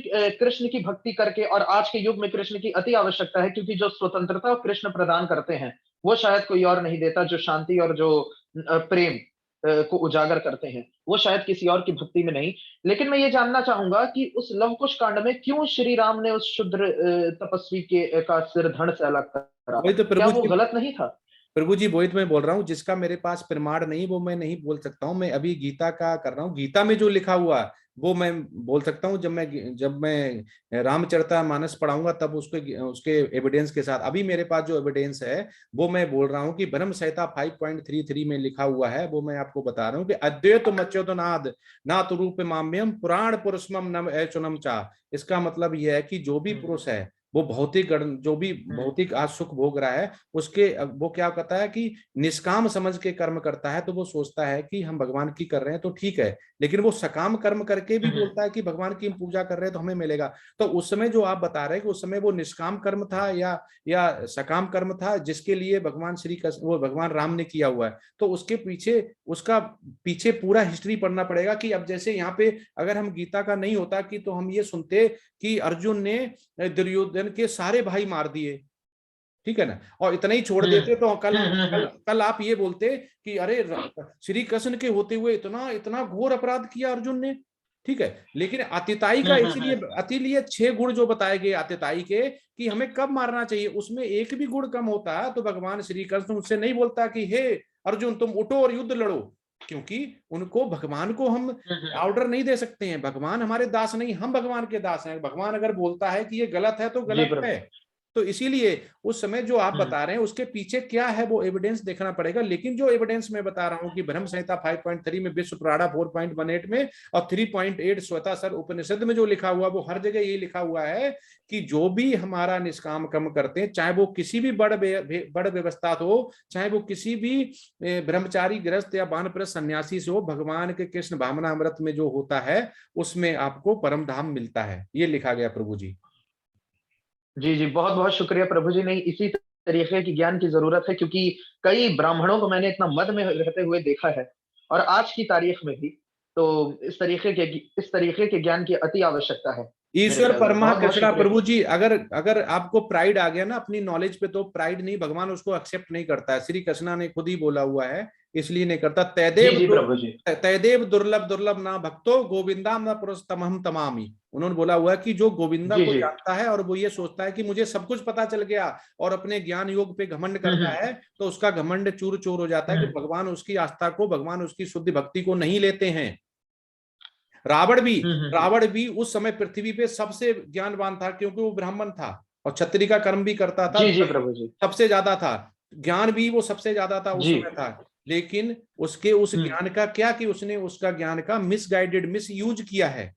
की भक्ति करके, और आज के युग में कृष्ण की अति आवश्यकता है, क्योंकि जो स्वतंत्रता कृष्ण प्रदान करते हैं वो शायद कोई और नहीं देता। जो शांति और जो प्रेम को उजागर करते हैं वो शायद किसी और की भक्ति में नहीं। लेकिन मैं ये जानना चाहूंगा कि उस लव कुश कांड में क्यों श्री राम ने उस शुद्र तपस्वी का सिर धड़ से अलग करा? वही तो क्या प्रभु वो जी, गलत नहीं था? प्रभु जी वही तो मैं बोल रहा हूँ, जिसका मेरे पास प्रमाण नहीं वो मैं नहीं बोल सकता हूँ। मैं अभी गीता का कर रहा हूँ, गीता में जो लिखा हुआ वो मैं बोल सकता हूँ। जब मैं रामचरितमानस पढ़ाऊंगा तब उसके एविडेंस के साथ, अभी मेरे पास जो एविडेंस है वो मैं बोल रहा हूँ कि ब्रह्म संहिता 5.33 में लिखा हुआ है, वो मैं आपको बता रहा हूँ कि अद्वैत मच्युतनाद ना तो रूप माम्यम पुराण पुरुषमम नम ऐचुनम चा। इसका मतलब यह है कि जो भी पुरुष है वो भौतिक, जो भी भौतिक आज सुख भोग रहा है, उसके वो क्या कहता है कि निष्काम समझ के कर्म करता है, तो वो सोचता है कि हम भगवान की कर रहे हैं तो ठीक है, लेकिन वो सकाम कर्म करके भी बोलता है कि भगवान की हम पूजा कर रहे हैं तो हमें मिलेगा। तो उस समय जो आप बता रहे हैं कि उस समय वो निष्काम कर्म था या सकाम कर्म था जिसके लिए भगवान श्री कृष्ण, वो भगवान राम ने किया हुआ है, तो उसका पीछे पूरा हिस्ट्री पढ़ना पड़ेगा। कि अब जैसे यहाँ पे अगर हम गीता का नहीं होता कि तो हम ये सुनते कि अर्जुन ने दुर्योधन के सारे भाई मार दिए, ठीक है ना, और इतना ही छोड़ देते तो कल आप ये बोलते कि अरे श्री कृष्ण के होते हुए इतना इतना घोर अपराध किया अर्जुन ने, ठीक है। लेकिन अतिताई का इसीलिए अतिलिए 6 गुण जो बताए गए अतिताई के कि हमें कब मारना चाहिए, उसमें एक भी गुण कम होता है तो भगवान श्री कृष्ण उससे नहीं बोलता कि हे अर्जुन तुम उठो और युद्ध लड़ो, क्योंकि उनको, भगवान को हम ऑर्डर नहीं दे सकते हैं। भगवान हमारे दास नहीं, हम भगवान के दास हैं। भगवान अगर बोलता है कि ये गलत है तो गलत है। तो इसीलिए उस समय जो आप बता रहे हैं उसके पीछे क्या है वो एविडेंस देखना पड़ेगा। लेकिन जो एविडेंस मैं बता रहा हूं कि ब्रह्म संहिता 5.3 में, विश्व पुराणा 4.18 में और 3.8 श्वेताश्वर उपनिषद में जो लिखा हुआ वो हर जगह यही लिखा हुआ है कि जो भी हमारा निष्काम कर्म करते हैं, चाहे वो किसी भी बड़ व्यवस्था हो, चाहे वो किसी भी ब्रह्मचारी गृहस्थ या वानप्रस्थ सन्यासी से हो, भगवान के कृष्ण भावनामृत में जो होता है उसमें आपको परम धाम मिलता है। ये लिखा गया प्रभु जी। जी जी, बहुत बहुत शुक्रिया प्रभु जी। नहीं, इसी तरीके की ज्ञान की जरूरत है, क्योंकि कई ब्राह्मणों को मैंने इतना मद में रहते हुए देखा है, और आज की तारीख में भी। तो इस तरीके के ज्ञान की अति आवश्यकता है। ईश्वर परमा कृष्णा प्रभु जी, अगर आपको प्राइड आ गया ना अपनी नॉलेज पे, तो प्राइड नहीं, भगवान उसको एक्सेप्ट नहीं करता है। श्री कृष्णा ने खुद ही बोला हुआ है, इसलिए नहीं करता। तैदेव दुर्लभ दुर्लभ ना भक्तो गोविंदाम ना पुरुषतमहम तमामी। उन्होंने बोला हुआ है कि जो गोविंदा को जानता है और वो ये सोचता है कि मुझे सब कुछ पता चल गया और अपने ज्ञान योग पे घमंड करता है, तो उसका घमंड चूर चूर हो जाता है कि भगवान उसकी आस्था को, भगवान उसकी शुद्ध भक्ति को नहीं लेते हैं। रावण भी उस समय पृथ्वी पे सबसे ज्ञानवान था, क्योंकि वो ब्राह्मण था और क्षत्रिय का कर्म भी करता था। जी जी प्रभु जी। सबसे ज्यादा था, ज्ञान भी वो सबसे ज्यादा था उस समय था। लेकिन उसके उस ज्ञान का क्या कि उसने उसका ज्ञान का मिस यूज किया है,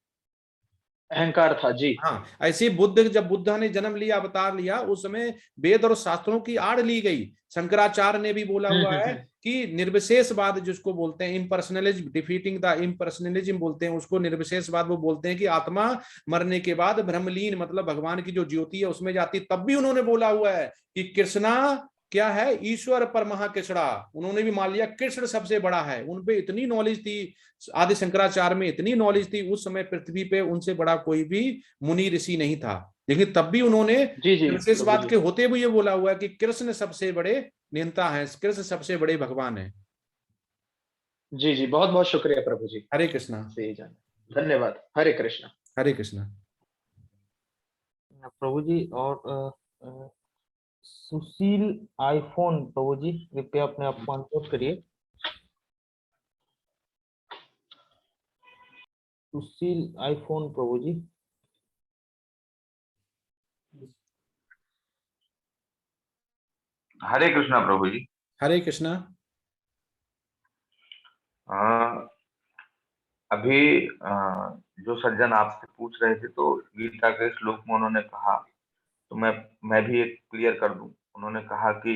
अहंकार था जी। हाँ, ऐसे जब बुद्ध ने जन्म लिया, अवतार लिया, उस समय वेद और शास्त्रों की आड़ ली गई। शंकराचार्य ने भी बोला हुआ है कि निर्विशेषवाद जिसको बोलते हैं, इम्पर्सनलिज्म, डिफीटिंग द इम्पर्सनलिज्म बोलते हैं उसको, निर्विशेषवाद। वो बोलते हैं कि आत्मा मरने के बाद ब्रह्मलीन, मतलब भगवान की जो ज्योति है उसमें जाती। तब भी उन्होंने बोला हुआ है कि कृष्णा क्या है, ईश्वर परमहा कृष्णा। उन्होंने भी मान लिया कृष्ण सबसे बड़ा है। उनपे इतनी नॉलेज थी, आदि शंकराचार्य में इतनी नॉलेज थी, उस समय पृथ्वी पे उनसे बड़ा कोई भी मुनि ऋषि नहीं था। लेकिन तब भी उन्होंने विशेषवाद के होते हुए ये बोला हुआ है कि कृष्ण सबसे बड़े नियंता हैं, कृष्ण सबसे बड़े भगवान हैं। जी जी, बहुत बहुत शुक्रिया प्रभु जी। हरे कृष्णा। से जान, धन्यवाद। हरे कृष्णा। हरे कृष्णा। प्रभु जी, और सुशील आईफोन, प्रभु जी कृपया अपने आप को अनम्यूट करिए। सुशील आईफोन प्रभु जी। हरे कृष्णा प्रभु जी। हरे कृष्णा। अभी जो सज्जन आपसे पूछ रहे थे तो गीता के श्लोक में उन्होंने कहा, तो मैं भी एक क्लियर कर दूं। उन्होंने कहा कि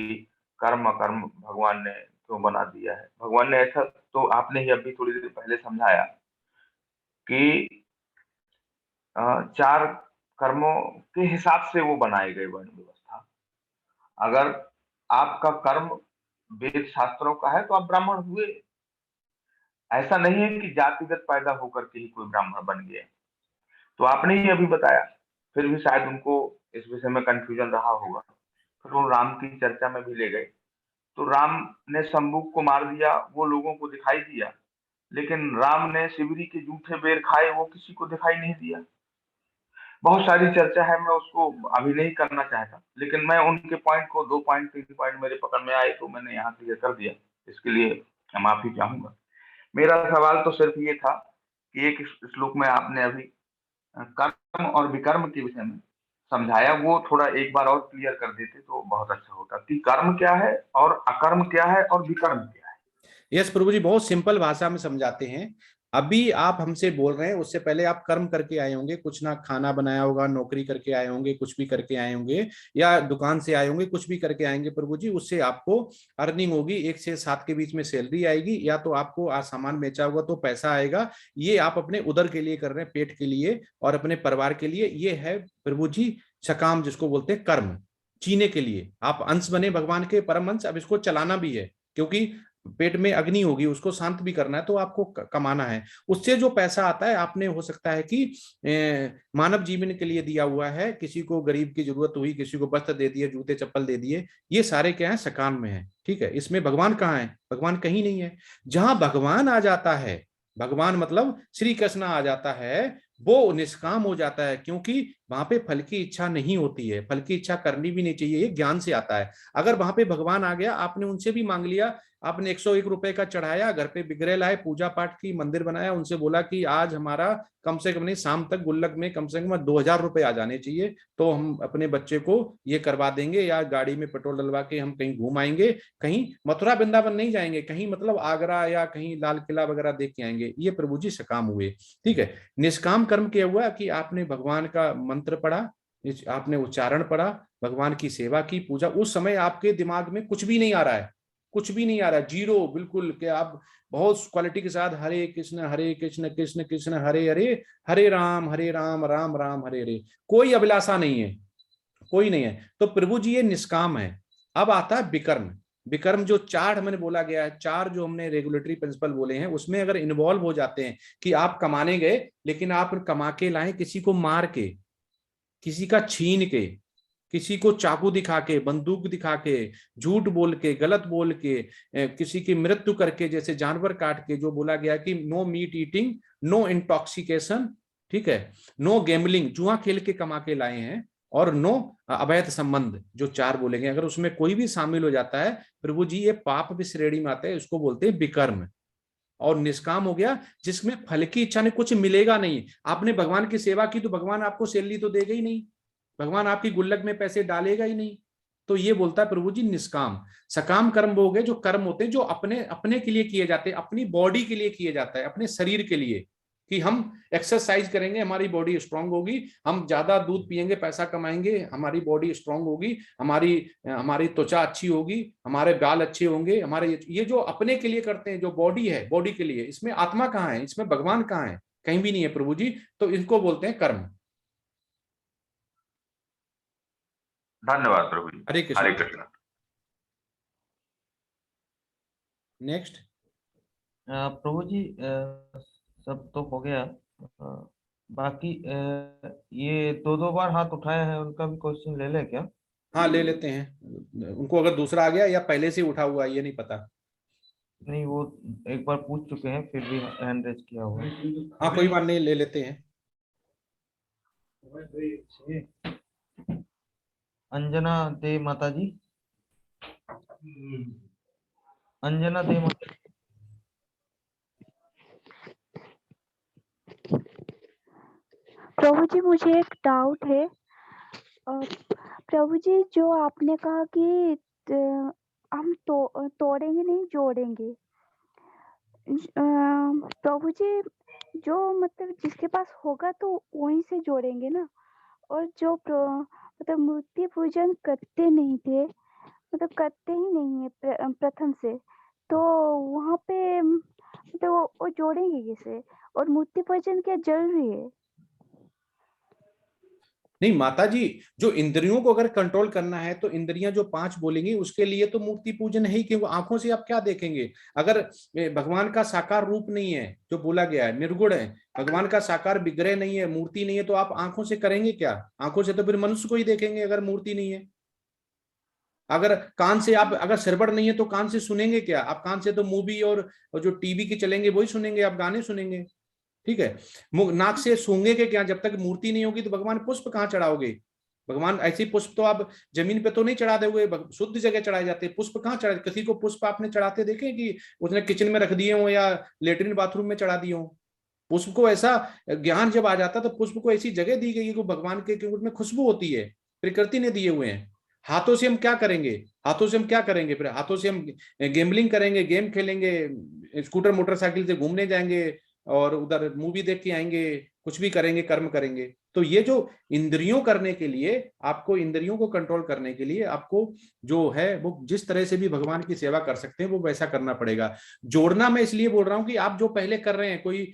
कर्म अकर्म भगवान ने क्यों बना दिया है। भगवान ने ऐसा, तो आपने ही अभी थोड़ी देर पहले समझाया कि 4 कर्मों के हिसाब से वो बनाए गए वर्ण व्यवस्था। अगर आपका कर्म वेद शास्त्रों का है तो आप ब्राह्मण हुए। ऐसा नहीं है कि जातिगत पैदा होकर के ही कोई ब्राह्मण बन गया। तो आपने ही अभी बताया, फिर भी शायद उनको इस विषय में कंफ्यूजन रहा होगा। फिर वो राम की चर्चा में भी ले गए। तो राम ने शंबुक को मार दिया, वो लोगों को दिखाई दिया, लेकिन राम ने शिवरी के जूठे बेर खाए, वो किसी को दिखाई नहीं दिया। बहुत सारी चर्चा है, मैं उसको अभी नहीं करना चाहता, लेकिन मैं उनके पॉइंट को 2 पॉइंट 3 पॉइंट मेरे पकड़ में आए तो मैंने यहाँ क्लियर कर दिया। इसके लिए मैं माफी चाहूंगा। मेरा सवाल तो सिर्फ ये था कि एक श्लोक में आपने अभी कर्म और विकर्म के विषय में समझाया, वो थोड़ा एक बार और क्लियर कर देते तो बहुत अच्छा होता कि कर्म क्या है और अकर्म क्या है और विकर्म क्या है। यस प्रभु जी, बहुत सिंपल भाषा में समझाते हैं। अभी आप हमसे बोल रहे हैं, उससे पहले आप कर्म करके आए होंगे, कुछ ना खाना बनाया होगा, नौकरी करके आए होंगे, कुछ भी करके आए होंगे, या दुकान से आए होंगे, कुछ भी करके आएंगे प्रभु जी। उससे आपको अर्निंग होगी, 1 से 7 के बीच में सैलरी आएगी, या तो आपको आज सामान बेचा होगा तो पैसा आएगा। ये आप अपने उदर के लिए कर रहे हैं, पेट के लिए और अपने परिवार के लिए। ये है प्रभु जी सकाम, जिसको बोलते हैं कर्म। जीने के लिए आप अंश बने भगवान के, परम अंश। अब इसको चलाना भी है, क्योंकि पेट में अग्नि होगी, उसको शांत भी करना है, तो आपको कमाना है। उससे जो पैसा आता है, आपने हो सकता है कि मानव जीवन के लिए दिया हुआ है, किसी को गरीब की जरूरत हुई, किसी को वस्त्र दे दिए, जूते चप्पल दे दिए, ये सारे क्या है, सकाम में है। ठीक है, इसमें भगवान कहाँ है? भगवान कहीं नहीं है। जहां भगवान आ जाता है, भगवान मतलब श्री कृष्ण आ जाता है, वो निष्काम हो जाता है, क्योंकि वहां पे फल की इच्छा नहीं होती है। फल की इच्छा करनी भी नहीं चाहिए, ये ज्ञान से आता है। अगर वहां पे भगवान आ गया, आपने उनसे भी मांग लिया, आपने 101 रुपए का चढ़ाया, घर पे विग्रह लाए, पूजा पाठ की, मंदिर बनाया, उनसे बोला कि आज हमारा कम से कम नहीं, शाम तक गुल्लक में कम से कम 2000 रुपए आ जाने चाहिए, तो हम अपने बच्चे को ये करवा देंगे, या गाड़ी में पेट्रोल डलवा के हम कहीं घूम आएंगे, कहीं मथुरा वृंदावन नहीं जाएंगे, कहीं मतलब आगरा या कहीं लाल किला वगैरह देख के आएंगे। ये प्रभु जी सकाम हुए। ठीक है। निष्काम कर्म क्या हुआ कि आपने भगवान का मंत्र पढ़ा, आपने उच्चारण पढ़ा, भगवान की सेवा की, पूजा। उस समय आपके दिमाग में कुछ भी नहीं आ रहा है, कुछ भी नहीं आ रहा, जीरो बिल्कुल, कि आप बहुत क्वालिटी के साथ हरे कृष्ण कृष्ण कृष्ण हरे हरे, हरे राम राम राम हरे हरे। कोई अभिलाषा नहीं है, कोई नहीं है। तो प्रभु जी ये निष्काम है। अब आता है विकर्म। विकर्म जो 4 मैंने बोला गया है, 4 जो हमने रेगुलेटरी प्रिंसिपल बोले हैं, उसमें अगर इन्वॉल्व हो जाते हैं कि आप कमाने गए, लेकिन आप कमा के लाए किसी को मार के, किसी का छीन के, किसी को चाकू दिखा के, बंदूक दिखा के, झूठ बोल के, गलत बोल के, किसी की मृत्यु करके, जैसे जानवर काट के, जो बोला गया कि no meat eating, no intoxication, ठीक है, नो गैम्बलिंग, जुआ खेल के कमा के लाए हैं, और नो अवैध संबंध, जो 4 बोलेंगे, अगर उसमें कोई भी शामिल हो जाता है प्रभु जी, ये पाप भी श्रेणी में आते हैं, इसको बोलते हैं विकर्म। और निष्काम हो गया जिसमें फल की इच्छा नहीं, कुछ मिलेगा नहीं। आपने भगवान की सेवा की तो भगवान आपको सैलरी तो देगा ही नहीं, भगवान आपकी गुल्लक में पैसे डालेगा ही नहीं। तो ये बोलता है प्रभु जी निष्काम। सकाम कर्म वो हो गए जो कर्म होते हैं जो अपने अपने के लिए किए जाते हैं, अपनी बॉडी के लिए किए जाता है, अपने शरीर के लिए, कि हम एक्सरसाइज करेंगे, हमारी बॉडी स्ट्रांग होगी, हम ज्यादा दूध पिएंगे, पैसा कमाएंगे, हमारी बॉडी स्ट्रांग होगी, हमारी हमारी त्वचा अच्छी होगी, हमारे बाल अच्छे होंगे, हमारे ये जो अपने के लिए करते हैं, जो बॉडी है, बॉडी के लिए, इसमें आत्मा कहाँ है, इसमें भगवान कहाँ है? कहीं भी नहीं है प्रभु जी। तो इनको बोलते हैं कर्म। धन्यवाद प्रभु जी। हरे कृष्ण। हरे कृष्ण। नेक्स्ट। प्रभु जी सब तो हो गया। बाकी ये 2 बार हाथ उठाए हैं, उनका भी क्वेश्चन ले लें क्या? हाँ ले लेते हैं, उनको अगर दूसरा आ गया या पहले से उठा हुआ ये नहीं पता। नहीं, वो एक बार पूछ चुके हैं, फिर भी हैंड रेज किया हुआ है। हाँ कोई बात नहीं, ले लेते हैं। अंजना दे माता जी, अंजना दे माता। प्रभु जी मुझे एक डाउट है। प्रभु जी जो आपने कहा कि हम तोड़ेंगे नहीं जोड़ेंगे, प्रभु जी जो मतलब जिसके पास होगा तो वहीं से जोड़ेंगे ना, और जो मतलब मूर्ति पूजन करते नहीं थे, मतलब करते ही नहीं है प्रथम से, तो वहाँ पे मतलब वो जोड़ेंगे कैसे? और मूर्ति पूजन क्या जरूरी है? नहीं माता जी, जो इंद्रियों को अगर कंट्रोल करना है तो इंद्रियां जो 5 बोलेंगी उसके लिए तो मूर्ति पूजन है ही, क्योंकि आंखों से आप क्या देखेंगे? अगर भगवान का साकार रूप नहीं है, जो बोला गया है निर्गुण है, भगवान का साकार विग्रह नहीं है, मूर्ति नहीं है, तो आप आंखों से करेंगे क्या? आंखों से तो फिर मनुष्य को ही देखेंगे अगर मूर्ति नहीं है। अगर कान से आप, अगर सिरबड़ नहीं है तो कान से सुनेंगे क्या? आप कान से तो मूवी और जो टीवी के चलेंगे वही सुनेंगे, आप गाने सुनेंगे, ठीक है। नाक से सूंघे के क्या? जब तक मूर्ति नहीं होगी तो भगवान पुष्प कहाँ चढ़ाओगे? भगवान ऐसे पुष्प तो आप जमीन पे तो नहीं चढ़ा दोगे, शुद्ध जगह चढ़ाए जाते हैं। पुष्प कहाँ चढ़ा? किसी को पुष्प आपने चढ़ाते देखे कि उसने किचन में रख दिए हो या लेटरिन बाथरूम में चढ़ा दिए हो? पुष्प को ऐसा ज्ञान जब आ जाता तो पुष्प को ऐसी जगह दी गई कि भगवान के, क्योंकि उसमें खुशबू होती है, प्रकृति ने दिए हुए हैं। हाथों से हम क्या करेंगे? हाथों से हम क्या करेंगे? फिर हाथों से हम गेमलिंग करेंगे, गेम खेलेंगे, स्कूटर मोटरसाइकिल से घूमने जाएंगे और उधर मूवी देख के आएंगे, कुछ भी करेंगे, कर्म करेंगे। तो ये जो इंद्रियों करने के लिए, आपको इंद्रियों को कंट्रोल करने के लिए आपको जो है वो जिस तरह से भी भगवान की सेवा कर सकते हैं वो वैसा करना पड़ेगा। जोड़ना मैं इसलिए बोल रहा हूं कि आप जो पहले कर रहे हैं, कोई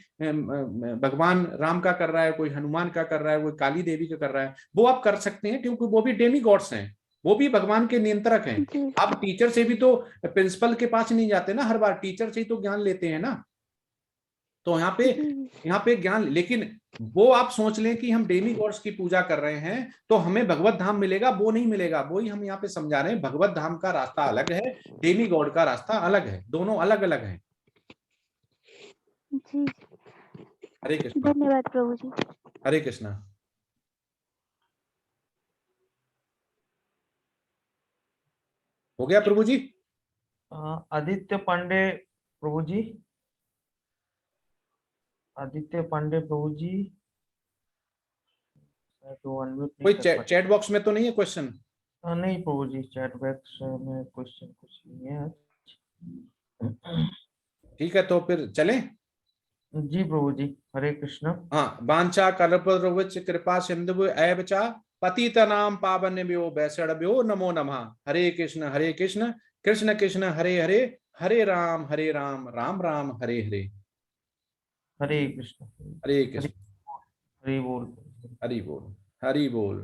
भगवान राम का कर रहा है, कोई हनुमान का कर रहा है, कोई काली देवी का कर रहा है, वो आप कर सकते हैं क्योंकि वो भी डेमी गॉड्स हैं, वो भी भगवान के नियंत्रक हैं। जी आप टीचर से भी तो प्रिंसिपल के पास नहीं जाते ना, हर बार टीचर से ही तो ज्ञान लेते हैं ना। तो जी यहाँ पे ज्ञान, लेकिन वो आप सोच लें कि हम डेमी गॉड्स की पूजा कर रहे हैं तो हमें भगवत धाम मिलेगा, वो नहीं मिलेगा। वो ही हम यहाँ पे समझा रहे हैं, भगवत धाम का रास्ता अलग है, डेमी गॉड का रास्ता अलग है, दोनों अलग अलग हैं। जी, हरे कृष्णा। धन्यवाद प्रभु जी। हरे कृष्णा। हो गया प्रभु जी? आदित्य पांडे प्रभु जी, आदित्य पांडे प्रभु जी, तो अनम्यूट नहीं कोई कर पाए। चैट बॉक्स में तो नहीं है क्वेश्चन? नहीं प्रभु जी, चैट बॉक्स में क्वेश्चन कुछ नहीं है। ठीक है, तो फिर चलें। जी प्रभु जी, हरे कृष्ण। हाँ, वांछा कल्पतरुभ्यश्च कृपा सिंधु एव च पतितनां पावनेभ्यो वैष्णवेभ्यो नमो नमः। हरे कृष्ण कृष्ण कृष्ण हरे हरे, हरे राम राम राम हरे हरे। हरे कृष्ण। हरे हरे कृष्ण। हरे बोल। हरि बोल। हरि बोल।